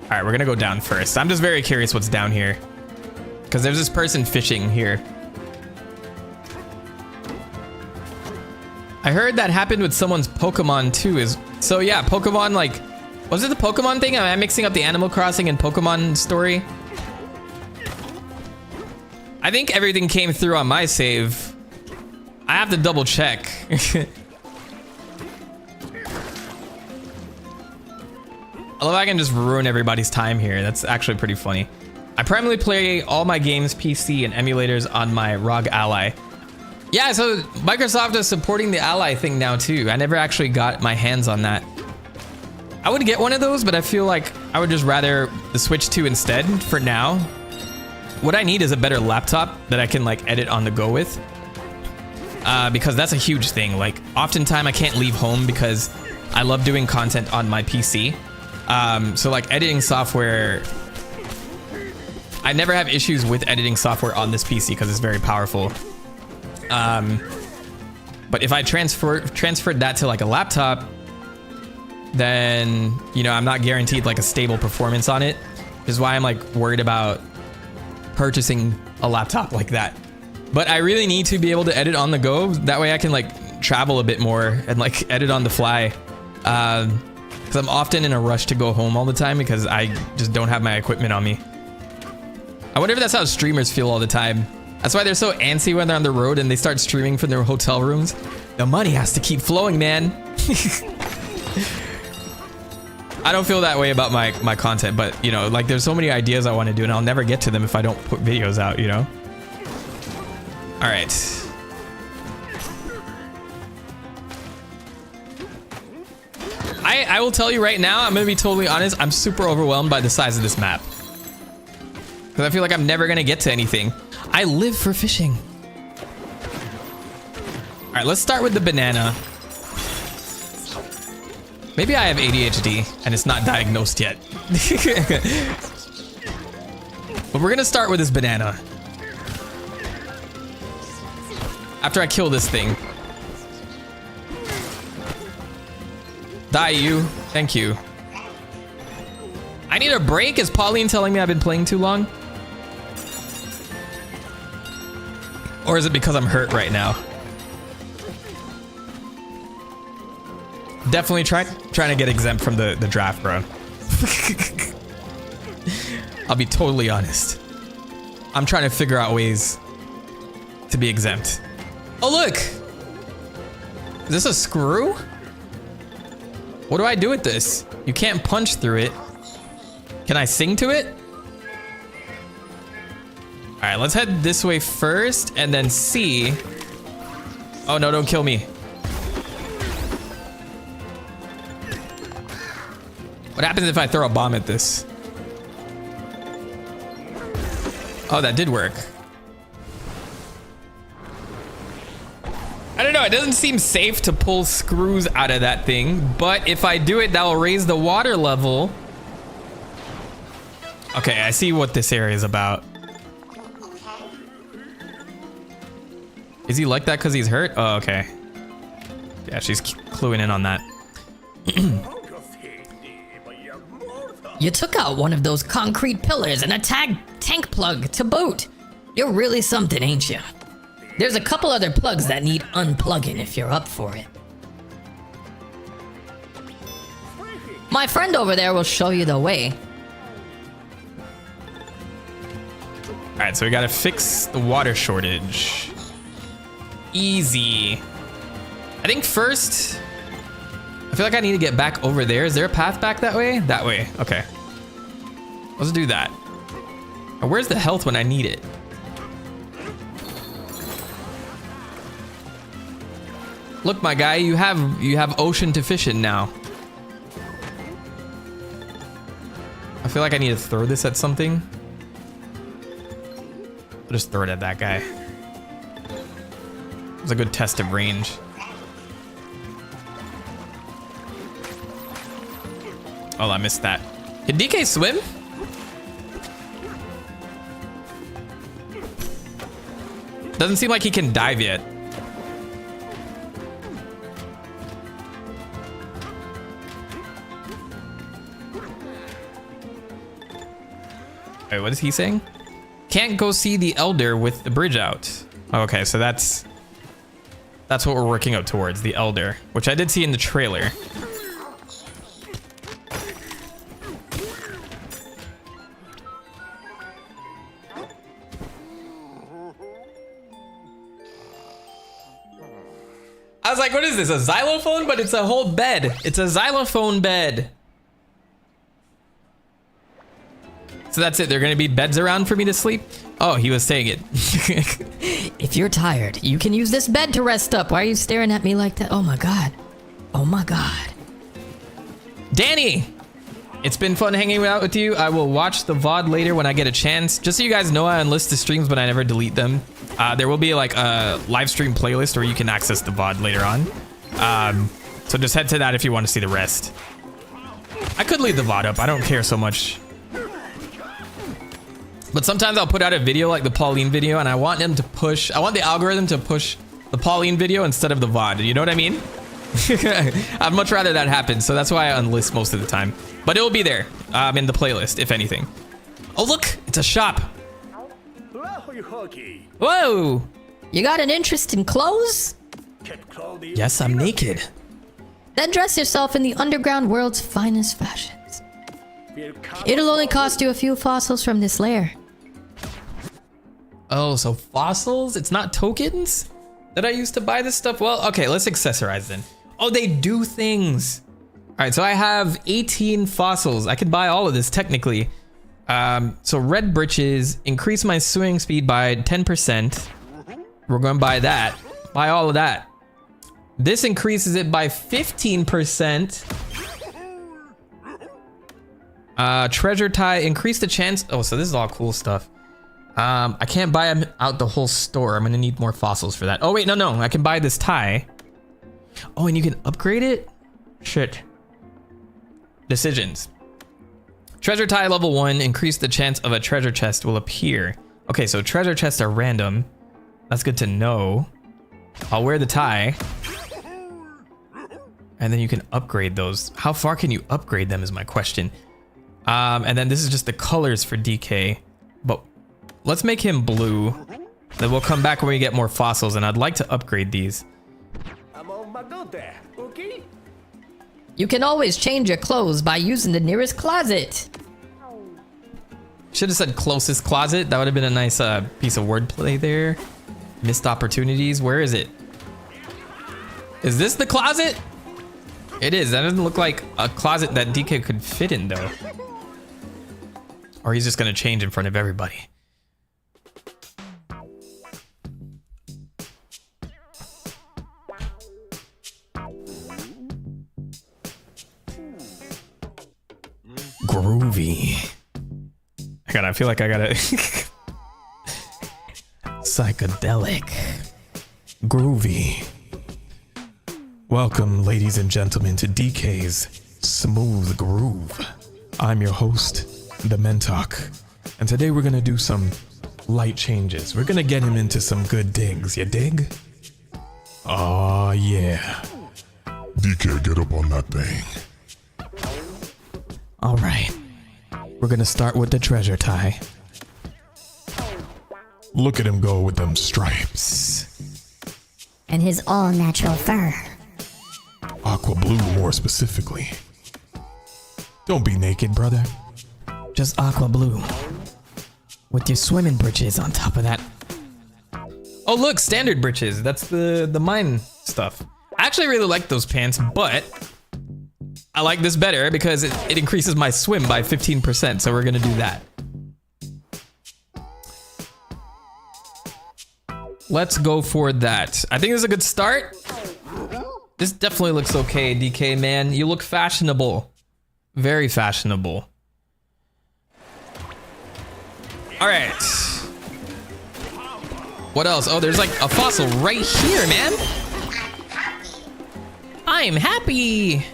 All right, we're gonna go down first. I'm just very curious what's down here, because there's this person fishing here. I heard that happened with someone's Pokemon too. So yeah, Pokemon, like, was it the Pokemon thing? Am I mixing up the Animal Crossing and Pokemon story? I think everything came through on my save. I have to double check. I love how I can just ruin everybody's time here. That's actually pretty funny. I primarily play all my games PC and emulators on my ROG Ally. Yeah, so Microsoft is supporting the Ally thing now too. I never actually got my hands on that. I would get one of those, but I feel like I would just rather the Switch 2 instead for now. What I need is a better laptop that I can like edit on the go with. Because that's a huge thing. Like, oftentimes I can't leave home because I love doing content on my PC. So like editing software, I never have issues with editing software on this PC because it's very powerful. But if I transferred that to like a laptop, then, you know, I'm not guaranteed like a stable performance on it, which is why I'm like worried about purchasing a laptop like that. But I really need to be able to edit on the go. That way I can like travel a bit more and like edit on the fly. Because I'm often in a rush to go home all the time because I just don't have my equipment on me. I wonder if that's how streamers feel all the time. That's why they're so antsy when they're on the road and they start streaming from their hotel rooms. The money has to keep flowing, man. I don't feel that way about my content, but, you know, like, there's so many ideas I want to do and I'll never get to them if I don't put videos out, you know? All right. I will tell you right now, I'm going to be totally honest, I'm super overwhelmed by the size of this map. Because I feel like I'm never going to get to anything. I live for fishing. All right, let's start with the banana. Maybe I have ADHD and it's not diagnosed yet. But we're gonna start with this banana. After I kill this thing. Die, you. Thank you. I need a break? Is Pauline telling me I've been playing too long? Or is it because I'm hurt right now? Definitely trying to get exempt from the draft, bro. I'll be totally honest. I'm trying to figure out ways to be exempt. Oh, look! Is this a screw? What do I do with this? You can't punch through it. Can I sing to it? All right, let's head this way first and then see. Oh no, don't kill me. What happens if I throw a bomb at this? Oh, that did work. I don't know, it doesn't seem safe to pull screws out of that thing, but if I do it, that will raise the water level. Okay, I see what this area is about. Is he like that because he's hurt? Oh, okay. Yeah, she's cluing in on that. You took out one of those concrete pillars and a tank plug to boot. You're really something, ain't you? There's a couple other plugs that need unplugging if you're up for it. My friend over there will show you the way. Alright, so we gotta fix the water shortage. Easy. I think first, I feel like I need to get back over there. Is there a path back that way? That way, okay. Let's do that. Now, where's the health when I need it? Look, my guy, you have ocean to fish in now. I feel like I need to throw this at something. I'll just throw it at that guy. It was a good test of range. Oh, I missed that. Can DK swim? Doesn't seem like he can dive yet. Wait, what is he saying? Can't go see the elder with the bridge out. Okay, so that's what we're working up towards, the elder, which I did see in the trailer. I was like, what is this, a xylophone? But it's a whole bed. It's a xylophone bed. So that's it, there are gonna be beds around for me to sleep? Oh, he was saying it. If you're tired, you can use this bed to rest up. Why are you staring at me like that? Oh my god. Oh my god. Danny! It's been fun hanging out with you. I will watch the VOD later when I get a chance. Just so you guys know, I unlist the streams, but I never delete them. There will be like a live stream playlist where you can access the VOD later on. So just head to that if you want to see the rest. I could leave the VOD up, I don't care so much. But sometimes I'll put out a video like the Pauline video and I want the algorithm to push the Pauline video instead of the VOD. You know what I mean? I'd much rather that happen. So that's why I unlist most of the time. But it will be there in the playlist, if anything. Oh, look, it's a shop. Whoa. You got an interest in clothes? Yes, I'm naked. Then dress yourself in the underground world's finest fashions. It'll only cost you a few fossils from this lair. Oh, so fossils? It's not tokens that I used to buy this stuff? Well, okay, let's accessorize then. Oh, they do things. All right, so I have 18 fossils. I could buy all of this technically. So red britches, increase my swimming speed by 10%. We're going to buy that. Buy all of that. This increases it by 15%. Treasure tie, increase the chance. Oh, so this is all cool stuff. I can't buy them out the whole store. I'm gonna need more fossils for that. Oh wait, no, I can buy this tie. Oh, and you can upgrade it? Shit. Decisions. Treasure tie level 1, increase the chance of a treasure chest will appear. Okay, so treasure chests are random. That's good to know. I'll wear the tie. And then you can upgrade those. How far can you upgrade them is my question. And then this is just the colors for DK. But let's make him blue. Then we'll come back when we get more fossils, and I'd like to upgrade these. You can always change your clothes by using the nearest closet. Should have said closest closet. That would have been a nice piece of wordplay there. Missed opportunities. Where is it? Is this the closet? It is. That doesn't look like a closet that DK could fit in, though. Or he's just gonna change in front of everybody. Groovy. I feel like I gotta psychedelic. Groovy. Welcome, ladies and gentlemen, to DK's Smooth Groove. I'm your host, TheMentok. And today we're gonna do some light changes. We're gonna get him into some good digs, you dig? Oh yeah. DK, get up on that thing. Alright. We're gonna start with the treasure tie. Look at him go with them stripes. And his all-natural fur. Aqua blue, more specifically. Don't be naked, brother. Just aqua blue. With your swimming britches on top of that. Oh look, standard britches. That's the mine stuff. I actually really like those pants, but I like this better because it increases my swim by 15%, so we're gonna do that. Let's go for that. I think this is a good start. This definitely looks okay, DK, man. You look fashionable. Very fashionable. All right. What else? Oh, there's like a fossil right here, man. I'm happy.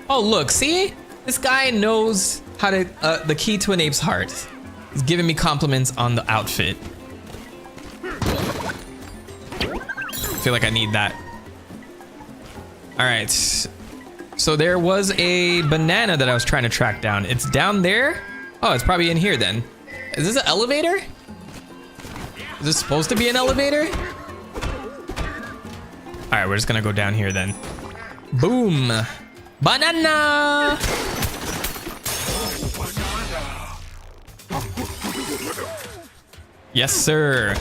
Oh, look, see? This guy knows how to, the key to an ape's heart. He's giving me compliments on the outfit. I feel like I need that. All right. So there was a banana that I was trying to track down. It's down there. Oh, it's probably in here then. Is this an elevator? Is this supposed to be an elevator? All right, we're just gonna go down here then. Boom. Banana. Yes, sir.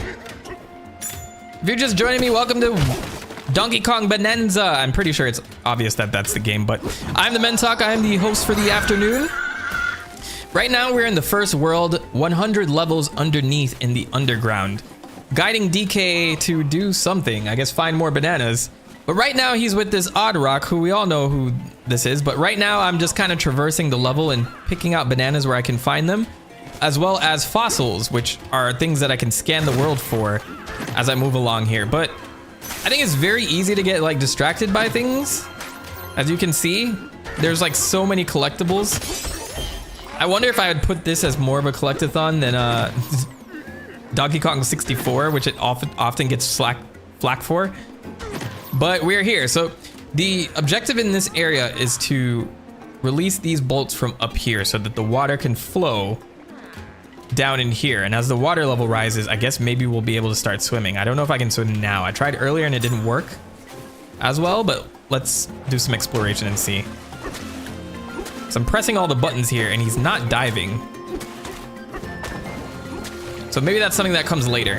If you're just joining me, welcome to Donkey Kong Bananza. I'm pretty sure it's obvious that that's the game, but I'm TheMentok. I am the host for the afternoon. Right now, we're in the first world, 100 levels underneath in the underground, guiding DK to do something, I guess find more bananas. But right now, he's with this odd rock, who we all know who this is, but right now, I'm just kind of traversing the level and picking out bananas where I can find them, as well as fossils, which are things that I can scan the world for as I move along here. But I think it's very easy to get like distracted by things. As you can see, there's like so many collectibles. I wonder if I would put this as more of a collectathon than Donkey Kong 64, which it often gets flack for. But we're here. So the objective in this area is to release these bolts from up here so that the water can flow down in here. And as the water level rises, I guess maybe we'll be able to start swimming. I don't know if I can swim now. I tried earlier and it didn't work as well, but let's do some exploration and see. So I'm pressing all the buttons here and he's not diving. So maybe that's something that comes later.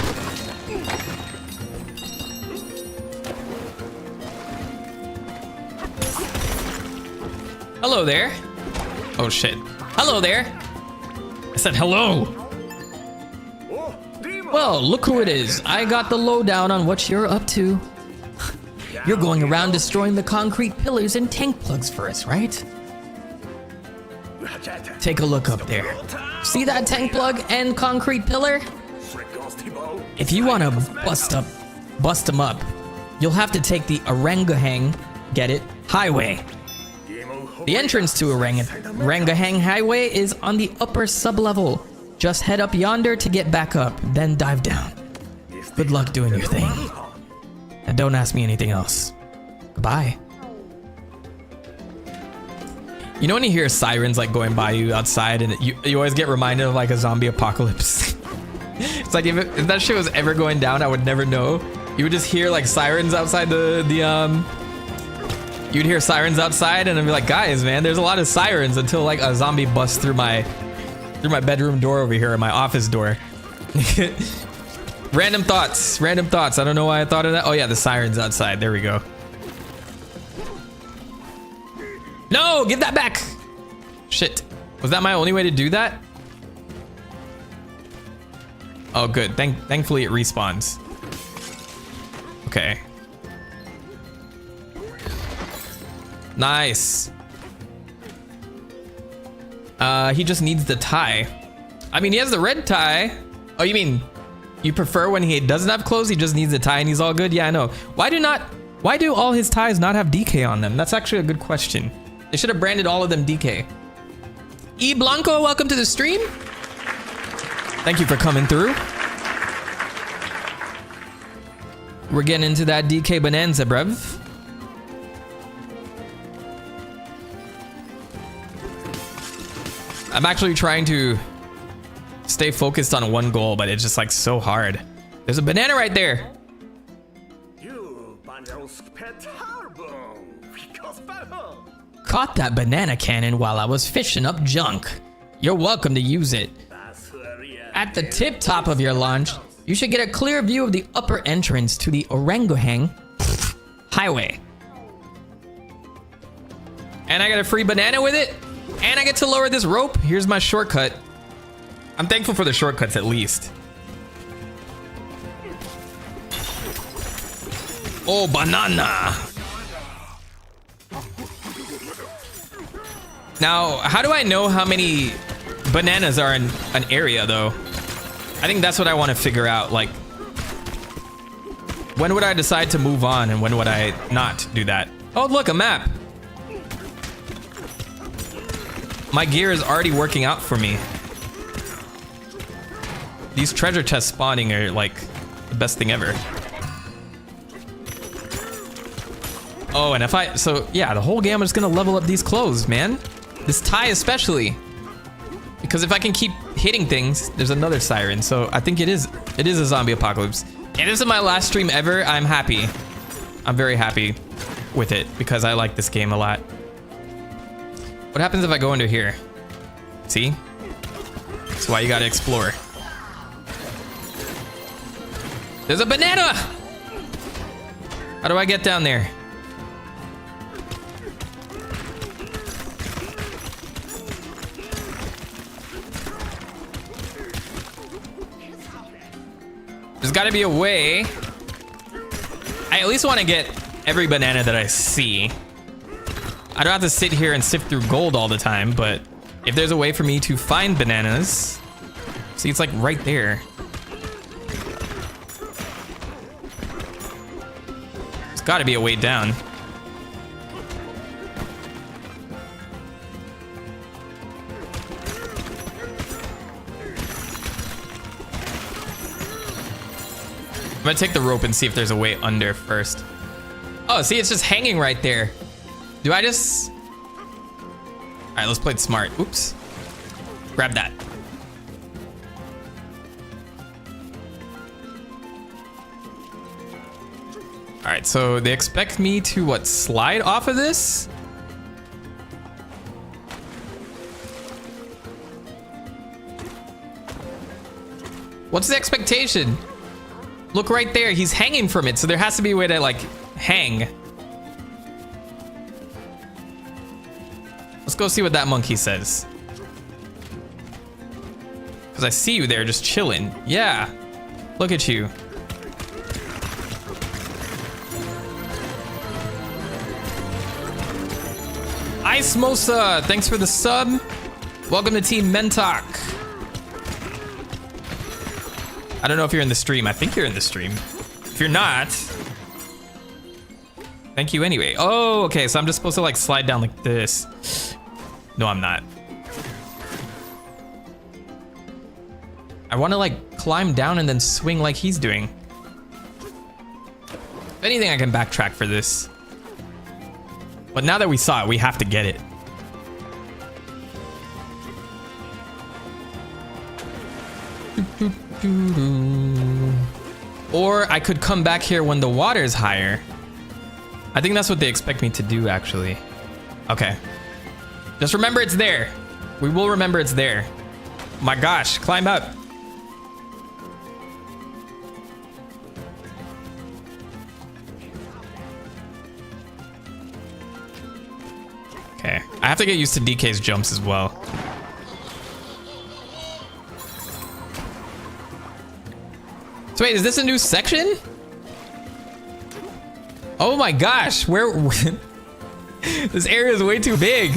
Hello there. Oh shit. Hello there. I said hello. Well, look who it is. I got the lowdown on what you're up to. You're going around destroying the concrete pillars and tank plugs for us, right? Take a look up there. See that tank plug and concrete pillar? If you want to bust them up, you'll have to take the Orangahang, get it, highway. The entrance to Orangahang Highway is on the upper sublevel. Just head up yonder to get back up, then dive down. Good luck doing your thing. And don't ask me anything else. Goodbye. You know when you hear sirens like going by you outside and you always get reminded of like a zombie apocalypse? It's like if that shit was ever going down, I would never know. You would just hear like sirens outside you'd hear sirens outside and I'd be like, guys, man, there's a lot of sirens until like a zombie busts through my bedroom door over here, or my office door. Random thoughts. I don't know why I thought of that. Oh yeah, the sirens outside. There we go. No, give that back. Shit. Was that my only way to do that? Oh, good. Thankfully it respawns. Okay. Nice. He just needs the tie. I mean, he has the red tie. Oh, you mean you prefer when he doesn't have clothes? He just needs the tie and he's all good? Yeah, I know. Why do all his ties not have DK on them? That's actually a good question. They should have branded all of them DK. E Blanco, welcome to the stream. Thank you for coming through. We're getting into that DK Bananza, bruv. I'm actually trying to stay focused on one goal, but it's just like so hard. There's a banana right there. Caught that banana cannon while I was fishing up junk. You're welcome to use it. At the tip top of your launch, you should get a clear view of the upper entrance to the Orangutan Highway. And I got a free banana with it. And I get to lower this rope. Here's my shortcut. I'm thankful for the shortcuts at least. Oh, banana. Now, how do I know how many bananas are in an area though? I think that's what I want to figure out. Like, when would I decide to move on and when would I not do that? Oh, look, a map. My gear is already working out for me. These treasure chests spawning are like the best thing ever. Oh, and if so yeah, the whole game I'm just gonna level up these clothes, man. This tie especially. Because if I can keep hitting things, there's another siren. So I think it is a zombie apocalypse. And this is my last stream ever. I'm happy. I'm very happy with it because I like this game a lot. What happens if I go under here? See? That's why you gotta explore. There's a banana! How do I get down there? There's gotta be a way. I at least want to get every banana that I see. I don't have to sit here and sift through gold all the time, but if there's a way for me to find bananas, see, it's like right there. There's gotta be a way down. I'm gonna take the rope and see if there's a way under first. Oh, see, it's just hanging right there. Do I just... All right, let's play it smart. Oops. Grab that. All right, so they expect me to, what, slide off of this? What's the expectation? Look right there, he's hanging from it, so there has to be a way to, like, hang. Let's go see what that monkey says. Because I see you there just chilling. Yeah. Look at you. Ice Mosa, thanks for the sub. Welcome to TheMentok. I don't know if you're in the stream. I think you're in the stream. If you're not, thank you anyway. Oh, okay, so I'm just supposed to like slide down like this. No, I'm not. I want to like climb down and then swing like he's doing. If anything, I can backtrack for this. But now that we saw it, we have to get it. Or I could come back here when the water is higher. I think that's what they expect me to do, actually. Okay. Just remember it's there. We will remember it's there. My gosh, climb up. Okay, I have to get used to DK's jumps as well. So wait, is this a new section? Oh my gosh, where? This area is way too big.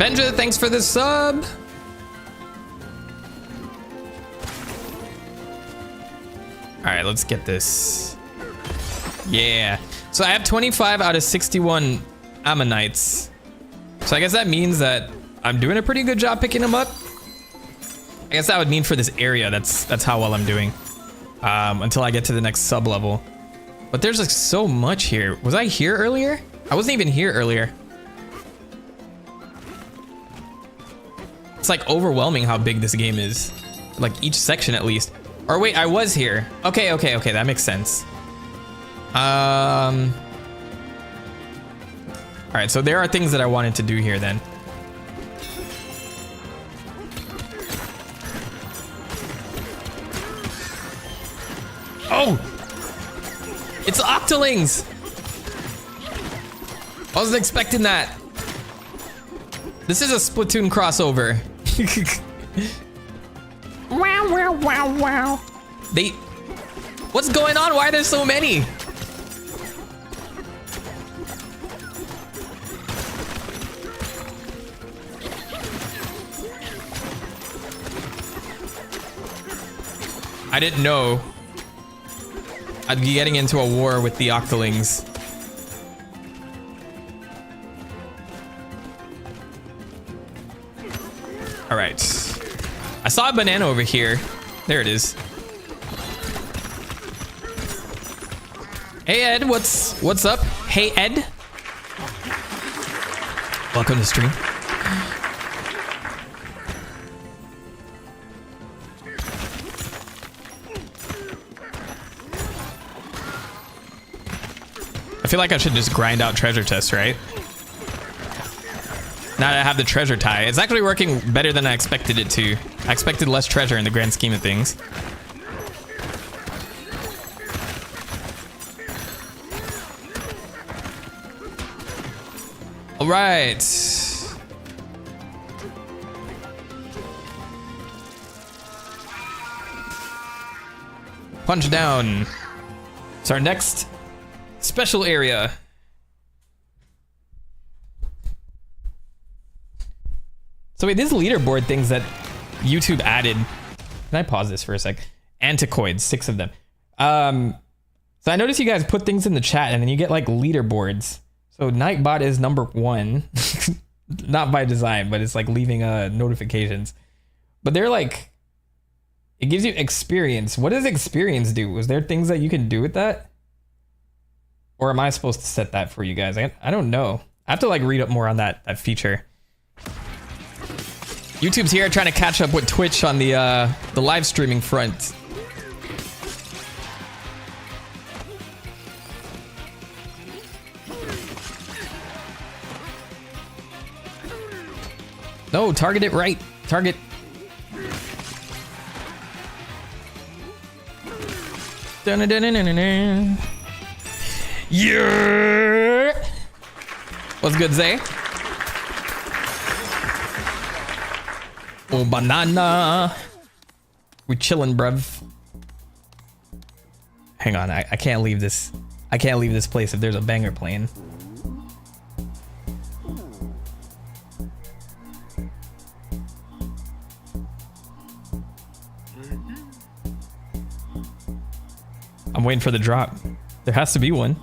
Benja, thanks for the sub. All right, let's get this. Yeah. So I have 25 out of 61 ammonites. So I guess that means that I'm doing a pretty good job picking them up. I guess that would mean for this area, that's how well I'm doing. Until I get to the next sub level. But there's like so much here. Was I here earlier? I wasn't even here earlier. It's like overwhelming how big this game is. Like each section at least. Or wait, I was here. Okay, that makes sense. All right, so there are things that I wanted to do here then. Oh! It's Octolings! I wasn't expecting that. This is a Splatoon crossover. Wow. What's going on? Why are there so many? I didn't know I'd be getting into a war with the Octolings. All right. I saw a banana over here. There it is. Hey Ed, what's up? Hey Ed. Welcome to the stream. I feel like I should just grind out treasure chests, right? Now that I have the treasure tie. It's actually working better than I expected it to. I expected less treasure in the grand scheme of things. All right. Punch down. It's our next special area. So wait, these leaderboard things that YouTube added. Can I pause this for a sec? Anticoids, 6 of them. So I noticed you guys put things in the chat and then you get like leaderboards. So Nightbot is number 1. Not by design, but it's like leaving notifications. But they're like, it gives you experience. What does experience do? Was there things that you can do with that? Or am I supposed to set that for you guys? I don't know. I have to like read up more on that feature. YouTube's here trying to catch up with Twitch on the live streaming front. No, target it right. Target. Dun-dun-dun-dun-dun-dun. Yeah. What's good, Zay? Oh, banana. We're chilling, bruv. Hang on, I can't leave this. I can't leave this place if there's a banger playing. I'm waiting for the drop. There has to be one.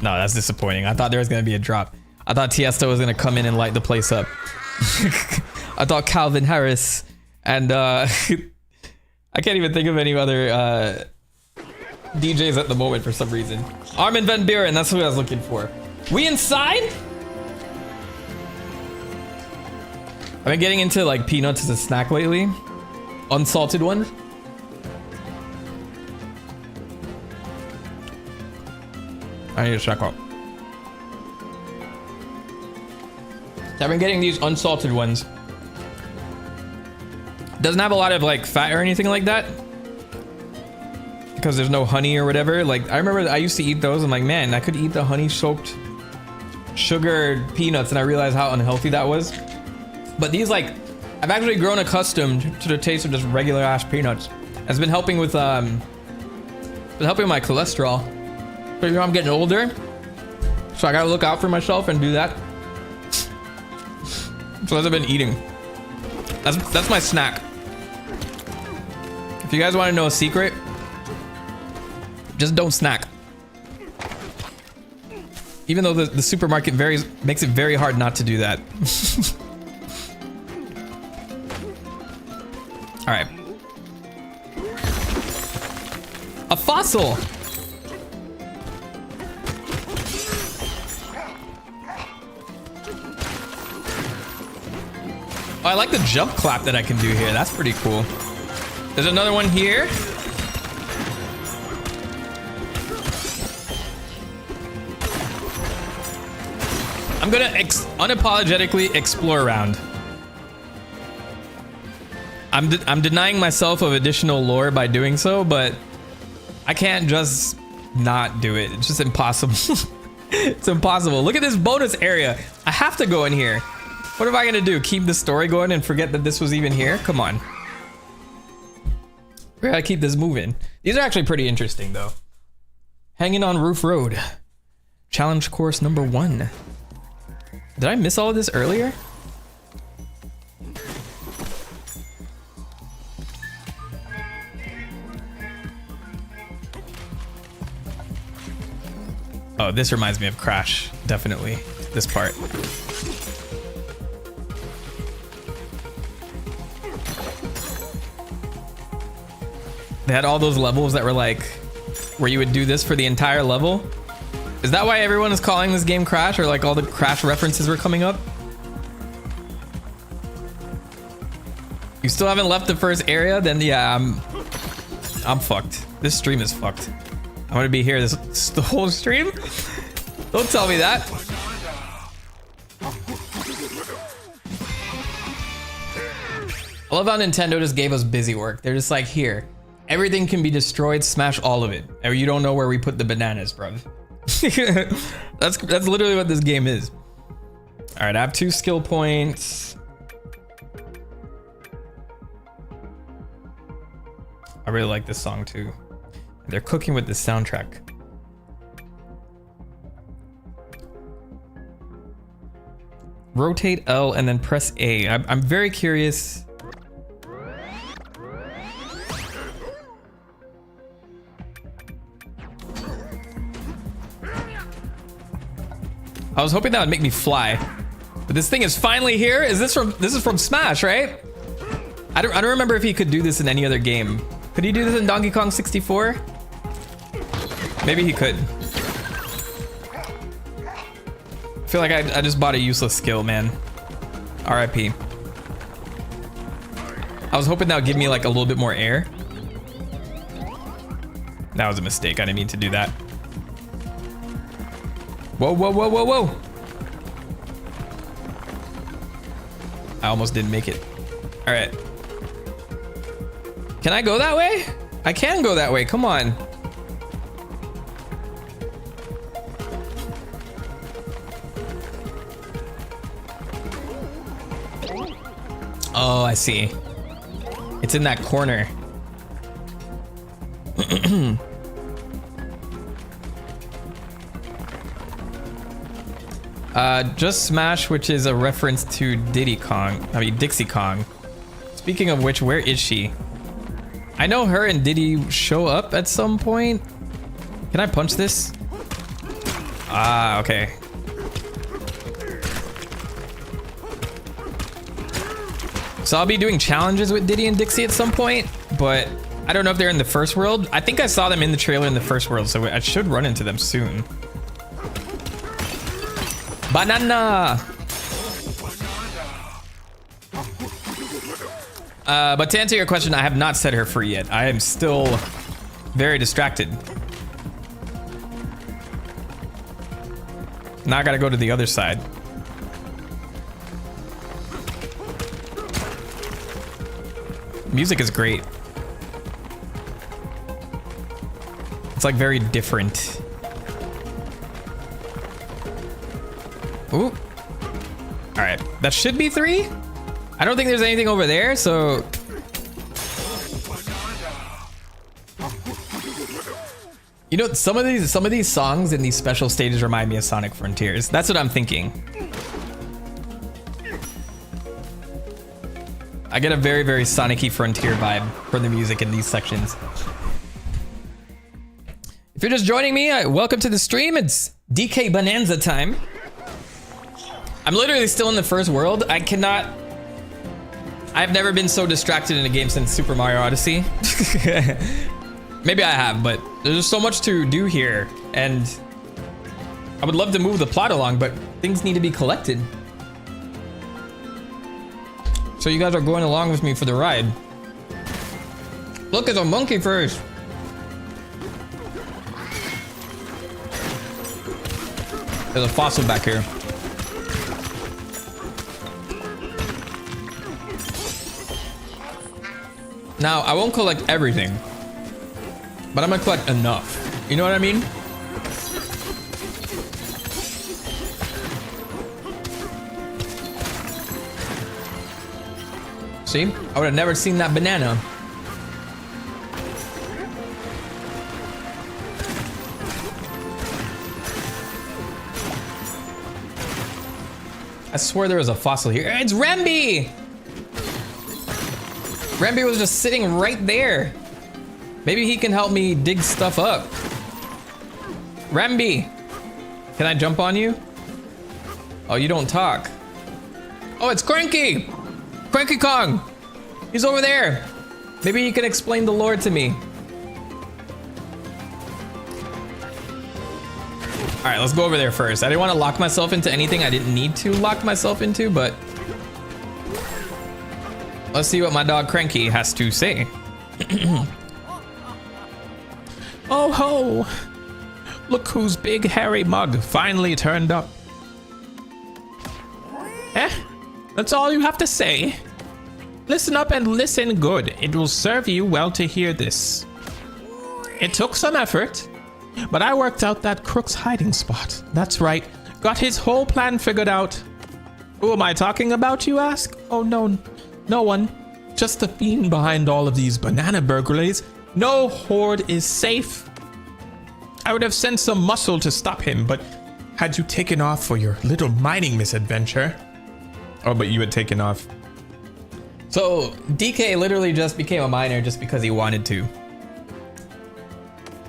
No, that's disappointing. I thought there was going to be a drop. I thought Tiesto was going to come in and light the place up. I thought Calvin Harris and I can't even think of any other DJs at the moment for some reason. Armin van Buren, that's who I was looking for. We inside? I've been getting into like peanuts as a snack lately. Unsalted one. I need to check out. I've been getting these unsalted ones. Doesn't have a lot of like fat or anything like that. Because there's no honey or whatever. Like I remember I used to eat those. I'm like, man, I could eat the honey soaked sugared peanuts and I realized how unhealthy that was. But these like, I've actually grown accustomed to the taste of just regular ass peanuts. It's been helping with my cholesterol. But you know, I'm getting older, so I gotta look out for myself and do that. So that's what I've been eating. That's my snack. If you guys want to know a secret, just don't snack. Even though the supermarket makes it very hard not to do that. All right. A fossil. Oh, I like the jump clap that I can do here. That's pretty cool. There's another one here. I'm gonna unapologetically explore around. I'm denying myself of additional lore by doing so, but I can't just not do it. It's just impossible. It's impossible. Look at this bonus area. I have to go in here. What am I gonna do? Keep the story going and forget that this was even here? Come on. We gotta keep this moving. These are actually pretty interesting though. Hanging on Roof Road. Challenge course number 1. Did I miss all of this earlier? Oh, this reminds me of Crash. Definitely. This part. They had all those levels that were like, where you would do this for the entire level. Is that why everyone is calling this game Crash, or like all the Crash references were coming up? You still haven't left the first area? Then yeah, I'm fucked. This stream is fucked. I'm gonna be here this the whole stream? Don't tell me that. I love how Nintendo just gave us busy work. They're just like, here, everything can be destroyed, smash all of it. Or you don't know where we put the bananas, bruv. That's literally what this game is. All right, I have 2 skill points. I really like this song too. They're cooking with this soundtrack. Rotate L and then press A. I'm very curious. I was hoping that would make me fly, but this thing is finally here. Is this from Smash, right? I don't remember if he could do this in any other game. Could he do this in Donkey Kong 64? Maybe he could. I feel like I just bought a useless skill, man. RIP. I was hoping that would give me like a little bit more air. That was a mistake. I didn't mean to do that. Whoa, whoa, whoa, whoa, whoa. I almost didn't make it. All right. Can I go that way? I can go that way. Come on. Oh, I see. It's in that corner. Just Smash, which is a reference to Diddy Kong. I mean, Dixie Kong. Speaking of which, where is she? I know her and Diddy show up at some point. Can I punch this? Ah, okay. So I'll be doing challenges with Diddy and Dixie at some point, but I don't know if they're in the first world. I think I saw them in the trailer in the first world, so I should run into them soon. Banana! But to answer your question, I have not set her free yet. I am still very distracted. Now I gotta go to the other side. Music is great. It's like very different. Ooh. All right, that should be 3. I don't think there's anything over there, so. You know, some of these songs in these special stages remind me of Sonic Frontiers. That's what I'm thinking. I get a very, very Sonic-y Frontier vibe from the music in these sections. If you're just joining me, welcome to the stream. It's DK Bananza time. I'm literally still in the first world. I've never been so distracted in a game since Super Mario Odyssey. Maybe I have, but there's just so much to do here. And I would love to move the plot along, but things need to be collected. So you guys are going along with me for the ride. Look, there's a monkey first. There's a fossil back here. Now, I won't collect everything, but I'm gonna collect enough. You know what I mean? See? I would have never seen that banana. I swear there was a fossil here. It's Rambi! Rambi was just sitting right there. Maybe he can help me dig stuff up. Rambi! Can I jump on you? Oh, you don't talk. Oh, it's Cranky! Cranky Kong! He's over there! Maybe he can explain the lore to me. Alright, let's go over there first. I didn't want to lock myself into anything I didn't need to lock myself into, but let's see what my dog Cranky has to say. Oh ho! Look whose big hairy mug finally turned up. That's all you have to say. Listen up and listen good. It will serve you well to hear this. It took some effort, but I worked out that crook's hiding spot. That's right. Got his whole plan figured out. Who am I talking about, you ask? Oh no, no one. Just the fiend behind all of these banana burglaries. No horde is safe. I would have sent some muscle to stop him, but had you taken off for your little mining misadventure. Oh, but you had taken off. So DK literally just became a miner just because he wanted to.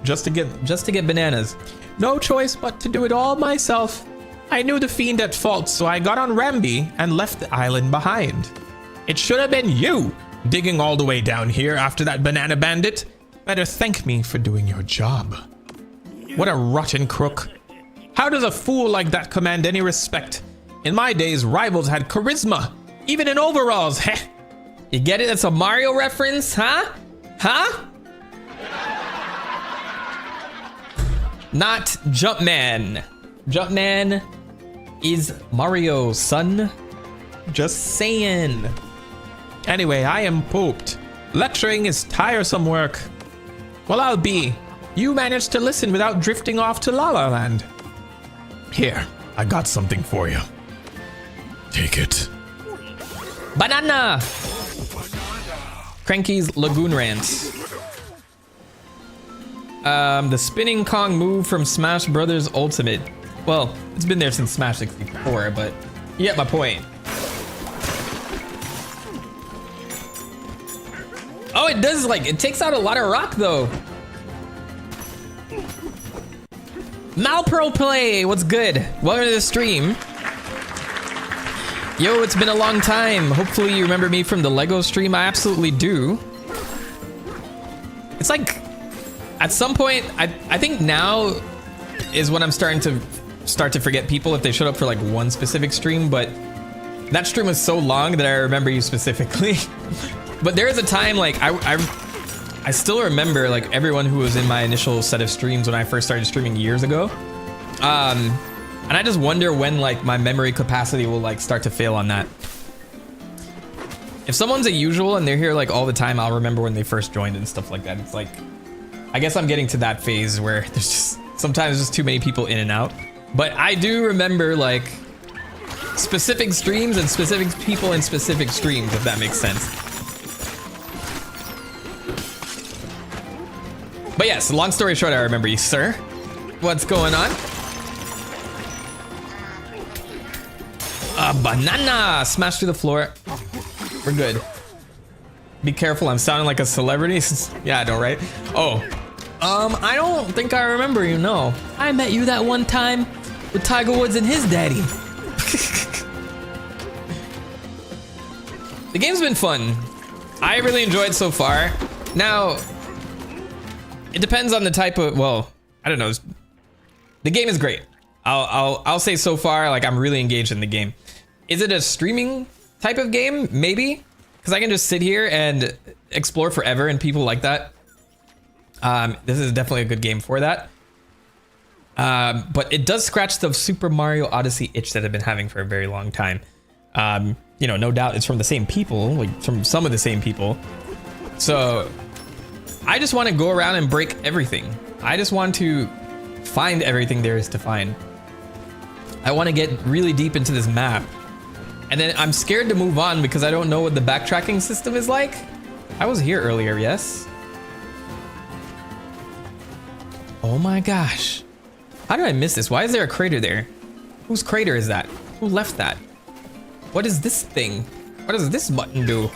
Just to get bananas. No choice but to do it all myself. I knew the fiend at fault, so I got on Rambi and left the island behind. It should have been you digging all the way down here after that banana bandit. Better thank me for doing your job. What a rotten crook. How does a fool like that command any respect? In my days, rivals had charisma, even in overalls. Heh. You get it? That's a Mario reference, huh? Huh? Not Jumpman. Jumpman is Mario's son. Just saying. Anyway, I am pooped. Lecturing is tiresome work. Well, I'll be. You managed to listen without drifting off to La La Land. Here, I got something for you. Take it. Banana! Cranky's Lagoon Rant. The spinning Kong move from Smash Brothers Ultimate. Well, it's been there since Smash 64, but you get my point. Oh, it does, like, it takes out a lot of rock, though. Malpro Play, what's good? Welcome to the stream. Yo, it's been a long time. Hopefully you remember me from the Lego stream. I absolutely do. It's like, at some point, I think now is when I'm starting to forget people if they showed up for like one specific stream, but that stream was so long that I remember you specifically. But there is a time, like, I still remember like everyone who was in my initial set of streams when I first started streaming years ago. And I just wonder when like my memory capacity will like start to fail on that. If someone's a usual and they're here like all the time, I'll remember when they first joined and stuff like that. It's like, I guess I'm getting to that phase where there's just sometimes just too many people in and out. But I do remember like specific streams and specific people in specific streams, if that makes sense. But yes, long story short, I remember you, sir. What's going on? A banana! Smash through the floor. We're good. Be careful, I'm sounding like a celebrity. Yeah, I know, right? Oh, I don't think I remember you, no. I met you that one time with Tiger Woods and his daddy. The game's been fun. I really enjoyed so far. Now, it depends on the type of, well, I don't know. The game is great. I'll say so far, like, I'm really engaged in the game. Is it a streaming type of game? Maybe, because I can just sit here and explore forever, and people like that. This is definitely a good game for that. But it does scratch the Super Mario Odyssey itch that I've been having for a very long time. You know, no doubt it's from the same people, like from some of the same people. So I just want to go around and break everything. I just want to find everything there is to find. I want to get really deep into this map. And then I'm scared to move on because I don't know what the backtracking system is like. I was here earlier, yes. Oh my gosh. How did I miss this? Why is there a crater there? Whose crater is that? Who left that? What is this thing? What does this button do?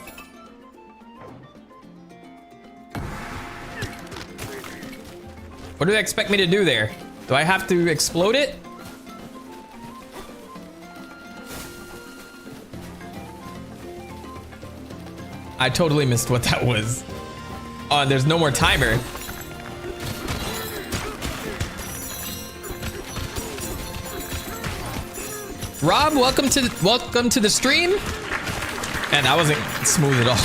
What do they expect me to do there? Do I have to explode it? I totally missed what that was. Oh, and there's no more timer. Rob, welcome to the stream. And that wasn't smooth at all.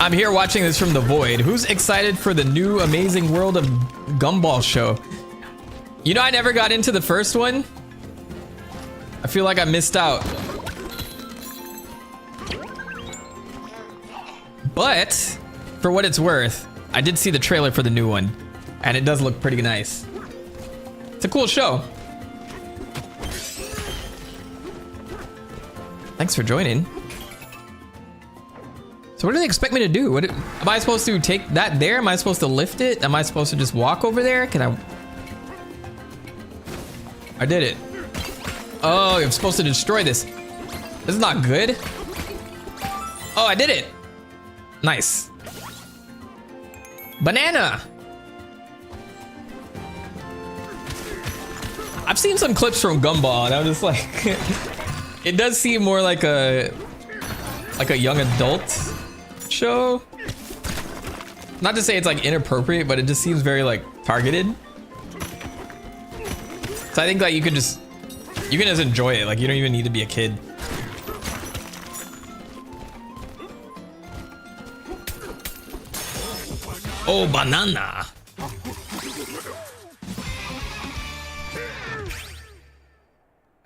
I'm here watching this from the void. Who's excited for the new Amazing World of Gumball show? You know, I never got into the first one. I feel like I missed out. But for what it's worth, I did see the trailer for the new one, and it does look pretty nice. It's a cool show. Thanks for joining. So what do they expect me to do? What am I supposed to take that there? Am I supposed to lift it? Am I supposed to just walk over there? Can I did it. Oh, I'm supposed to destroy this. This is not good. Oh, I did it. Nice. Banana. I've seen some clips from Gumball, and I'm just like, it does seem more like a young adult show. Not to say it's like inappropriate, but it just seems very like targeted. So I think like you can just enjoy it. Like you don't even need to be a kid. Oh, banana.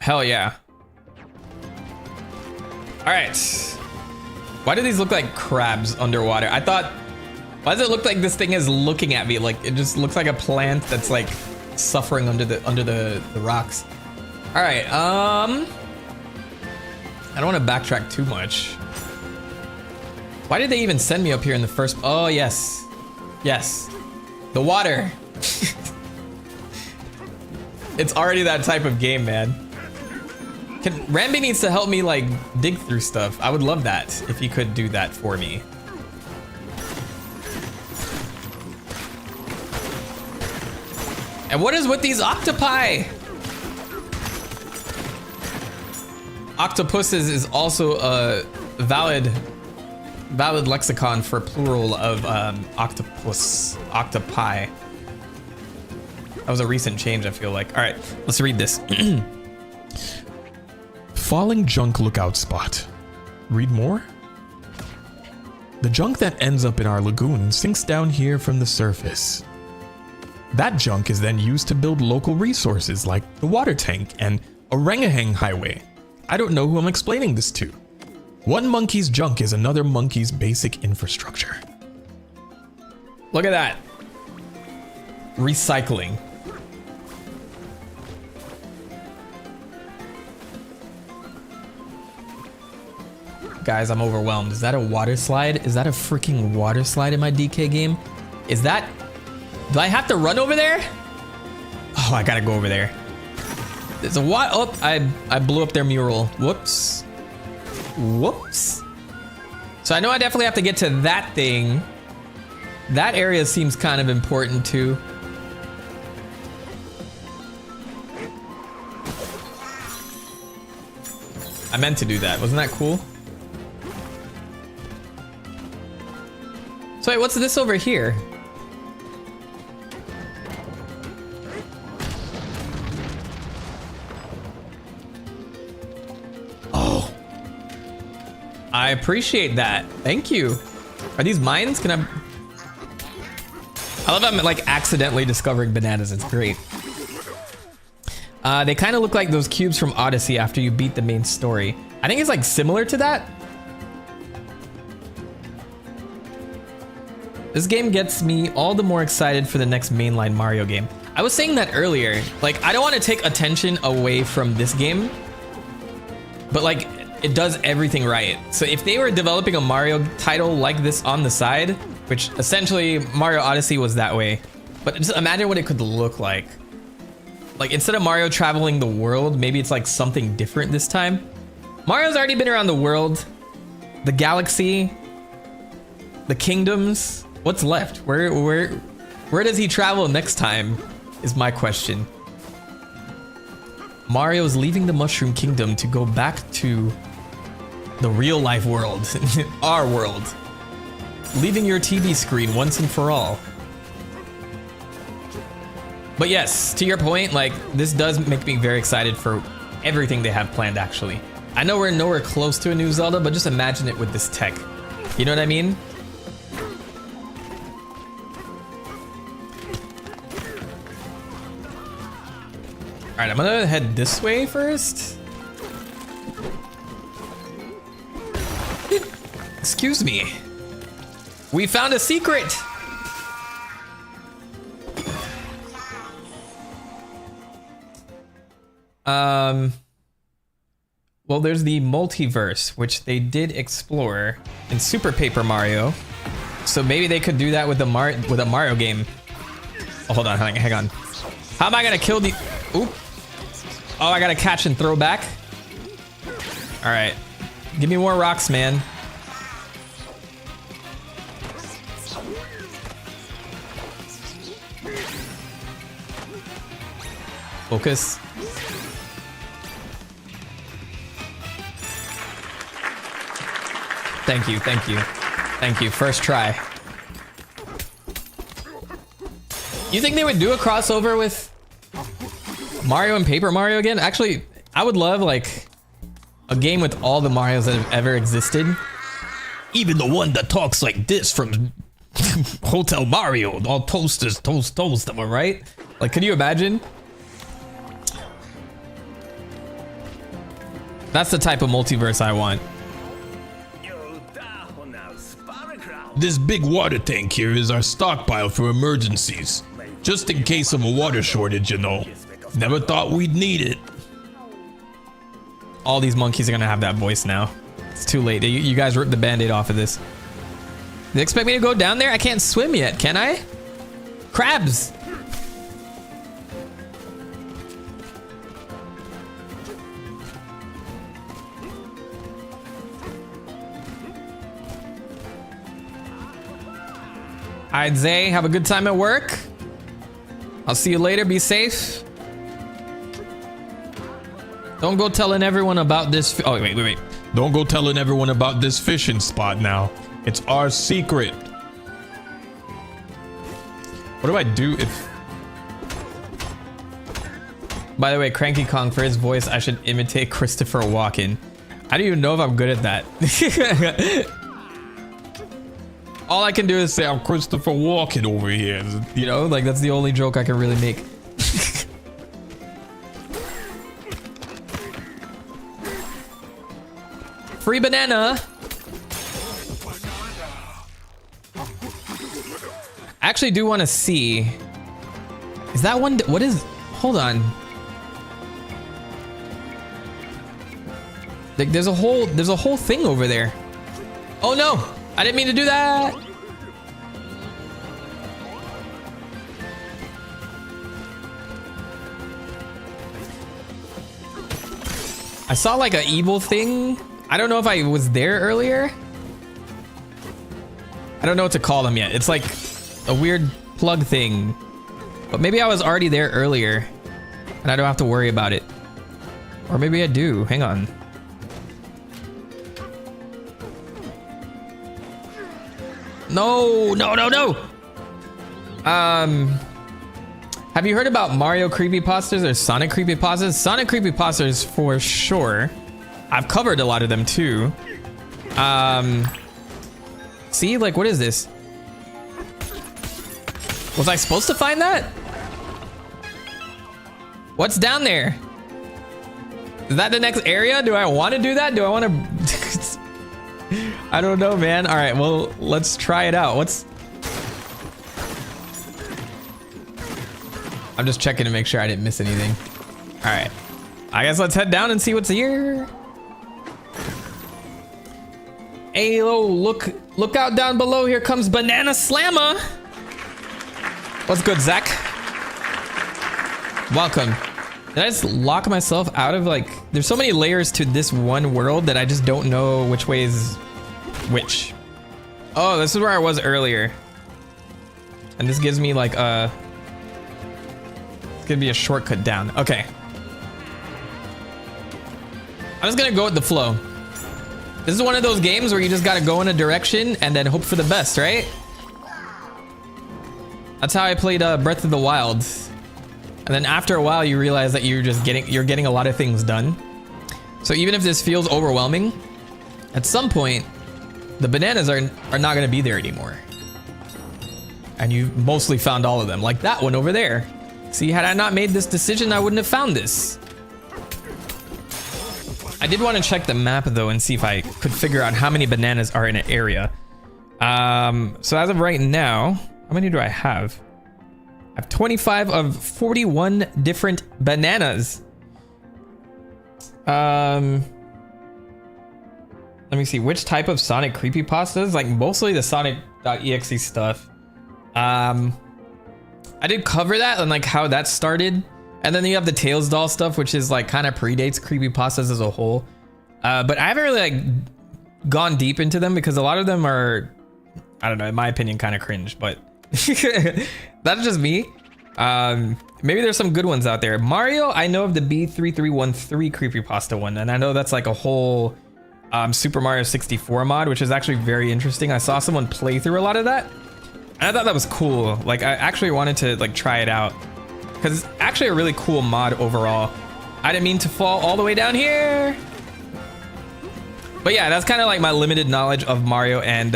Hell yeah. All right. Why do these look like crabs underwater? I thought, why does it look like this thing is looking at me? Like it just looks like a plant that's like suffering under the rocks. All right. I don't want to backtrack too much. Why did they even send me up here in the first? Oh, yes. Yes. The water. It's already that type of game, man. Rambi needs to help me like dig through stuff. I would love that if he could do that for me. And what is with these octopi? Octopuses is also a valid lexicon for plural of octopi. That was a recent change, I feel like. All right, let's read this. Falling junk lookout spot. Read more? The junk that ends up in our lagoon sinks down here from the surface. That junk is then used to build local resources like the water tank and Orangahang Highway. I don't know who I'm explaining this to. One monkey's junk is another monkey's basic infrastructure. Look at that. Recycling. Guys, I'm overwhelmed. Is that a water slide? Is that a freaking water slide in my DK game? Is that... Do I have to run over there? Oh, I gotta go over there. There's a what? Oh, I blew up their mural. Whoops. Whoops. So I know I definitely have to get to that thing. That area seems kind of important too. I meant to do that. Wasn't that cool? So wait, what's this over here? Oh. I appreciate that. Thank you. Are these mines? Can I love how I'm like accidentally discovering bananas. It's great. They kind of look like those cubes from Odyssey after you beat the main story. I think it's like similar to that. This game gets me all the more excited for the next mainline Mario game. I was saying that earlier. Like, I don't want to take attention away from this game, but like, it does everything right. So if they were developing a Mario title like this on the side, which essentially Mario Odyssey was that way, but just imagine what it could look like. Like, instead of Mario traveling the world, maybe it's like something different this time. Mario's already been around the world, the galaxy, the kingdoms. What's left? Where does he travel next time is my question. Mario's leaving the Mushroom Kingdom to go back to the real life world, our world. Leaving your TV screen once and for all. But yes, to your point, like, this does make me very excited for everything they have planned, actually. I know we're nowhere close to a new Zelda, but just imagine it with this tech. You know what I mean? All right, I'm gonna head this way first. Excuse me. We found a secret. Well, there's the multiverse, which they did explore in Super Paper Mario. So maybe they could do that with a Mario game. Oh, hold on, hang on. How am I gonna kill the? Oop. Oh, I gotta catch and throw back. All right, give me more rocks, man. Focus. Thank you, thank you. Thank you, first try. You think they would do a crossover with Mario and Paper Mario again? Actually, I would love like a game with all the Marios that have ever existed. Even the one that talks like this from Hotel Mario. All toasters, toast, am I right? Like, could you imagine? That's the type of multiverse I want. This big water tank here is our stockpile for emergencies. Just in case of a water shortage, you know. Never thought we'd need it. All these monkeys are gonna have that voice now. It's too late. You guys ripped the band-aid off of this. They expect me to go down there? I can't swim yet, can I? Crabs! Alright, Zay, have a good time at work. I'll see you later. Be safe. Don't go telling everyone about this. Oh, wait. Don't go telling everyone about this fishing spot now. It's our secret. What do I do if... By the way, Cranky Kong, for his voice, I should imitate Christopher Walken. I don't even know if I'm good at that. All I can do is say I'm Christopher Walken over here. You know, like that's the only joke I can really make. Free banana. I actually do want to see. Is that one? What is? Hold on. Like there's a whole thing over there. Oh no! I didn't mean to do that. I saw like an evil thing. I don't know if I was there earlier. I don't know what to call them yet. It's like a weird plug thing. But maybe I was already there earlier and I don't have to worry about it. Or maybe I do. Hang on. No, no, no, no. Have you heard about Mario creepypastas or Sonic creepypastas? Sonic creepypastas for sure. I've covered a lot of them too. See, like, what is this? Was I supposed to find that? What's down there? Is that the next area? Do I want to do that? Do I want to? I don't know, man. All right, well, let's try it out. I'm just checking to make sure I didn't miss anything. All right, I guess let's head down and see what's here. Hey, look out down below. Here comes Banana Slammer. What's good, Zach? Welcome. Did I just lock myself out of, like, there's so many layers to this one world that I just don't know which way is which. Oh, this is where I was earlier. And this gives me like it's gonna be a shortcut down. Okay. I'm just gonna go with the flow. This is one of those games where you just gotta go in a direction and then hope for the best, right? That's how I played Breath of the Wild. And then after a while, you realize that you're getting a lot of things done. So even if this feels overwhelming, at some point, the bananas are not gonna be there anymore. And you've mostly found all of them, like that one over there. See, had I not made this decision, I wouldn't have found this. I did want to check the map though and see if I could figure out how many bananas are in an area. So as of right now, how many do I have? I have 25 of 41 different bananas. Let me see, which type of Sonic creepypastas? Like mostly the Sonic.exe stuff. I did cover that and like how that started. And then you have the Tails doll stuff, which is like kind of predates creepypastas as a whole. But I haven't really like gone deep into them because a lot of them are, I don't know, in my opinion, kind of cringe, but that's just me. Maybe there's some good ones out there. Mario, I know of the B3313 creepypasta one, and I know that's like a whole Super Mario 64 mod, which is actually very interesting. I saw someone play through a lot of that, and I thought that was cool. Like, I actually wanted to like try it out because it's actually a really cool mod overall. I didn't mean to fall all the way down here, but yeah, that's kind of like my limited knowledge of Mario and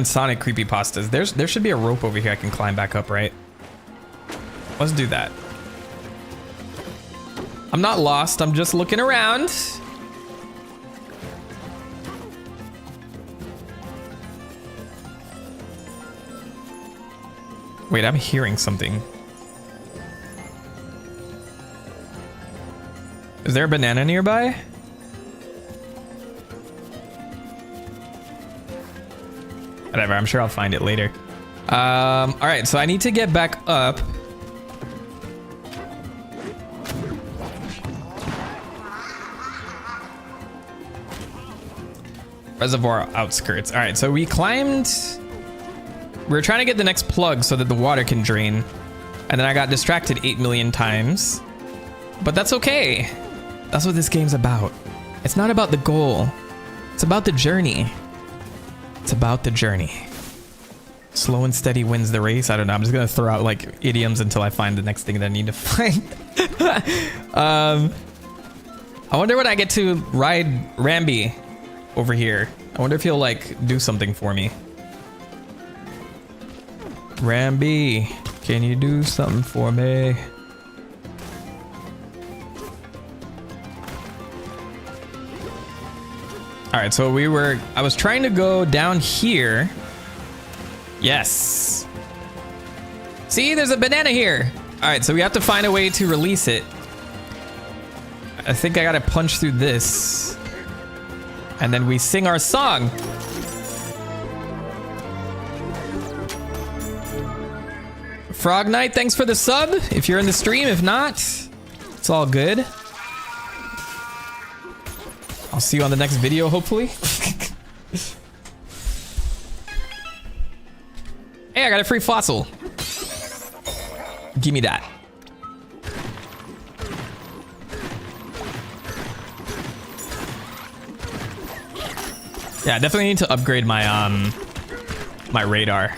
Sonic creepypastas. There should be a rope over here I can climb back up, right? Let's do that. I'm not lost, I'm just looking around. Wait, I'm hearing something. Is there a banana nearby? Whatever, I'm sure I'll find it later. All right, so I need to get back up. Reservoir outskirts. All right, so we climbed. We're trying to get the next plug so that the water can drain. And then I got distracted 8 million times. But that's okay. That's what this game's about. It's not about the goal. It's about the journey. It's about the journey. Slow and steady wins the race. I don't know. I'm just gonna throw out like idioms until I find the next thing that I need to find. I wonder when I get to ride Rambi over here. I wonder if he'll like do something for me. Rambi, can you do something for me? All right, so I was trying to go down here. Yes. See, there's a banana here. All right, so we have to find a way to release it. I think I gotta punch through this. And then we sing our song. Frog Knight, thanks for the sub. If you're in the stream, if not, it's all good. I'll see you on the next video, hopefully. Hey, I got a free fossil. Give me that. Yeah, definitely need to upgrade my my radar.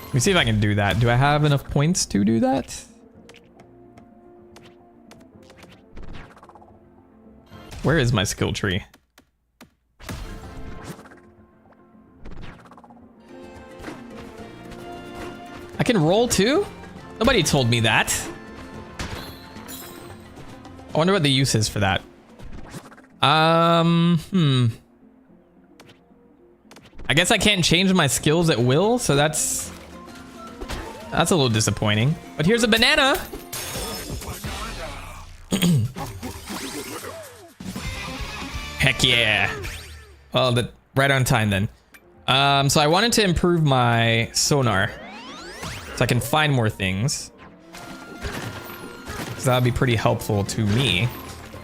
Let me see if I can do that. Do I have enough points to do that? Where is my skill tree? I can roll too? Nobody told me that. I wonder what the use is for that. I guess I can't change my skills at will, so that's a little disappointing. But here's a banana. Heck yeah. Well, right on time then. So I wanted to improve my sonar so I can find more things. So that'd be pretty helpful to me.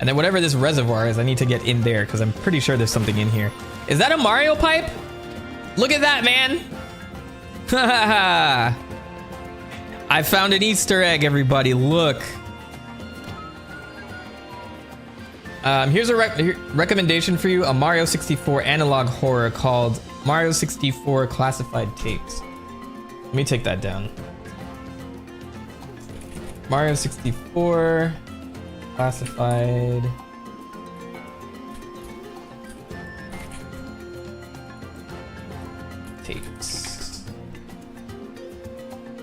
And then whatever this reservoir is, I need to get in there because I'm pretty sure there's something in here. Is that a Mario pipe? Look at that, man. I found an Easter egg, everybody. Look. Here's a recommendation for you. A Mario 64 analog horror called Mario 64 Classified Tapes. Let me take that down. Mario 64 Classified Tapes.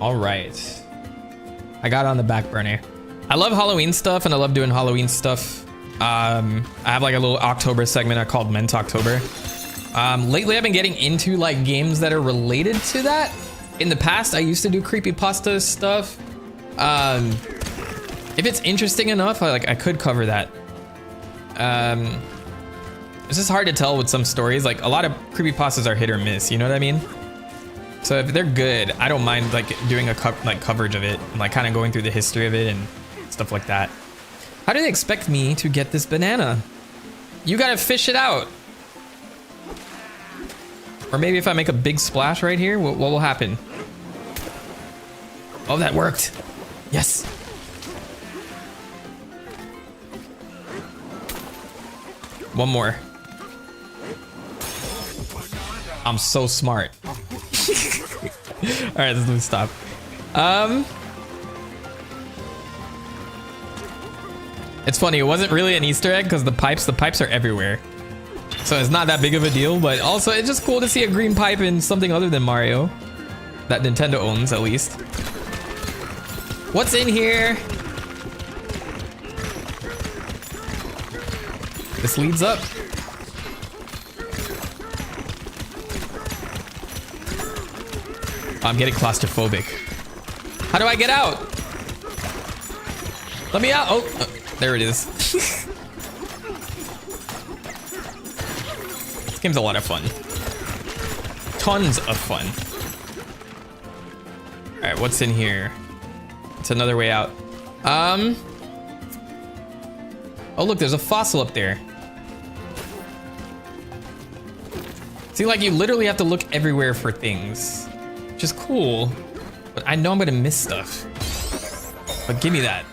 All right. I got it on the back burner. I love Halloween stuff and I love doing Halloween stuff. I have like a little October segment I called Mentoktober. Lately I've been getting into like games that are related to that. In the past I used to do creepypasta stuff. If it's interesting enough, I could cover that. It's just hard to tell with some stories. Like a lot of creepypastas are hit or miss, you know what I mean? So if they're good, I don't mind like doing a coverage of it and like kind of going through the history of it and stuff like that. How do they expect me to get this banana? You gotta fish it out. Or maybe if I make a big splash right here, what will happen? Oh, that worked. Yes. One more. I'm so smart. All right, let's stop. It's funny, it wasn't really an Easter egg because the pipes are everywhere. So it's not that big of a deal, but also it's just cool to see a green pipe in something other than Mario. That Nintendo owns, at least. What's in here? This leads up. I'm getting claustrophobic. How do I get out? Let me out. Oh, there it is. This game's a lot of fun. Tons of fun. All right, what's in here? It's another way out. Oh, look, there's a fossil up there. See, like, you literally have to look everywhere for things. Which is cool. But I know I'm gonna miss stuff. But give me that.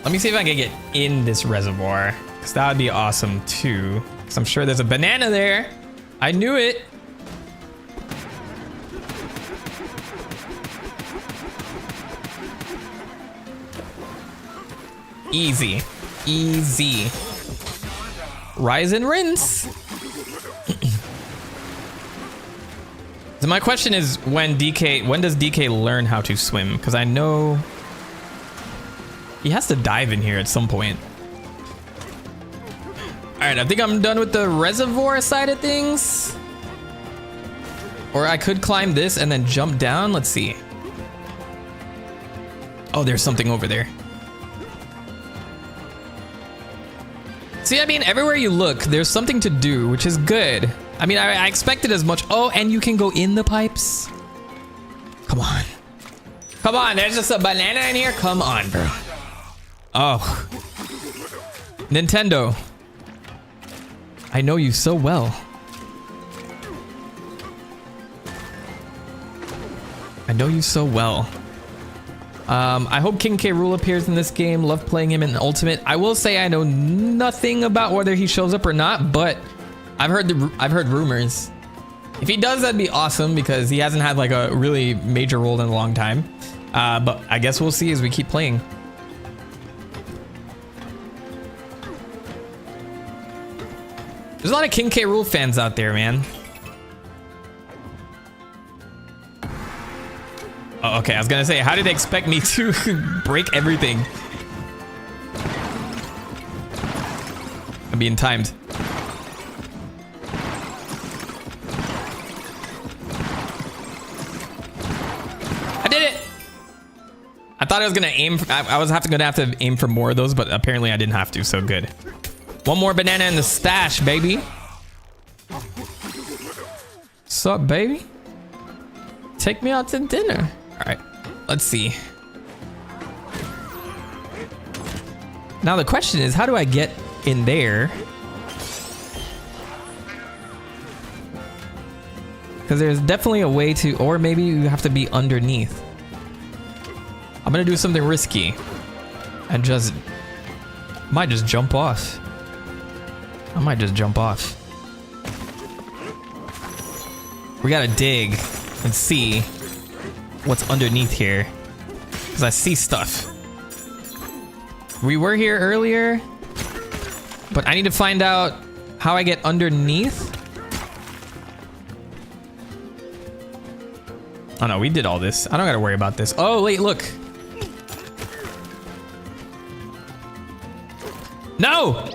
Let me see if I can get in this reservoir. Because that would be awesome, too. Because I'm sure there's a banana there. I knew it. Easy. Easy. Rise and rinse. So my question is, when does DK learn how to swim? Because I know he has to dive in here at some point. All right, I think I'm done with the reservoir side of things. Or I could climb this and then jump down. Let's see. Oh, there's something over there. See, I mean, everywhere you look, there's something to do, which is good. I mean, I expected as much. Oh, and you can go in the pipes? Come on. Come on, there's just a banana in here? Come on, bro. Oh. Nintendo. I know you so well. I know you so well. I hope King K. Rool appears in this game. Love playing him in Ultimate. I will say I know nothing about whether he shows up or not, but I've heard rumors. If he does, that'd be awesome because he hasn't had like a really major role in a long time. But I guess we'll see as we keep playing. There's a lot of King K. Rool fans out there, man. Oh, okay, I was gonna say, how did they expect me to break everything? I'm being timed. I did it! I thought I was gonna aim, I was gonna have to aim for more of those, but apparently I didn't have to, so good. One more banana in the stash, baby. Sup, baby? Take me out to dinner. All right, let's see. Now the question is, how do I get in there? Because there's definitely a way to, or maybe you have to be underneath. I'm gonna do something risky and might just jump off. I might just jump off. We gotta dig and see what's underneath here, because I see stuff. We were here earlier, but I need to find out how I get underneath. Oh no, we did all this. I don't gotta worry about this. Oh wait, look. No!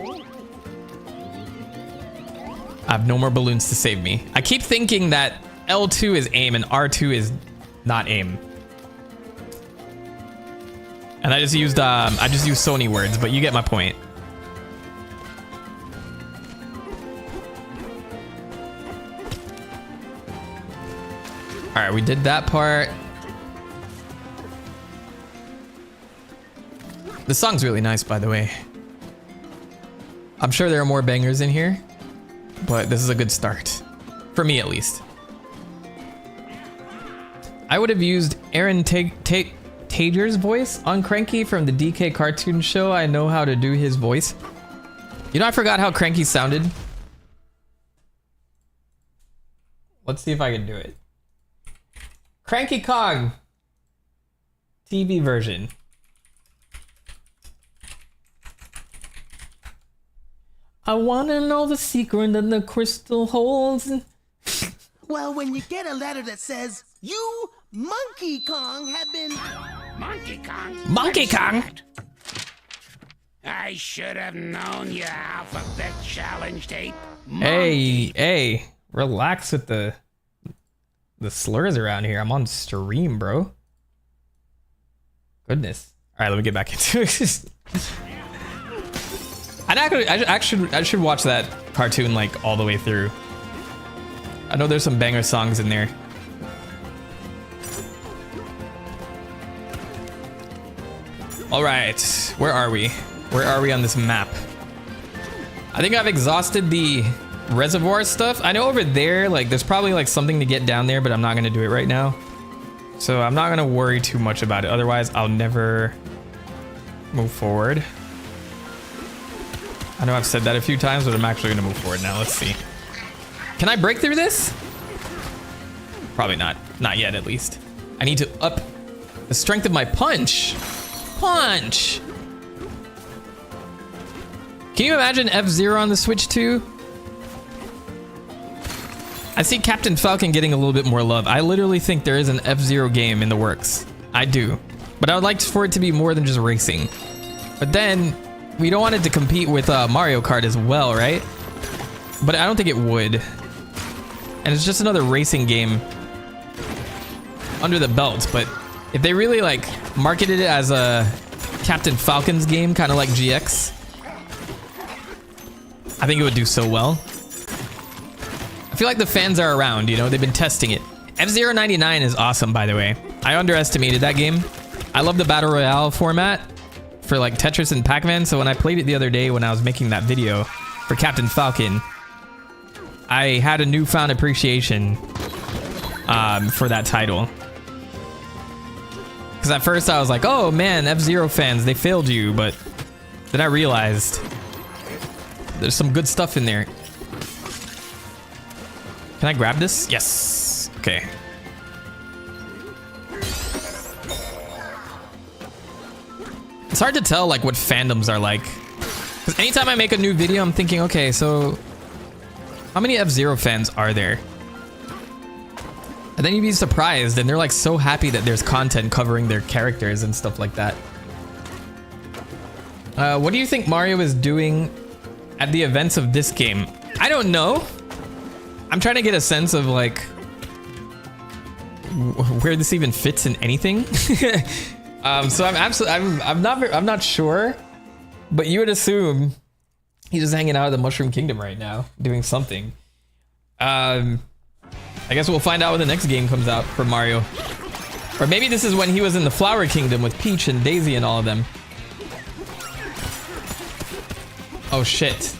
I have no more balloons to save me. I keep thinking that L2 is aim and R2 is not aim. And I just used Sony words, but you get my point. All right, we did that part. The song's really nice, by the way. I'm sure there are more bangers in here, but this is a good start. For me, at least. I would have used Aaron Tager's voice on Cranky from the DK cartoon show. I know how to do his voice. You know, I forgot how Cranky sounded. Let's see if I can do it. Cranky Kong TV version. I wanna know the secret that the crystal holds. Well, when you get a letter that says, you, Monkey Kong, have been... Monkey Kong? Monkey Kong? I should have known you, alphabet challenge tape. Hey, relax with the slurs around here. I'm on stream, bro. Goodness. All right, let me get back into it. I should watch that cartoon like all the way through. I know there's some banger songs in there. All right, where are we? Where are we on this map? I think I've exhausted the reservoir stuff. I know over there, like, there's probably like something to get down there, but I'm not gonna do it right now. So I'm not gonna worry too much about it. Otherwise, I'll never move forward. I know I've said that a few times, but I'm actually gonna move forward now. Let's see. Can I break through this? Probably not. Not yet, at least. I need to up the strength of my punch. Punch! Can you imagine F-Zero on the Switch 2? I see Captain Falcon getting a little bit more love. I literally think there is an F-Zero game in the works. I do. But I would like for it to be more than just racing. But then, we don't want it to compete with Mario Kart as well, right? But I don't think it would. And it's just another racing game under the belt. But if they really like marketed it as a Captain Falcon's game, kind of like GX, I think it would do so well. I feel like the fans are around, you know, they've been testing it. F-Zero 99 is awesome, by the way. I underestimated that game. I love the Battle Royale format for like Tetris and Pac-Man, so when I played it the other day when I was making that video for Captain Falcon, I had a newfound appreciation for that title. Because at first I was like, oh man, F-Zero fans, they failed you. But then I realized there's some good stuff in there. Can I grab this? Yes. Okay. It's hard to tell like what fandoms are like. Because anytime I make a new video, I'm thinking, okay, so how many F-Zero fans are there? And then you'd be surprised, and they're like so happy that there's content covering their characters and stuff like that. What do you think Mario is doing at the events of this game? I don't know. I'm trying to get a sense of like where this even fits in anything. So I'm not sure, but you would assume he's just hanging out at the Mushroom Kingdom right now, doing something. I guess we'll find out when the next game comes out for Mario. Or maybe this is when he was in the Flower Kingdom with Peach and Daisy and all of them. Oh shit.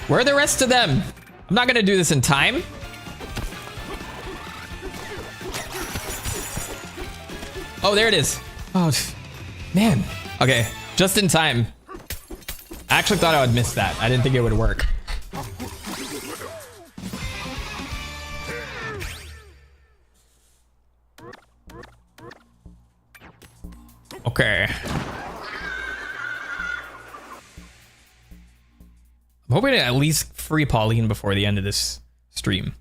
Where are the rest of them? I'm not gonna do this in time. Oh, there it is. Oh, man. Okay, just in time. I actually thought I would miss that. I didn't think it would work. Okay. I'm hoping to at least free Pauline before the end of this stream.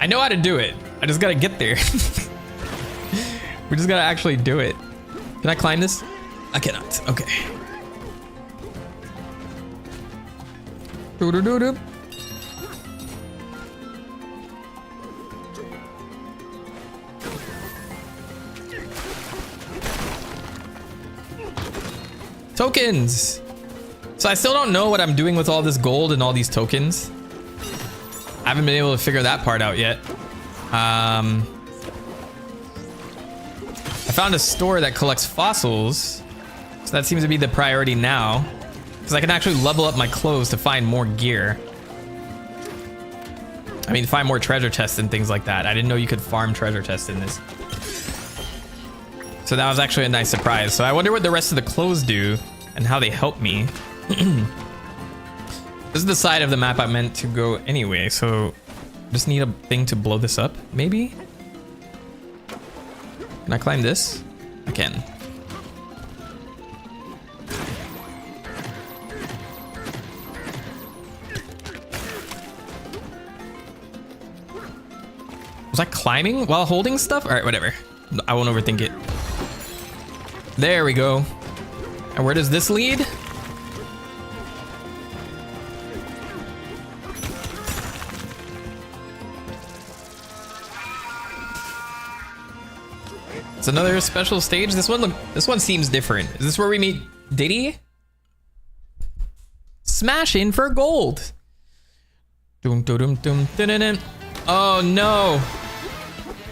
I know how to do it. I just gotta get there. We just gotta actually do it. Can I climb this? I cannot. Okay. Doo-doo-doo-doo. Tokens! So I still don't know what I'm doing with all this gold and all these tokens. I haven't been able to figure that part out yet. I found a store that collects fossils, so that seems to be the priority now, because I can actually level up my clothes to find more gear. I mean, find more treasure chests and things like that. I didn't know you could farm treasure chests in this. So that was actually a nice surprise. So I wonder what the rest of the clothes do and how they help me. This is the side of the map I meant to go anyway, so I just need a thing to blow this up, maybe? Can I climb this? I can. Was I climbing while holding stuff? All right, whatever. I won't overthink it. There we go. And where does this lead? It's another special stage. This one seems different. Is this where we meet Diddy? Smash in for gold. Dum dum dum dum dun, dun, dun. Oh no.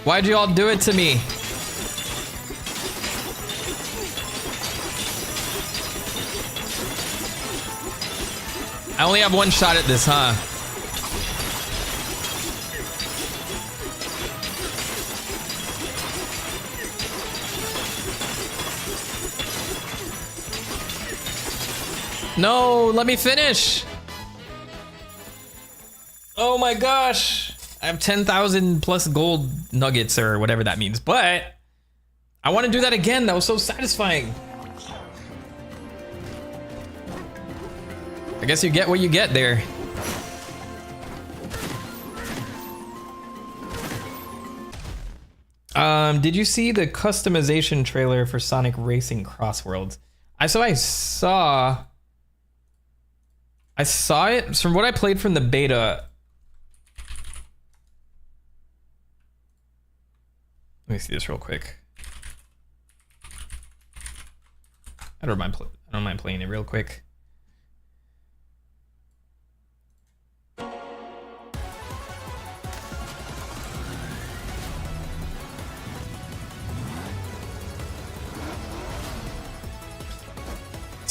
Why'd you all do it to me? I only have one shot at this, huh? No, let me finish. Oh my gosh. I have 10,000 plus gold nuggets or whatever that means, but I want to do that again. That was so satisfying. I guess you get what you get there. Did you see the customization trailer for Sonic Racing Cross Worlds? I saw it from what I played from the beta. Let me see this real quick. I don't mind playing it real quick.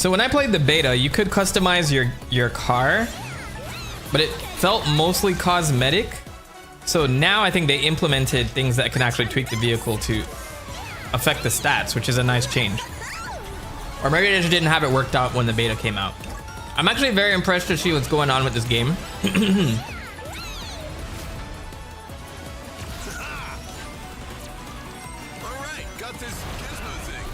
So when I played the beta, you could customize your car, but it felt mostly cosmetic. So now I think they implemented things that can actually tweak the vehicle to affect the stats, which is a nice change. Or maybe they just didn't have it worked out when the beta came out. I'm actually very impressed to see what's going on with this game. Alright, got this gizmo thing.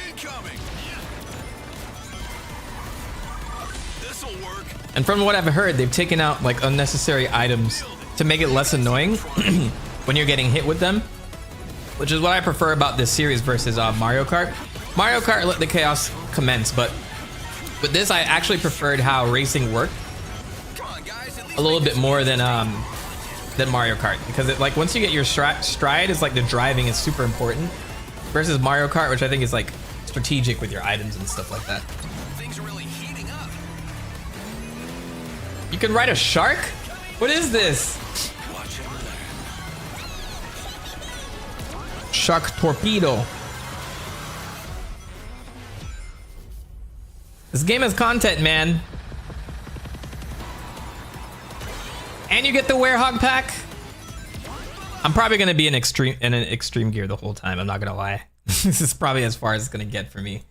Incoming! This'll work. And from what I've heard, they've taken out like unnecessary items to make it less annoying when you're getting hit with them, which is what I prefer about this series versus Mario Kart. Mario Kart let the chaos commence, but with this, I actually preferred how racing worked a little bit more than Mario Kart, because it, like, once you get your stride, is like the driving is super important versus Mario Kart, which I think is like strategic with your items and stuff like that. Things are really heating up. You can ride a shark? What is this? Shark torpedo. This game has content, man. And you get the Werehog pack. I'm probably gonna be in an extreme gear the whole time. I'm not gonna lie. This is probably as far as it's gonna get for me.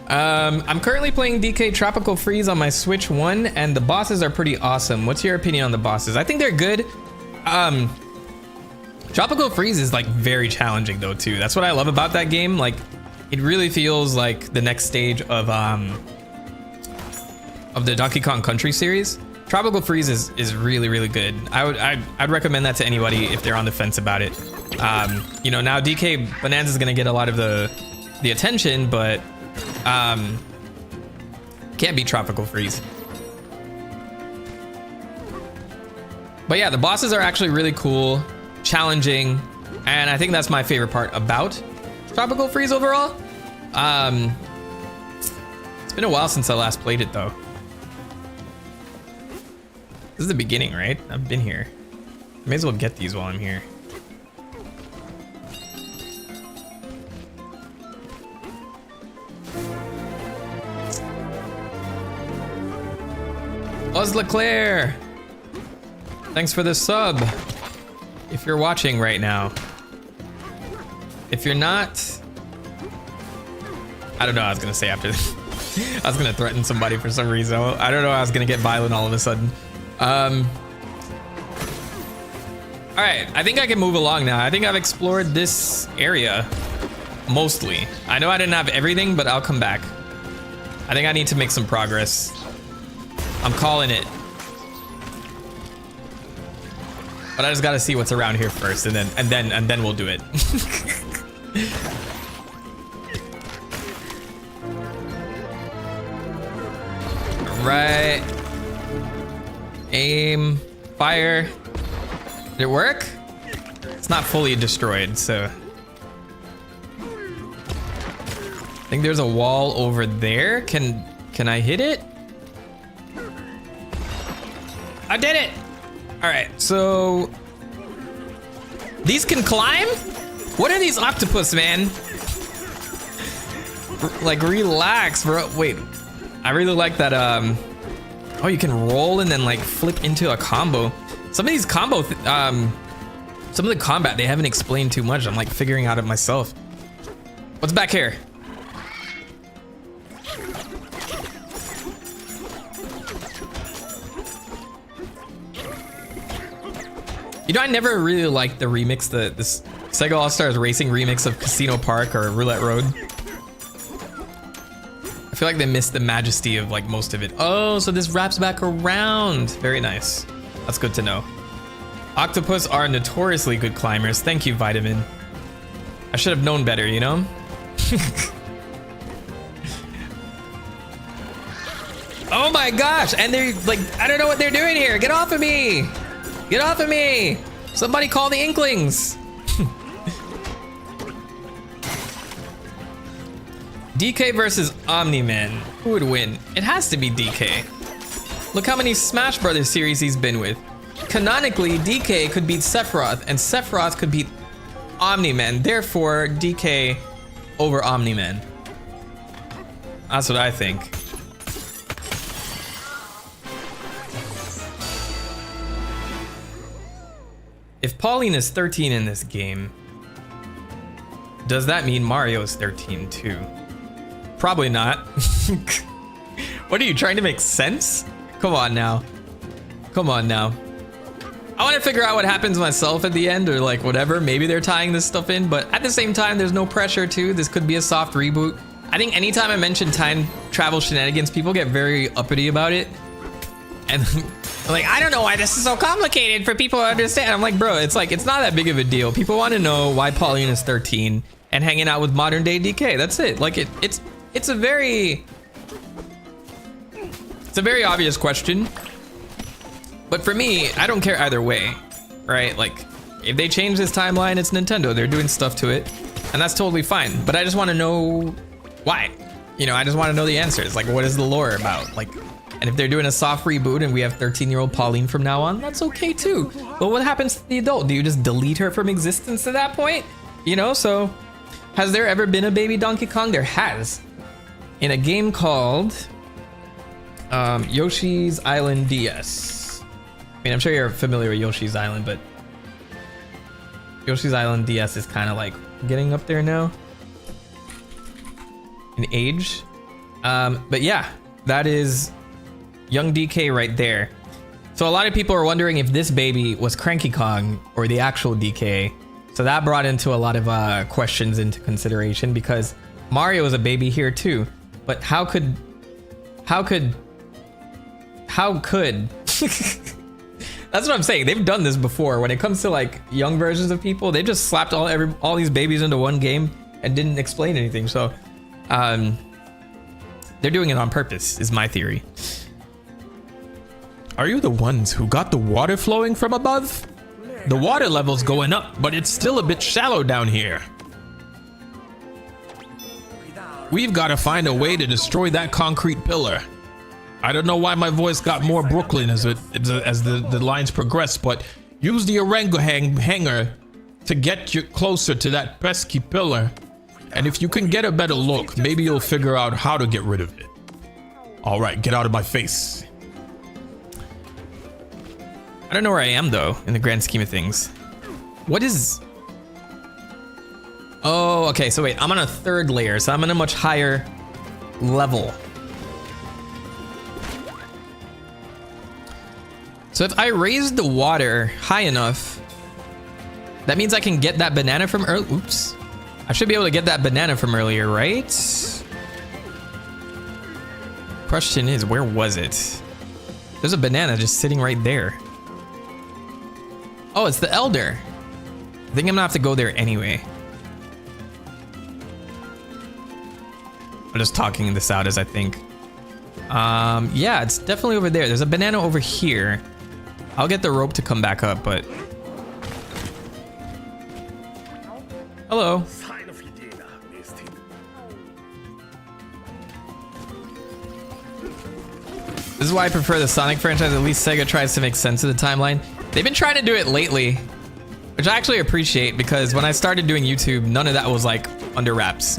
I'm currently playing DK Tropical Freeze on my Switch 1, and the bosses are pretty awesome. What's your opinion on the bosses? I think they're good. Tropical Freeze is like very challenging though too. That's what I love about that game. Like, it really feels like the next stage of the Donkey Kong Country series. Tropical Freeze is really, really good. I'd recommend that to anybody if they're on the fence about it. You know, now DK Bananza is gonna get a lot of the attention, but can't beat Tropical Freeze. But yeah, the bosses are actually really cool, challenging, and I think that's my favorite part about Tropical Freeze overall. It's been a while since I last played it though. This is the beginning, right? I've been here. May as well get these while I'm here. Buzz Leclerc! Thanks for the sub. If you're watching right now. If you're not, I don't know what I was gonna say after this. I was gonna threaten somebody for some reason. I don't know how I was gonna get violent all of a sudden. All right, I think I can move along now. I think I've explored this area mostly. I know I didn't have everything, but I'll come back. I think I need to make some progress. I'm calling it. But I just gotta see what's around here first, and then we'll do it. Right. Aim. Fire. Did it work? It's not fully destroyed, so. I think there's a wall over there. Can I hit it? I did it! Alright, so these can climb? What are these octopus, man? Like, relax, bro. Wait, I really like that. Oh, you can roll and then like flip into a combo. Some of these some of the combat they haven't explained too much. I'm like figuring out it myself. What's back here? You know, I never really liked the remix, this Sega All-Stars Racing remix of Casino Park or Roulette Road. I feel like they missed the majesty of like most of it. Oh, so this wraps back around. Very nice. That's good to know. Octopus are notoriously good climbers. Thank you, Vitamin. I should have known better, you know? Oh my gosh, and they're like, I don't know what they're doing here. Get off of me. Get off of me! Somebody call the Inklings! DK versus Omni-Man. Who would win? It has to be DK. Look how many Smash Brothers series he's been with. Canonically, DK could beat Sephiroth, and Sephiroth could beat Omni-Man. Therefore, DK over Omni-Man. That's what I think. If Pauline is 13 in this game, does that mean Mario is 13 too? Probably not. What are you trying to make sense? Come on now. Come on now. I want to figure out what happens myself at the end or like whatever. Maybe they're tying this stuff in, but at the same time, there's no pressure too. This could be a soft reboot. I think anytime I mention time travel shenanigans, people get very uppity about it. And like, I don't know why this is so complicated for people to understand. I'm like, bro, it's like, it's not that big of a deal. People want to know why Pauline is 13 and hanging out with modern day DK. That's it. Like it's a very obvious question. But for me, I don't care either way, right? Like if they change this timeline, it's Nintendo. They're doing stuff to it and that's totally fine. But I just want to know why, you know, I just want to know the answers. Like what is the lore about? Like, and if they're doing a soft reboot and we have 13-year-old Pauline from now on, that's okay too. But what happens to the adult? Do you just delete her from existence at that point? You know, so has there ever been a baby Donkey Kong? There has. In a game called Yoshi's Island DS. I mean, I'm sure you're familiar with Yoshi's Island, but Yoshi's Island DS is kind of like getting up there now in age. But yeah, that is young DK right there. So a lot of people are wondering if this baby was Cranky Kong or the actual DK. So that brought into a lot of questions into consideration because Mario is a baby here too. But how could that's what I'm saying. They've done this before. When it comes to like young versions of people, they just slapped all these babies into one game and didn't explain anything. So they're doing it on purpose, is my theory. Are you the ones who got the water flowing from above? The water level's going up, but it's still a bit shallow down here. We've got to find a way to destroy that concrete pillar. I don't know why my voice got more Brooklyn as the lines progress, but use the orangutan hanger to get you closer to that pesky pillar. And if you can get a better look, maybe you'll figure out how to get rid of it. All right, get out of my face. I don't know where I am though, in the grand scheme of things. What is... Oh, okay, so wait, I'm on a 3rd layer, so I'm on a much higher level. So if I raise the water high enough, that means I can get that banana from earlier. Oops. I should be able to get that banana from earlier, right? Question is, where was it? There's a banana just sitting right there. Oh, it's the Elder. I think I'm gonna have to go there anyway. I'm just talking this out as I think. Yeah, it's definitely over there. There's a banana over here. I'll get the rope to come back up, but... Hello. This is why I prefer the Sonic franchise. At least Sega tries to make sense of the timeline. They've been trying to do it lately, which I actually appreciate because when I started doing YouTube, none of that was like under wraps.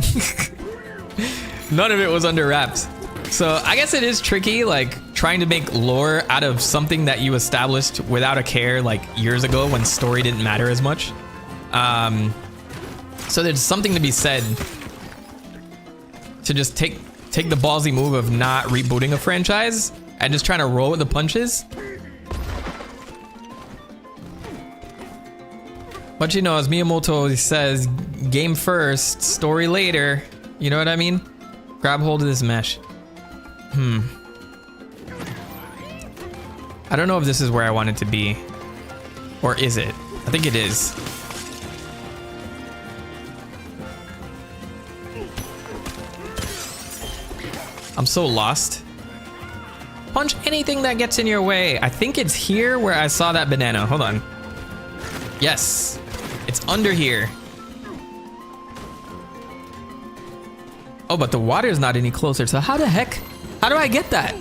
None of it was under wraps. So I guess it is tricky, like trying to make lore out of something that you established without a care like years ago when story didn't matter as much. So there's something to be said to just take the ballsy move of not rebooting a franchise and just trying to roll with the punches. But you know, as Miyamoto always says, game first, story later. You know what I mean? Grab hold of this mesh. I don't know if this is where I want it to be. Or is it? I think it is. I'm so lost. Punch anything that gets in your way. I think it's here where I saw that banana. Hold on. Yes. It's under here. Oh, but the water is not any closer. So how the heck? How do I get that?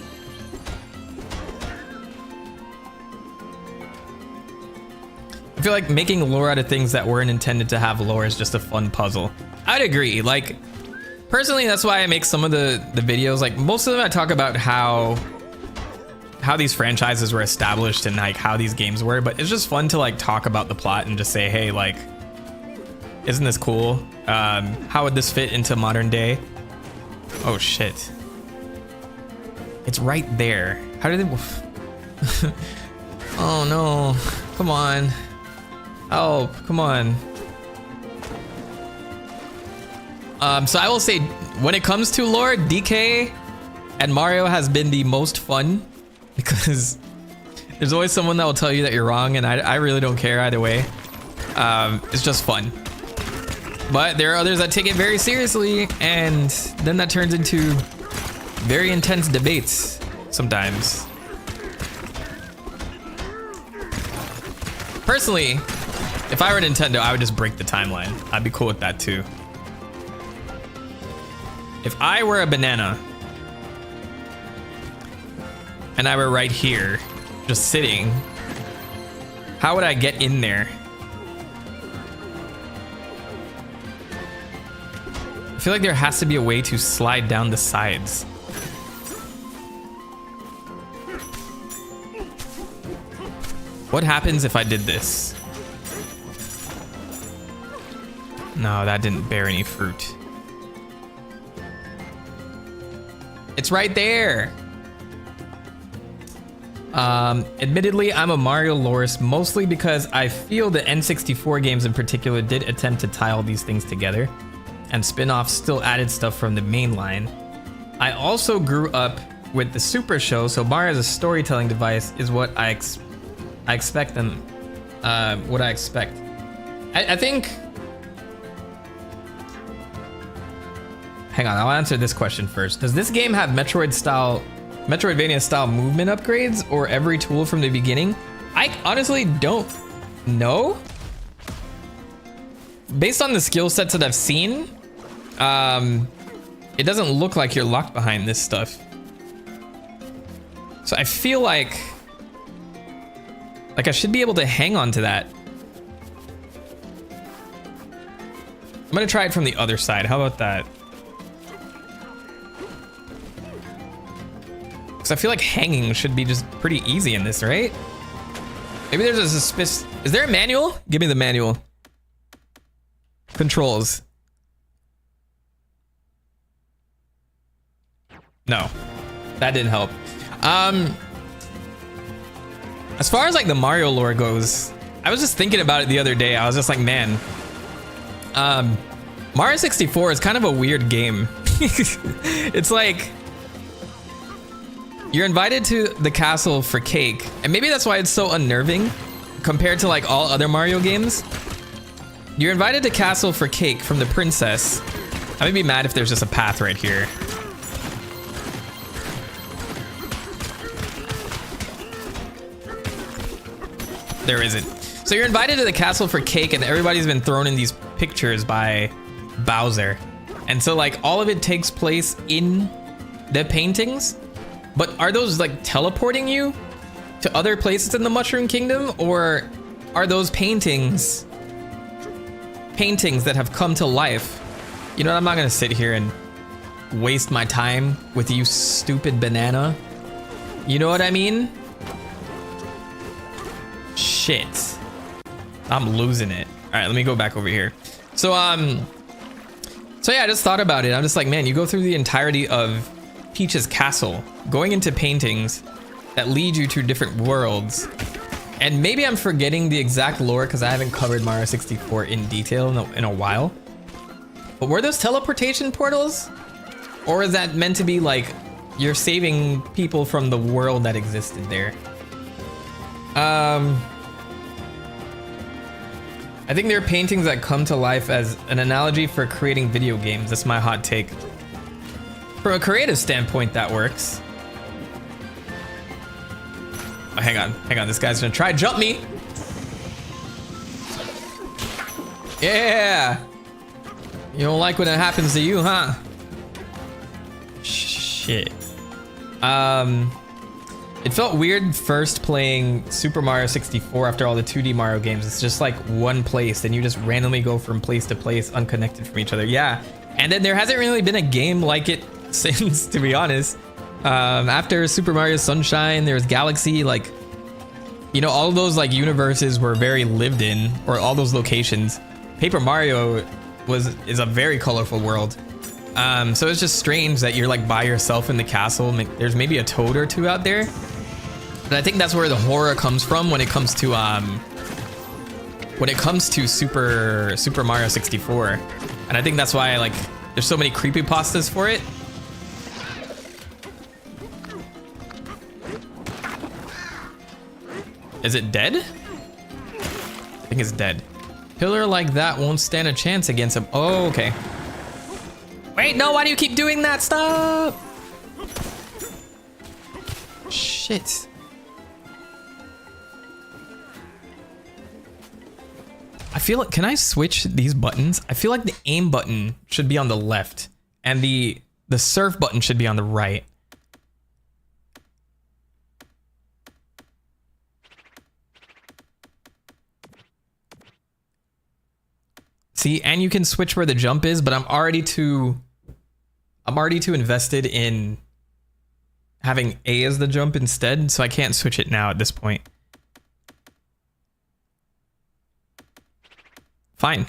I feel like making lore out of things that weren't intended to have lore is just a fun puzzle. I'd agree. Like, personally, that's why I make some of the videos. Like, most of them I talk about how these franchises were established and like how these games were, but it's just fun to like talk about the plot and just say, hey, like, isn't this cool? How would this fit into modern day? Oh shit. It's right there. How did it... Oh no. Come on. Oh, come on. So I will say, when it comes to lore, DK and Mario has been the most fun because there's always someone that will tell you that you're wrong, and I really don't care either way. It's just fun. But there are others that take it very seriously, and then that turns into very intense debates sometimes. Personally, if I were Nintendo, I would just break the timeline. I'd be cool with that too. If I were a banana and I were right here, just sitting, how would I get in there? I feel like there has to be a way to slide down the sides. What happens if I did this? No, that didn't bear any fruit. It's right there. Admittedly, I'm a Mario lorist mostly because I feel the N64 games in particular did attempt to tie all these things together, and spin-offs still added stuff from the main line. I also grew up with the Super Show, so Mario as a storytelling device is what I expect them. What I expect. I think. Hang on, I'll answer this question first. Does this game have Metroidvania style movement upgrades or every tool from the beginning? I honestly don't know. Based on the skill sets that I've seen, it doesn't look like you're locked behind this stuff. So I feel like I should be able to hang on to that. I'm gonna try it from the other side. How about that? Because I feel like hanging should be just pretty easy in this, right? Maybe there's a suspicious... Is there a manual? Give me the manual. Controls. No. That didn't help. As far as like the Mario lore goes, I was just thinking about it the other day. I was just like, man, Mario 64 is kind of a weird game. It's like you're invited to the castle for cake, and maybe that's why it's so unnerving compared to like all other Mario games. You're invited to castle for cake from the princess. I would be mad if there's just a path right here. There isn't. So you're invited to the castle for cake, and everybody's been thrown in these pictures by Bowser. And so like all of it takes place in the paintings, but are those like teleporting you to other places in the Mushroom Kingdom, or are those paintings that have come to life? You know what, I'm not gonna sit here and waste my time with you, stupid banana. You know what I mean? Shit. I'm losing it. All right, let me go back over here. So yeah, I just thought about it. I'm just like, man, you go through the entirety of Peach's castle, going into paintings that lead you to different worlds. And maybe I'm forgetting the exact lore because I haven't covered Mario 64 in detail in a while. But were those teleportation portals? Or is that meant to be like you're saving people from the world that existed there? I think there are paintings that come to life as an analogy for creating video games. That's my hot take. From a creative standpoint, that works. Oh, hang on. This guy's gonna try jump me. Yeah. You don't like when it happens to you, huh? Shit. It felt weird first playing Super Mario 64 after all the 2D Mario games. It's just like one place and you just randomly go from place to place unconnected from each other. Yeah. And then there hasn't really been a game like it since, to be honest. After Super Mario Sunshine, there was Galaxy, like, you know, all of those like universes were very lived in, or all those locations. Paper Mario is a very colorful world. So it's just strange that you're like by yourself in the castle. There's maybe a toad or two out there. But I think that's where the horror comes from when it comes to Super Mario 64. And I think that's why like there's so many creepypastas for it. Is it dead? I think it's dead. Pillar like that won't stand a chance against him. Oh, okay. Wait, no, why do you keep doing that? Stop! Shit. I feel like, can I switch these buttons? I feel like the aim button should be on the left and the surf button should be on the right. See, and you can switch where the jump is, but I'm already too invested in having A as the jump instead, so I can't switch it now at this point. Fine.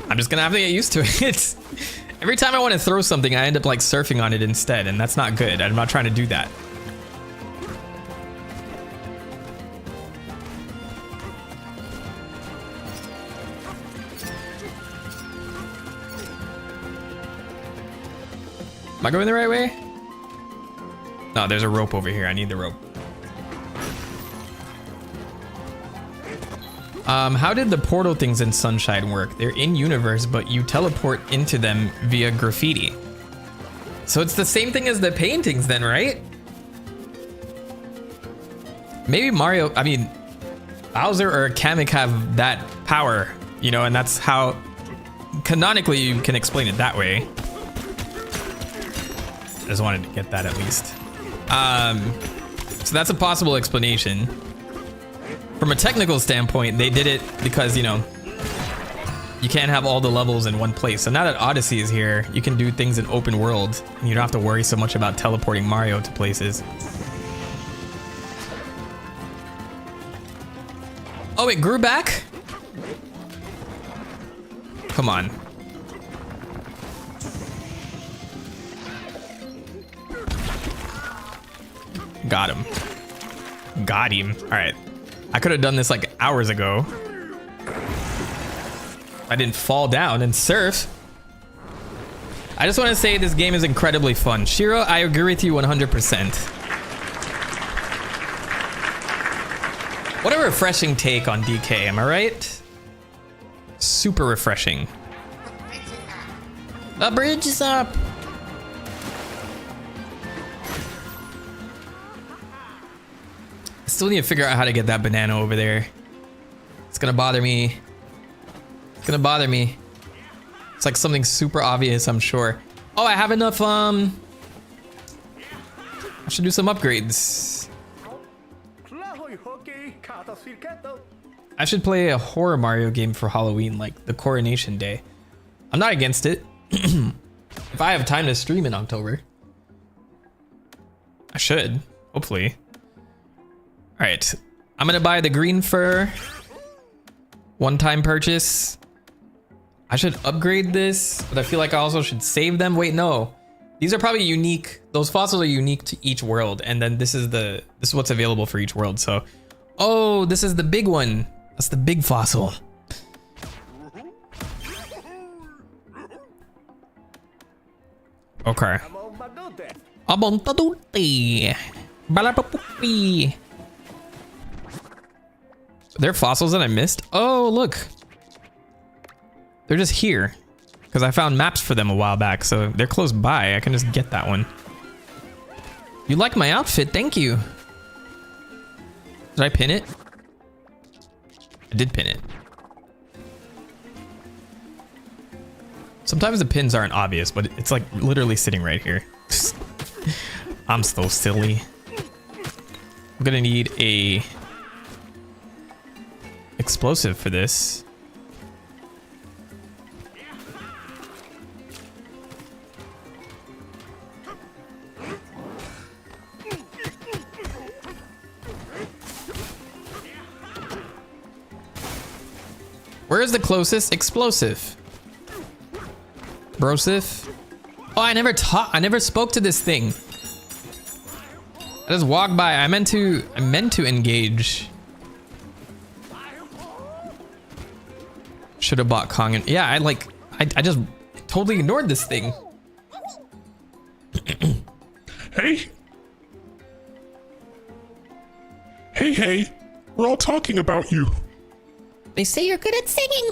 I'm just gonna have to get used to it. Every time I want to throw something, I end up like surfing on it instead, and that's not good. I'm not trying to do that. Am I going the right way? No, there's a rope over here. I need the rope. How did the portal things in Sunshine work? They're in universe, but you teleport into them via graffiti. So it's the same thing as the paintings then, right? Maybe Mario, I mean, Bowser or Kamek have that power, you know, and that's how canonically you can explain it that way. I just wanted to get that at least. So that's a possible explanation. From a technical standpoint, they did it because, you know, you can't have all the levels in one place. So now that Odyssey is here, you can do things in open world, and you don't have to worry so much about teleporting Mario to places. Oh, it grew back? Come on. Got him. Got him. All right. I could have done this like hours ago. I didn't fall down and surf. I just want to say this game is incredibly fun. Shiro, I agree with you 100%. What a refreshing take on DK, am I right? Super refreshing. The bridge is up. Still need to figure out how to get that banana over there. It's gonna bother me. It's gonna bother me. It's like something super obvious, I'm sure. Oh, I have enough, I should do some upgrades. I should play a horror Mario game for Halloween, like the Coronation Day. I'm not against it. If I have time to stream in October. I should, hopefully. All right, I'm gonna buy the green fur. One-time purchase. I should upgrade this, but I feel like I also should save them. Wait, no. These are probably unique. Those fossils are unique to each world, and then this is what's available for each world. So, oh, this is the big one. That's the big fossil. Okay. They're fossils that I missed? Oh, look. They're just here. Because I found maps for them a while back, so they're close by. I can just get that one. You like my outfit, thank you. Did I pin it? I did pin it. Sometimes the pins aren't obvious, but it's like literally sitting right here. I'm so silly. I'm gonna need a explosive for this. Where is the closest explosive? Brosif? Oh, I never spoke to this thing. I just walked by. I meant to engage. Should have bought Kong and yeah, I just totally ignored this thing. Hey. Hey. We're all talking about you. They say you're good at singing.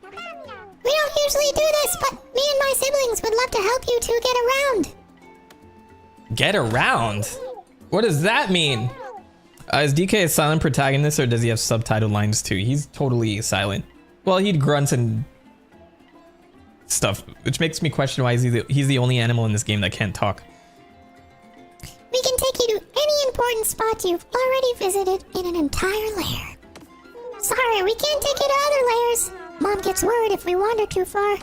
We don't usually do this, but me and my siblings would love to help you two get around. Get around? What does that mean? Is DK a silent protagonist or does he have subtitled lines too? He's totally silent. Well, he grunts and stuff, which makes me question why he's the only animal in this game that can't talk. We can take you to any important spot you've already visited in an entire lair. Sorry, we can't take you to other lairs. Mom gets worried if we wander too far.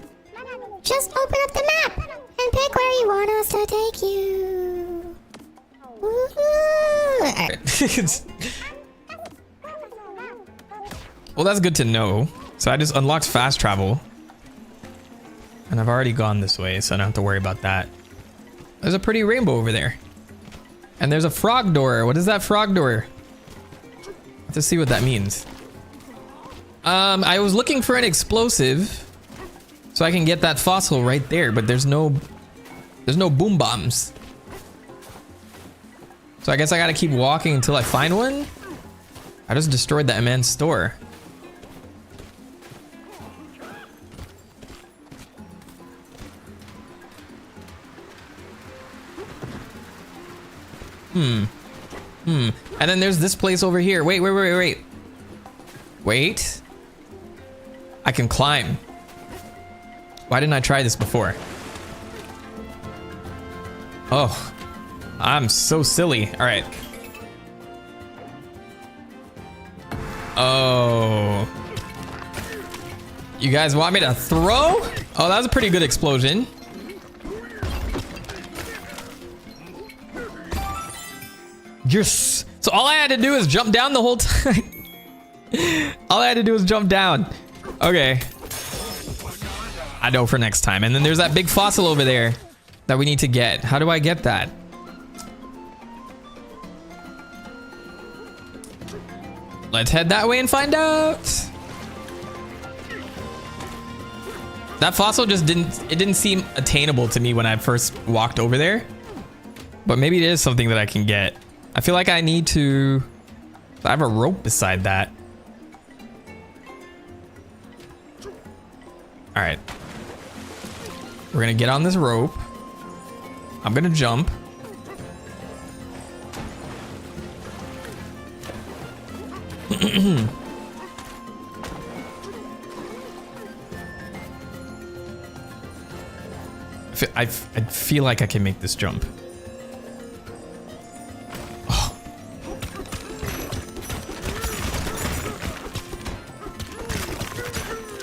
Just open up the map and pick where you want us to take you. Well, that's good to know. So I just unlocked fast travel. And I've already gone this way, so I don't have to worry about that. There's a pretty rainbow over there. And there's a frog door. What is that frog door? Let's see what that means. I was looking for an explosive so I can get that fossil right there, but there's no boom bombs. So I guess I gotta keep walking until I find one. I just destroyed that man's store. And then there's this place over here. Wait. Wait. I can climb. Why didn't I try this before? Oh, I'm so silly. All right. Oh. You guys want me to throw? Oh, that was a pretty good explosion. Yes. So all I had to do is jump down the whole time. All I had to do was jump down. Okay. I know for next time. And then there's that big fossil over there that we need to get. How do I get that? Let's head that way and find out. That fossil just didn't seem attainable to me when I first walked over there. But maybe it is something that I can get. I feel like I need to... I have a rope beside that. All right. We're gonna get on this rope. I'm gonna jump. I feel like I can make this jump. Oh.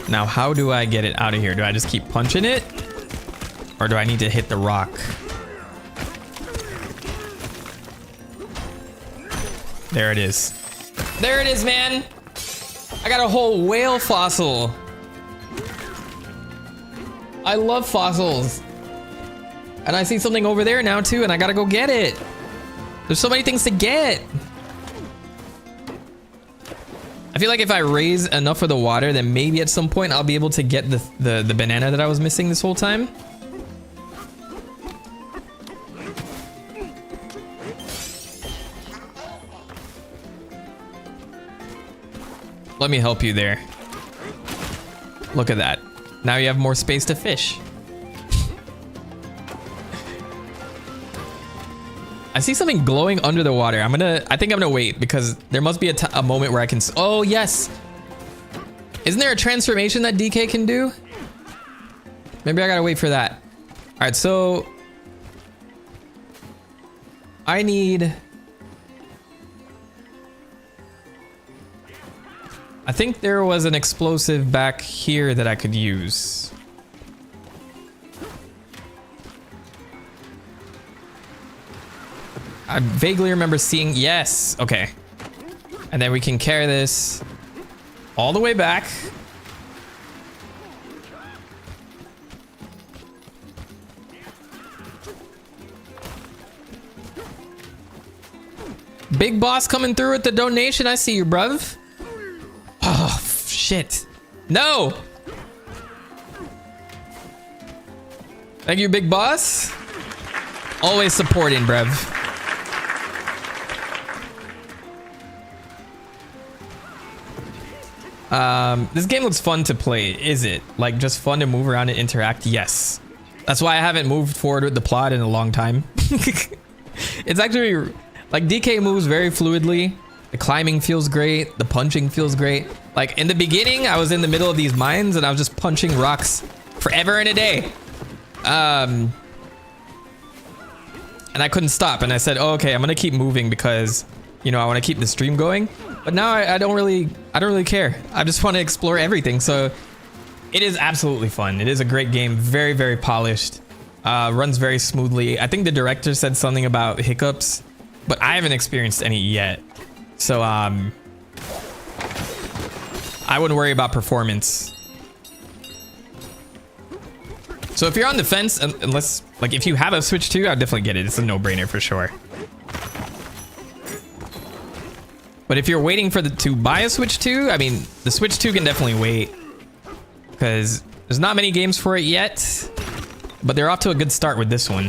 Now, how do I get it out of here? Do I just keep punching it? Or do I need to hit the rock? There it is. There it is, man. I got a whole whale fossil. I love fossils. And I see something over there now too, and I gotta go get it. There's so many things to get. I feel like if I raise enough of the water, then maybe at some point I'll be able to get the banana that I was missing this whole time. Let me help you there. Look at that. Now you have more space to fish. I see something glowing under the water. I think I'm gonna wait because there must be a moment where I can. Oh yes. Isn't there a transformation that DK can do? Maybe I gotta wait for that. All right, so I need... I think there was an explosive back here that I could use. I vaguely remember seeing... Yes! Okay. And then we can carry this all the way back. Big boss coming through with the donation. I see you, bruv. Oh, shit. No! Thank you, big boss. Always supporting, bruv. This game looks fun to play. Is it? Like, just fun to move around and interact? Yes. That's why I haven't moved forward with the plot in a long time. It's actually... Like, DK moves very fluidly. The climbing feels great. The punching feels great. Like, in the beginning, I was in the middle of these mines and I was just punching rocks forever and a day. And I couldn't stop. And I said, oh, okay, I'm gonna keep moving because, you know, I want to keep the stream going. But now I don't really care. I just want to explore everything. So it is absolutely fun. It is a great game. Very, very polished. Runs very smoothly. I think the director said something about hiccups, but I haven't experienced any yet. So I wouldn't worry about performance. So if you're on the fence, unless, like, if you have a Switch 2, I'd definitely get it. It's a no-brainer for sure. But if you're waiting for to buy a Switch 2, I mean, the Switch 2 can definitely wait. Because there's not many games for it yet. But they're off to a good start with this one.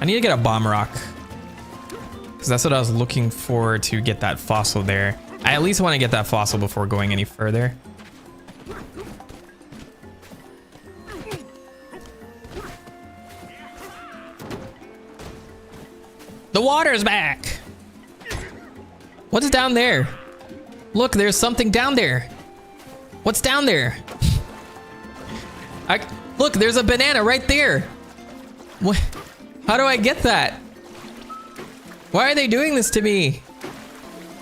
I need to get a bomb rock. Because that's what I was looking for to get that fossil there. I at least want to get that fossil before going any further. The water's back! What's down there? Look, there's something down there. What's down there? Look, there's a banana right there. What? How do I get that? Why are they doing this to me?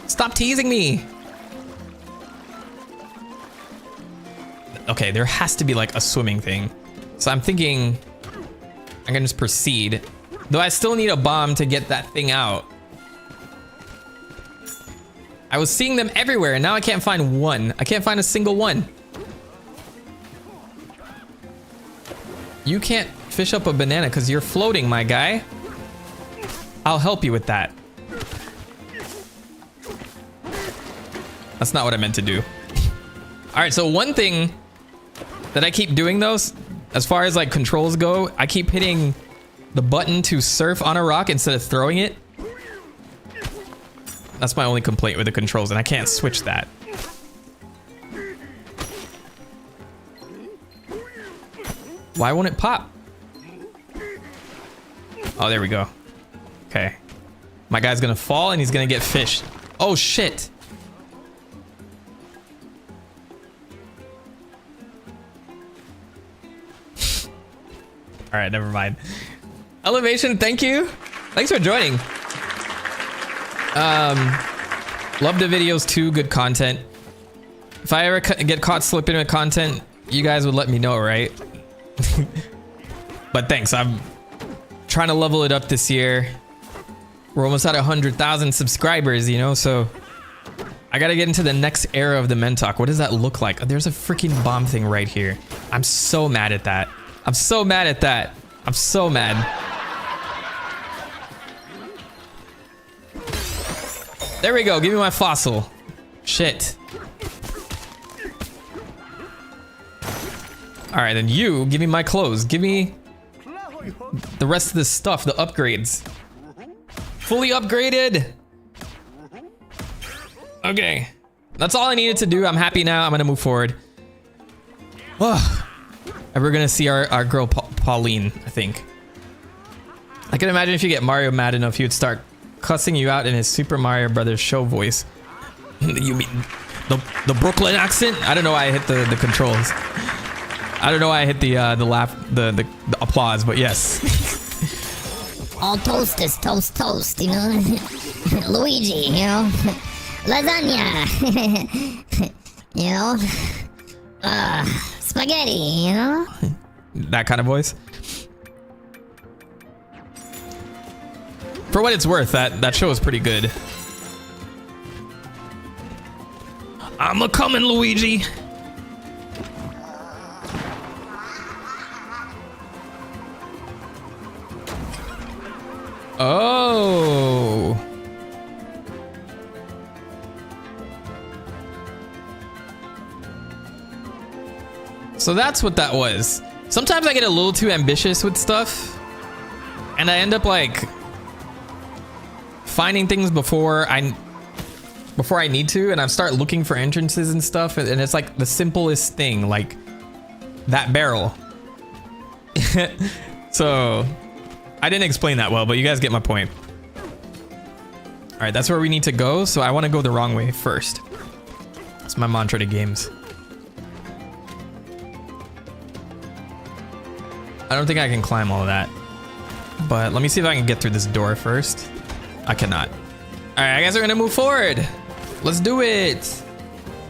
Stop teasing me. Okay, there has to be like a swimming thing. So I'm thinking I can just proceed. Though I still need a bomb to get that thing out. I was seeing them everywhere and now I can't find one. I can't find a single one. You can't fish up a banana because you're floating, my guy. I'll help you with that. That's not what I meant to do. All right, so one thing that I keep doing though, as far as like controls go, I keep hitting the button to surf on a rock instead of throwing it. That's my only complaint with the controls, and I can't switch that. Why won't it pop? Oh, there we go. Okay. My guy's gonna fall and he's gonna get fished. Oh, shit. All right, never mind. Elevation, thank you. Thanks for joining. Love the videos too, good content. If I ever get caught slipping with content, you guys would let me know, right? But thanks, I'm trying to level it up this year. We're almost at 100,000 subscribers, you know, so I gotta get into the next era of the TheMentok. What does that look like? There's a freaking bomb thing right here. I'm so mad at that. I'm so mad at that. I'm so mad. There we go. Give me my fossil. Shit. All right, then you give me my clothes. Give me the rest of this stuff, the upgrades. Fully upgraded. Okay. That's all I needed to do. I'm happy now. I'm gonna move forward. Oh. And we're gonna see our girl Pauline, I think. I can imagine if you get Mario mad enough, he would start cussing you out in his Super Mario Brothers show voice. You mean the Brooklyn accent? I don't know why I hit the controls. I don't know why I hit the laugh, the applause, but yes. All toast is toast, you know? Luigi, you know? Lasagna! You know? Spaghetti, you know? That kind of voice. For what it's worth, that show is pretty good. I'm a coming, Luigi. Oh. So that's what that was. Sometimes I get a little too ambitious with stuff, and I end up like finding things before I need to, and I start looking for entrances and stuff, and it's like the simplest thing, like that barrel. So I didn't explain that well, but you guys get my point. All right, that's where we need to go. So I want to go the wrong way first. That's my mantra to games. I don't think I can climb all of that, but let me see if I can get through this door first. I cannot. All right, I guess we're gonna move forward. Let's do it.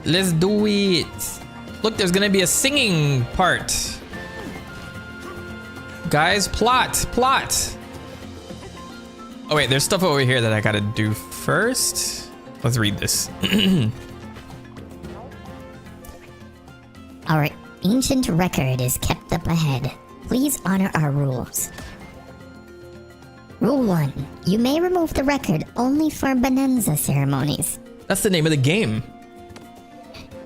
Let's do it. Look, there's gonna be a singing part. Guys, plot. Oh wait, there's stuff over here that I gotta do first. Let's read this. Our ancient record is kept up ahead. Please honor our rules. Rule 1. You may remove the record only for Bananza ceremonies. That's the name of the game.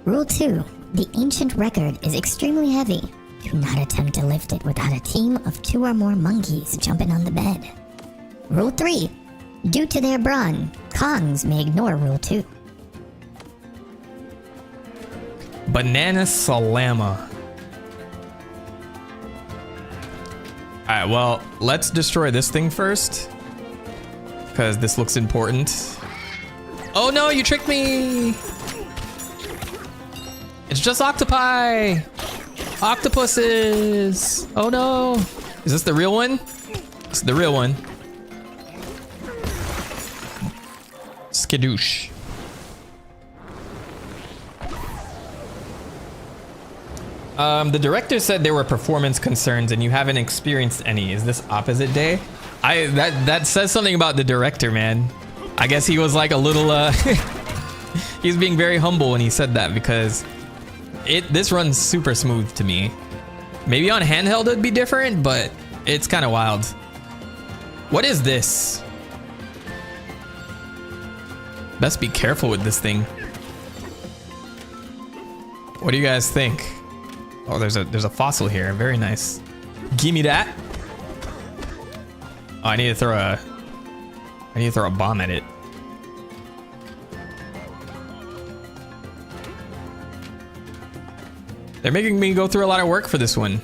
Rule 2. The ancient record is extremely heavy. Do not attempt to lift it without a team of 2 or more monkeys jumping on the bed. Rule 3. Due to their brawn, Kongs may ignore Rule 2. Banana Salama. Alright, well, let's destroy this thing first, because this looks important. Oh no, you tricked me! It's just octopi! Octopuses! Oh no! Is this the real one? It's the real one. Skadoosh. The director said there were performance concerns and you haven't experienced any. Is this opposite day? That says something about the director, man. I guess he was like a little he's being very humble when he said that, because this runs super smooth to me. Maybe on handheld it'd be different, but it's kind of wild. What is this? Best be careful with this thing. What do you guys think? Oh, there's a fossil here. Very nice. Give me that. Oh, I need to throw a bomb at it. They're making me go through a lot of work for this one.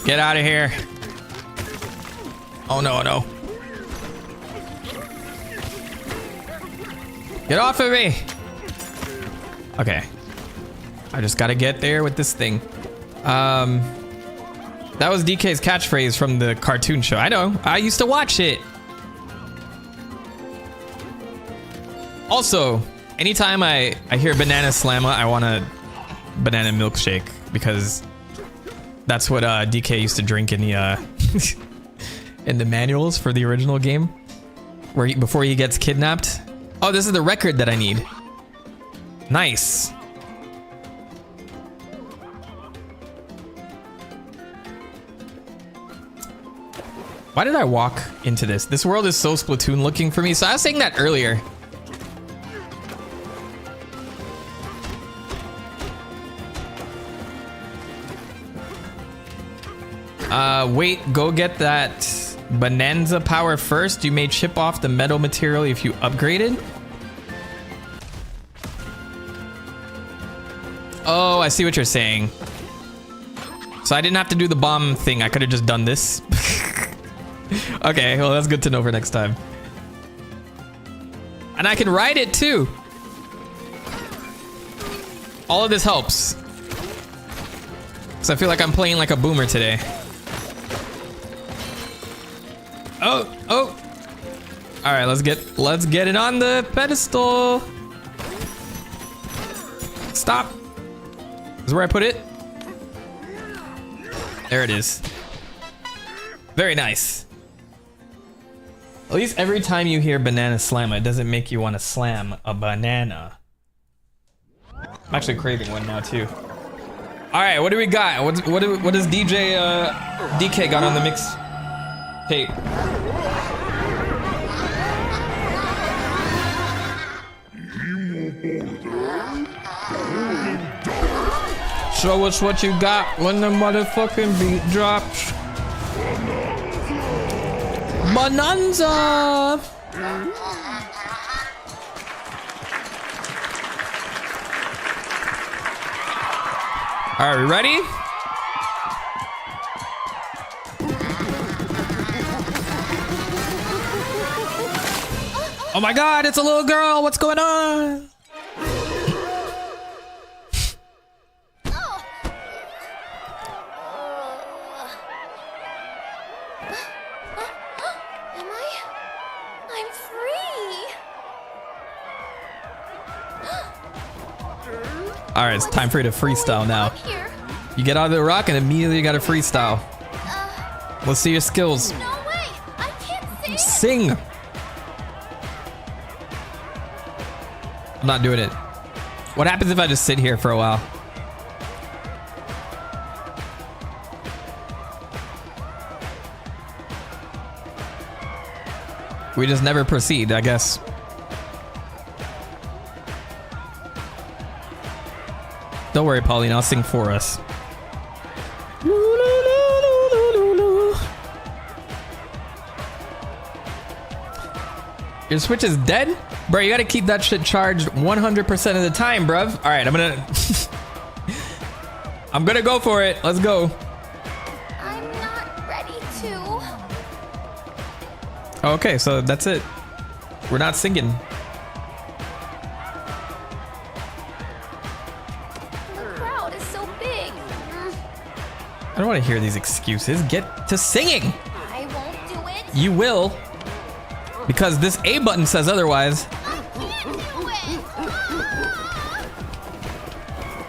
Get out of here. Oh no, no. Get off of me. Okay. I just gotta get there with this thing. That was DK's catchphrase from the cartoon show. I know. I used to watch it. Also, anytime I hear Banana Slamma, I want a banana milkshake, because that's what DK used to drink in the in the manuals for the original game, where before he gets kidnapped. Oh, this is the record that I need. Nice. Why did I walk into this? This world is so Splatoon looking for me. So I was saying that earlier. Wait, go get that Bananza power first. You may chip off the metal material if you upgraded. Oh, I see what you're saying. So I didn't have to do the bomb thing. I could have just done this. Okay, well, that's good to know for next time. And I can ride it too. All of this helps. So I feel like I'm playing like a boomer today. Oh. All right, let's get it on the pedestal. Stop. This is where I put it. There it is. Very nice. At least every time you hear banana slam, it doesn't make you want to slam a banana. I'm actually craving one now too. All right, what do we got? What does DJ DK got on the mix tape? Show us what you got when the motherfucking beat drops. Bananza! All right, we ready? Oh my God, it's a little girl. What's going on? I'm free. All right, it's time for you to freestyle now. Here. You get out of the rock and immediately you got to freestyle. Let's see your skills. No way. I can't sing. Sing. I'm not doing it. What happens if I just sit here for a while? We just never proceed, I guess. Don't worry, Pauline, I'll sing for us. Your Switch is dead? Bro, you gotta keep that shit charged 100% of the time, bruv. All right, I'm gonna go for it. Let's go. I'm not ready to. Okay, so that's it. We're not singing. The crowd is so big. I don't want to hear these excuses. Get to singing. I won't do it. You will. Because this A button says otherwise. I can't do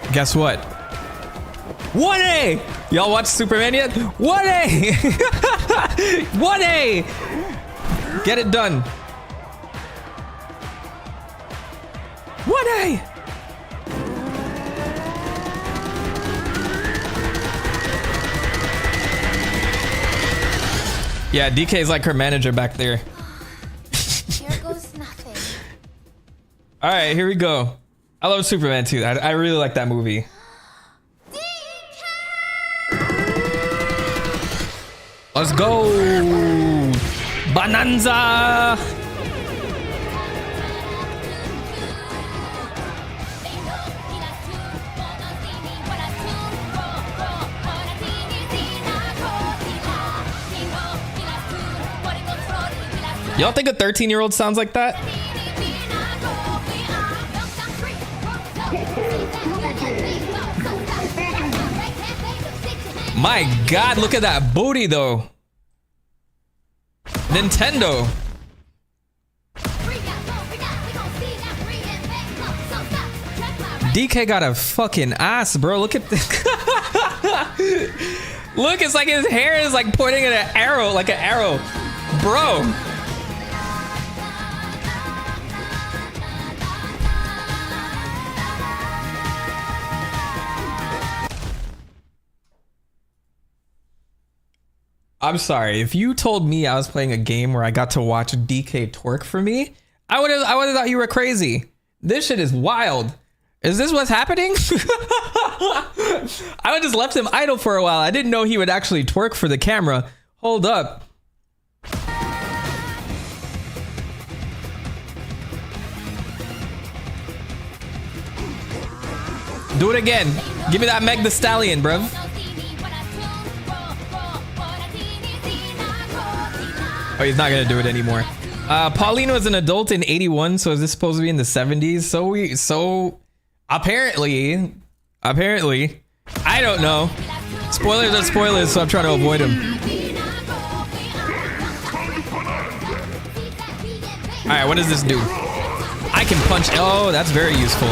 it. Guess what? 1A! Y'all watch Superman yet? 1A! 1A! Get it done. 1A! Yeah, DK is like her manager back there. Here goes nothing. All right, here we go. I love Superman too. I really like that movie. Let's go! Bananza! Y'all think a 13-year-old sounds like that? My God, look at that booty though. Nintendo. DK got a fucking ass, bro. Look at this. Look, it's like his hair is like pointing at an arrow, like an arrow. Bro. I'm sorry. If you told me I was playing a game where I got to watch DK twerk for me, I would have thought you were crazy. This shit is wild. Is this what's happening? I would just left him idle for a while. I didn't know he would actually twerk for the camera. Hold up. Do it again. Give me that Meg the Stallion, bruv. Oh, he's not gonna do it anymore. Pauline was an adult in 81, so is this supposed to be in the 70s? Apparently, I don't know. Spoilers are spoilers, so I'm trying to avoid them. All right, what does this do? I can punch. Oh, that's very useful.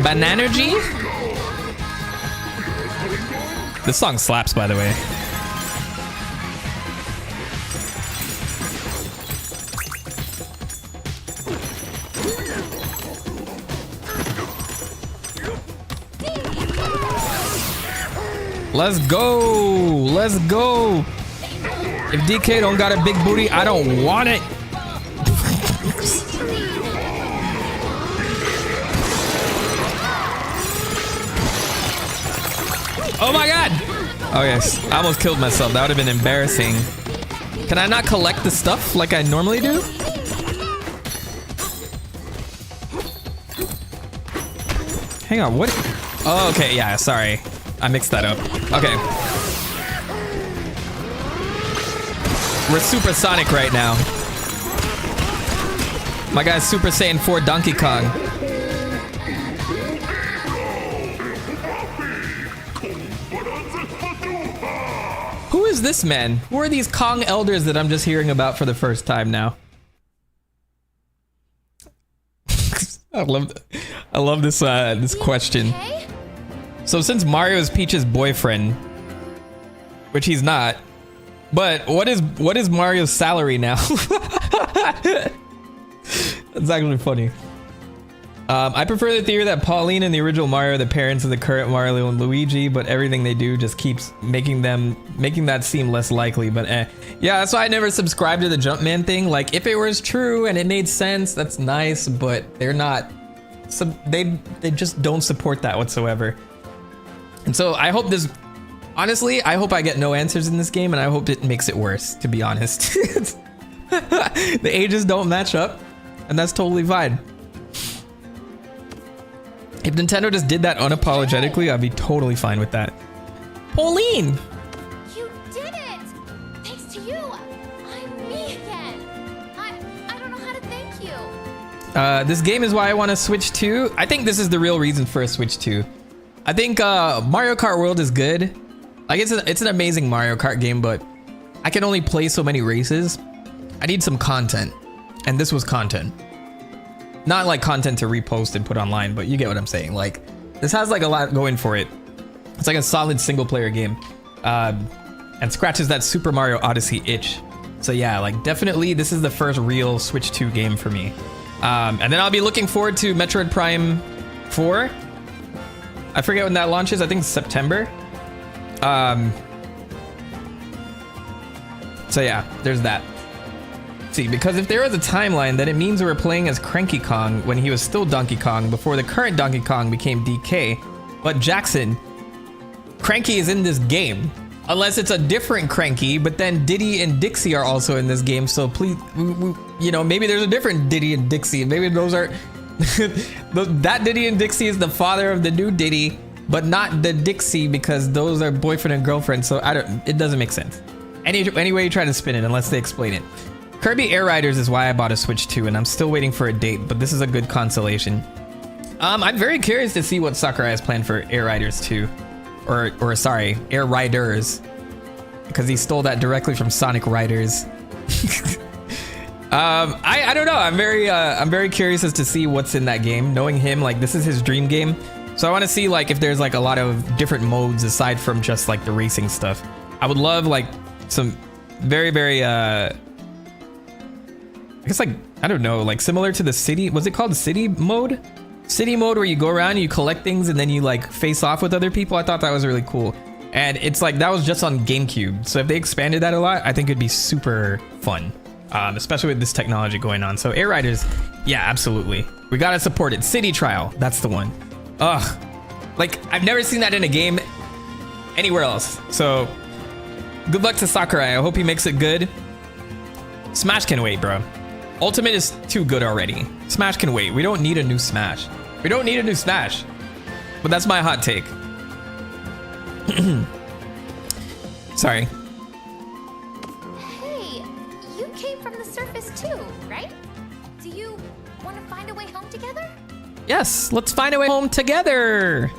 Bananergy? This song slaps, by the way. Let's go. Let's go. If DK don't got a big booty, I don't want it. Oh my god. Oh yes, I almost killed myself. That would have been embarrassing. Can I not collect the stuff like I normally do? Hang on, what? Oh, okay, yeah, sorry. I mixed that up. Okay. We're supersonic right now. My guy's Super Saiyan 4 Donkey Kong. Who is this man? Who are these Kong elders that I'm just hearing about for the first time now? I love this this question. So since Mario is Peach's boyfriend, which he's not, but what is Mario's salary now? That's actually funny. I prefer the theory that Pauline and the original Mario are the parents of the current Mario and Luigi, but everything they do just keeps making that seem less likely. But yeah, that's why I never subscribed to the Jumpman thing. Like, if it was true and it made sense, that's nice, but they're not. They just don't support that whatsoever. And so I hope this. Honestly, I hope I get no answers in this game, and I hope it makes it worse. To be honest, the ages don't match up, and that's totally fine. If Nintendo just did that unapologetically, I'd be totally fine with that. Pauline! You did it! Thanks to you, I'm me again. I don't know how to thank you. This game is why I want to Switch 2. I think this is the real reason for a Switch 2. I think Mario Kart World is good. Like, it's an amazing Mario Kart game, but I can only play so many races. I need some content, and this was content. Not like content to repost and put online, but you get what I'm saying. Like, this has like a lot going for it. It's like a solid single player game, and scratches that Super Mario Odyssey itch. So yeah, like definitely this is the first real Switch 2 game for me. And then I'll be looking forward to Metroid Prime 4. I forget when that launches. I think it's September. So yeah, there's that. See, because if there is a timeline, then it means we were playing as Cranky Kong when he was still Donkey Kong before the current Donkey Kong became DK. But Jackson, Cranky is in this game. Unless it's a different Cranky, but then Diddy and Dixie are also in this game. So please, you know, maybe there's a different Diddy and Dixie. Maybe those are... that Diddy and Dixie is the father of the new Diddy, but not the Dixie, because those are boyfriend and girlfriend. So it doesn't make sense. Any way you try to spin it, unless they explain it. Kirby Air Riders is why I bought a Switch 2, and I'm still waiting for a date, but this is a good consolation. I'm very curious to see what Sakurai has planned for Air Riders 2. Or sorry, Air Riders. Because he stole that directly from Sonic Riders. I don't know. I'm very curious as to see what's in that game. Knowing him, like, this is his dream game. So I want to see, like, if there's like a lot of different modes aside from just like the racing stuff. I would love like some very I guess, like, I don't know, like similar to the city, was it called the city mode? City mode, where you go around and you collect things and then you like face off with other people. I thought that was really cool. And it's like, that was just on GameCube. So if they expanded that a lot, I think it'd be super fun. Especially with this technology going on. So Air Riders, yeah, absolutely. We gotta support it. City Trial, that's the one. Ugh. Like, I've never seen that in a game anywhere else. So good luck to Sakurai. I hope he makes it good. Smash can wait, bro. Ultimate is too good already. Smash can wait. We don't need a new Smash. We don't need a new Smash. But that's my hot take. Sorry. surface too, right? Do you want to find a way home together? Yes, let's find a way home together.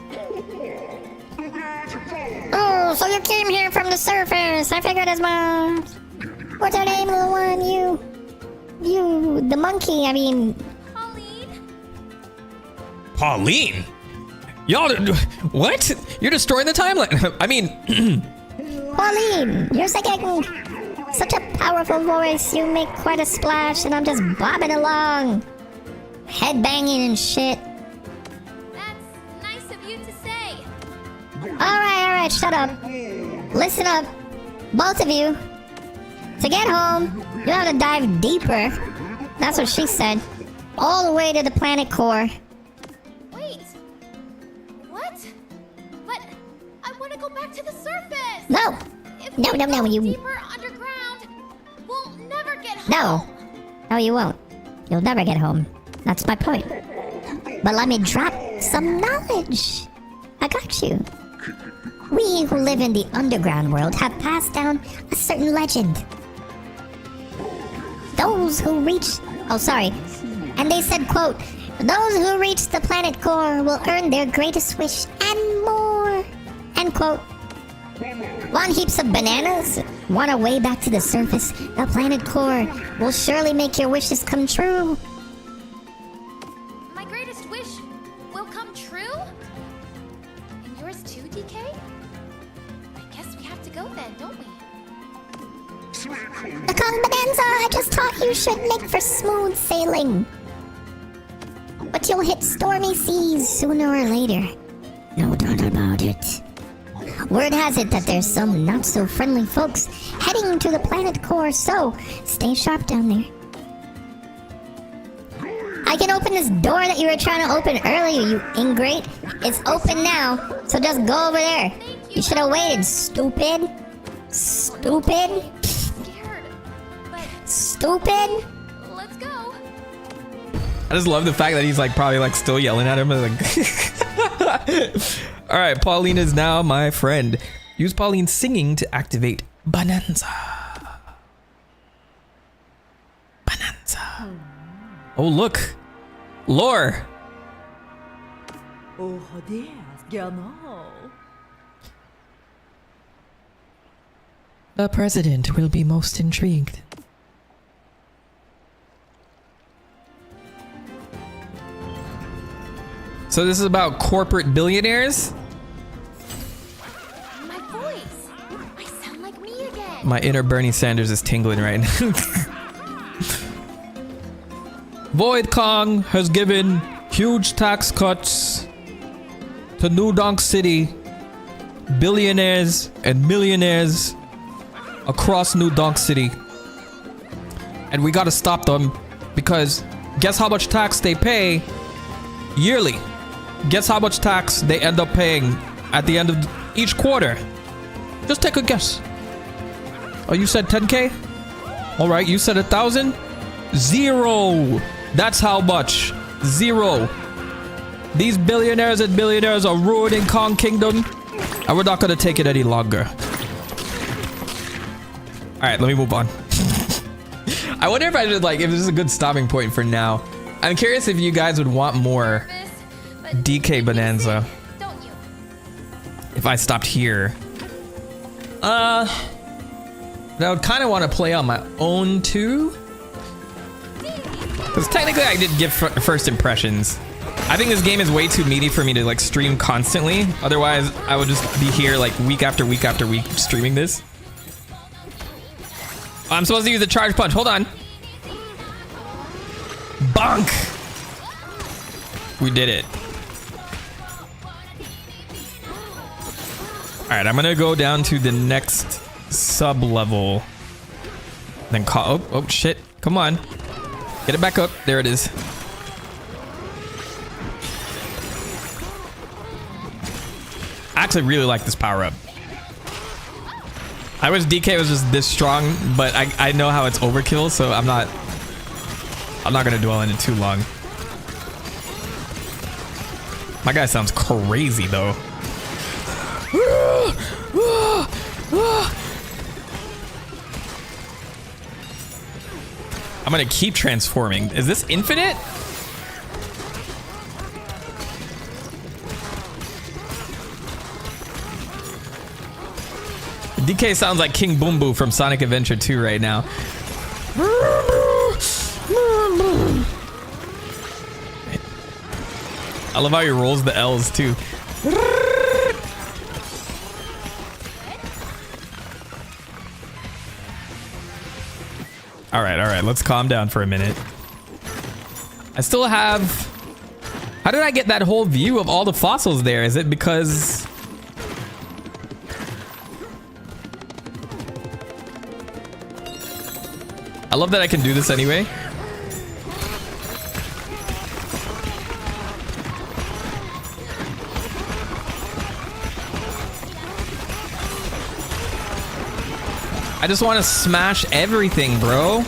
Oh, so you came here from the surface. I figured as much. What's your name, little one? The monkey, I mean. Pauline? Pauline? Y'all, what? You're destroying the timeline. I mean, Pauline, you're singing such a powerful voice. You make quite a splash, and I'm just bobbing along. Headbanging and shit. That's nice of you to say. Alright, shut up. Listen up, both of you. To get home, you have to dive deeper. That's what she said. All the way to the planet core. Wait. What? But I want to go back to the surface. No! If No, we no, no, go you- deeper underground, we'll never get home. No. No, you won't. You'll never get home. That's my point. But let me drop some knowledge. I got you. We who live in the underground world have passed down a certain legend. Those who reach... Oh, sorry. And they said, quote, those who reach the planet core will earn their greatest wish and more. End quote. Want heaps of bananas? Want a way back to the surface? The planet core will surely make your wishes come true. My greatest wish will come true? And yours too, DK? I guess we have to go then, don't we? The Kong Bananza, I just thought you should make for smooth sailing. But you'll hit stormy seas sooner or later. No doubt about it. Word has it that there's some not-so-friendly folks heading to the planet core, so stay sharp down there. I can open this door that you were trying to open earlier, you ingrate. It's open now, so just go over there. You should have waited, stupid. Stupid. Scared. But Stupid. let's go. I just love the fact that he's like probably like still yelling at him. Like, all right, Pauline is now my friend. Use Pauline's singing to activate Bananza. Bananza. Oh, look. Lore. Oh, joder, gerne. The president will be most intrigued. So this is about corporate billionaires? My voice. I sound like me again. My inner Bernie Sanders is tingling right now. Void Kong has given huge tax cuts to New Donk City billionaires and millionaires across New Donk City. And we gotta stop them because guess how much tax they pay yearly? Guess how much tax they end up paying at the end of each quarter? Just take a guess. Oh, you said 10K? All right, you said 1,000? Zero. That's how much. Zero. These billionaires and billionaires are ruining Kong Kingdom, and we're not gonna take it any longer. All right, let me move on. I wonder if I should like, if this is a good stopping point for now. I'm curious if you guys would want more But DK Bananza don't you? if I stopped here. I would kind of want to play on my own too. Because technically I did give first impressions. I think this game is way too meaty for me to like stream constantly. Otherwise, I would just be here like week after week after week streaming this. Oh, I'm supposed to use a charge punch. Hold on. Bonk. We did it. All right, I'm gonna go down to the next sub level. Then call. Oh shit! Come on, get it back up. There it is. I actually really like this power up. I wish DK was just this strong, but I know how it's overkill, so I'm not gonna dwell on it too long. My guy sounds crazy though. I'm gonna keep transforming. Is this infinite? DK sounds like King Boom Boo from Sonic Adventure 2 right now. I love how he rolls the L's too. All right, let's calm down for a minute. I still have... How did I get that whole view of all the fossils there? Is it because... I love that I can do this anyway. I just want to smash everything, bro.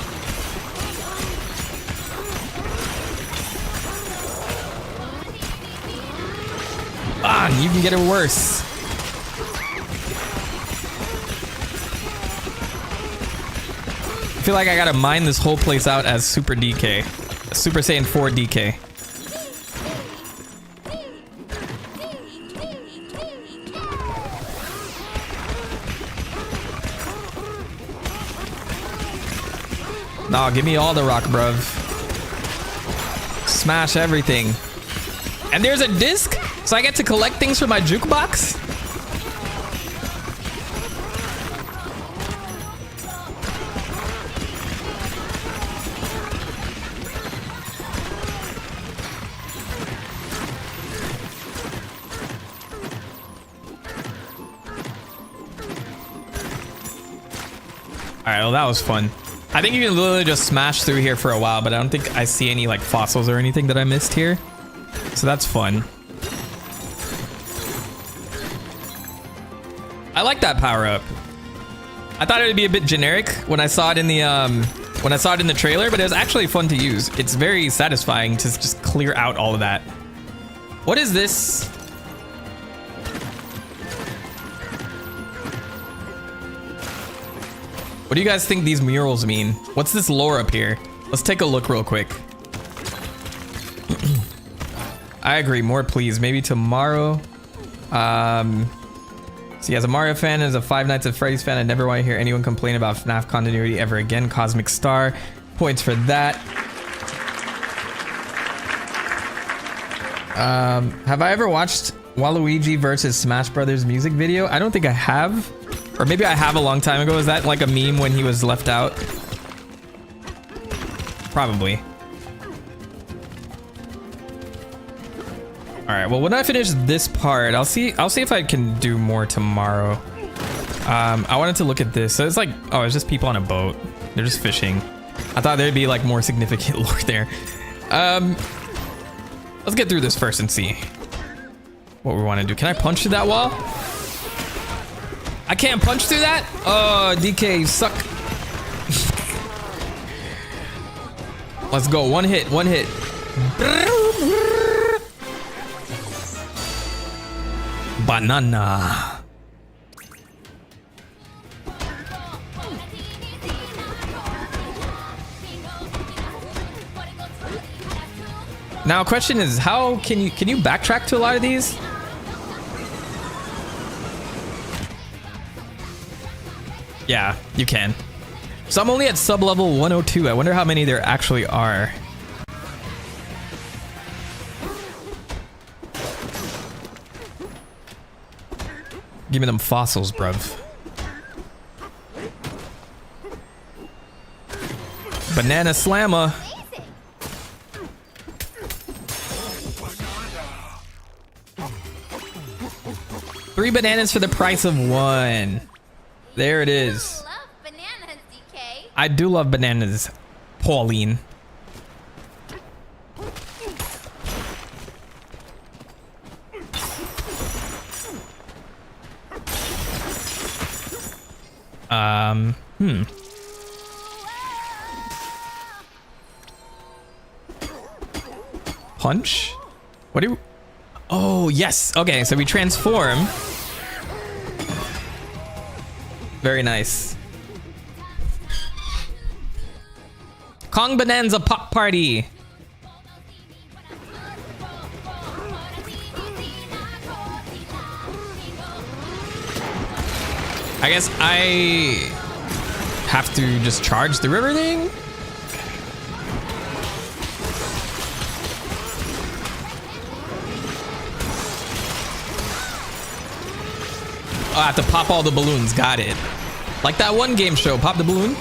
Ah, you can get it worse. I feel like I gotta mine this whole place out as Super DK. Super Saiyan 4 DK. Nah, give me all the rock, bruv. Smash everything. And there's a disc, so I get to collect things from my jukebox? Alright, well that was fun. I think you can literally just smash through here for a while, but I don't think I see any like fossils or anything that I missed here. So that's fun. I like that power up. I thought it would be a bit generic when I saw it in the trailer, but it was actually fun to use. It's very satisfying to just clear out all of that. What is this? What do you guys think these murals mean? What's this lore up here? Let's take a look real quick. I agree, more please. Maybe tomorrow. See, as a Mario fan, as a Five Nights at Freddy's fan, I never want to hear anyone complain about FNAF continuity ever again. Cosmic Star. Points for that. Have I ever watched Waluigi versus Smash Brothers music video? I don't think I have. Or maybe I have a long time ago. Is that like a meme when he was left out? Probably. All right, well, when I finish this part, I'll see if I can do more tomorrow. I wanted to look at this. So it's like, oh, it's just people on a boat. They're just fishing. I thought there'd be like more significant lore there. Let's get through this first and see what we want to do. Can I punch through that wall? I can't punch through that? Oh, DK, you suck. Let's go. One hit. Banana. Now, question is, how can you backtrack to a lot of these? Yeah, you can. So I'm only at sub level 102. I wonder how many there actually are. Give me them fossils, bruv. Banana slammer. Three bananas for the price of one. There it is. Love bananas, DK. I do love bananas, Pauline. Punch? What do you... Oh, yes. Okay, so we transform. Very nice. Kong Bananza Pop Party. I guess I have to just charge through everything. Oh, I have to pop all the balloons. Got it. Like that one game show, pop the balloon.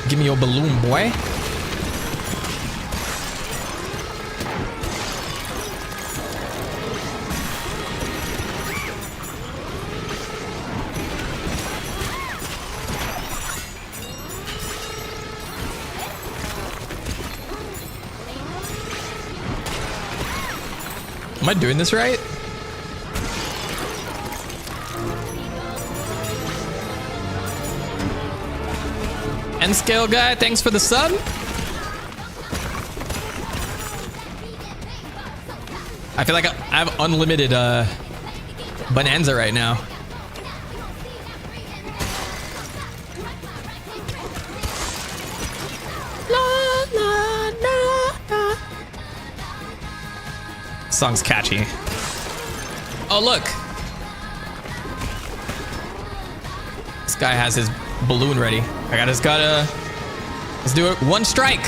Give me your balloon, boy. Am I doing this right? N scale guy, thanks for the sub. I feel like I have unlimited Bananza right now. Song's catchy. Oh, look. This guy has his balloon ready. Let's do it. One strike.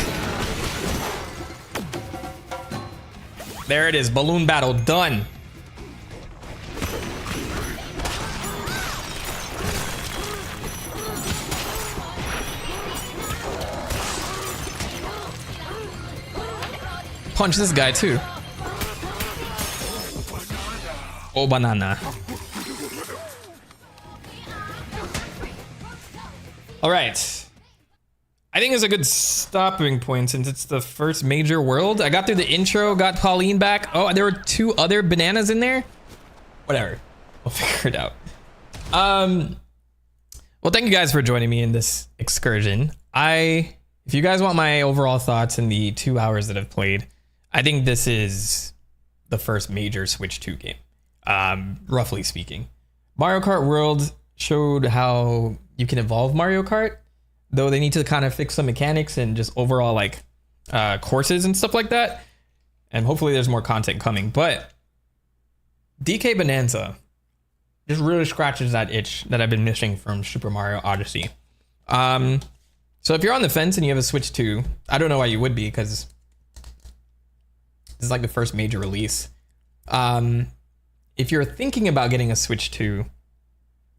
There it is. Balloon battle done. Punch this guy too. Oh, banana. All right. I think it's a good stopping point since it's the first major world. I got through the intro, got Pauline back. Oh, there were 2 other bananas in there. Whatever. We'll figure it out. Well, thank you guys for joining me in this excursion. If you guys want my overall thoughts in the 2 hours that I've played, I think this is the first major Switch 2 game. Roughly speaking. Mario Kart World showed how you can evolve Mario Kart, though they need to kind of fix some mechanics and just overall like courses and stuff like that. And hopefully there's more content coming. But DK Bananza just really scratches that itch that I've been missing from Super Mario Odyssey. So if you're on the fence and you have a Switch 2, I don't know why you would be, because this is like the first major release. If you're thinking about getting a Switch 2,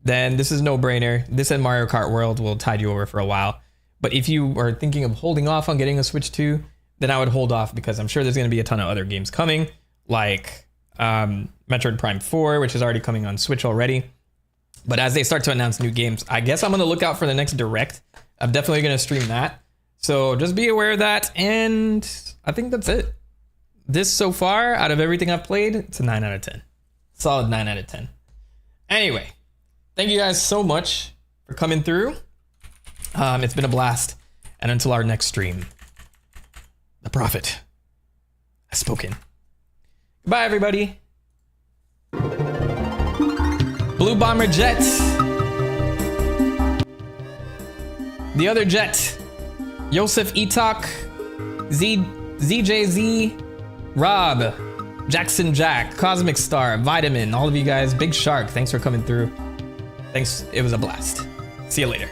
then this is no brainer. This and Mario Kart World will tide you over for a while. But if you are thinking of holding off on getting a Switch 2, then I would hold off, because I'm sure there's going to be a ton of other games coming, like Metroid Prime 4, which is already coming on Switch already. But as they start to announce new games, I guess I'm going to look out for the next Direct. I'm definitely going to stream that. So just be aware of that. And I think that's it. This so far, out of everything I've played, it's a 9 out of 10. Solid 9 out of 10. Anyway, thank you guys so much for coming through. It's been a blast. And until our next stream, the Prophet has spoken. Goodbye, everybody. Blue Bomber Jet. The other Jet. Yosef Etok. ZJZ. Rob. Jackson Jack. Cosmic Star. Vitamin. All of you guys. Big Shark. Thanks for coming through. Thanks. It was a blast. See you later.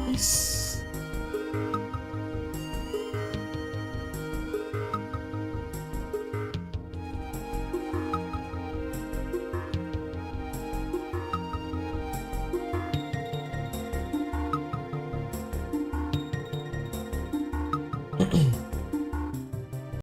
Peace.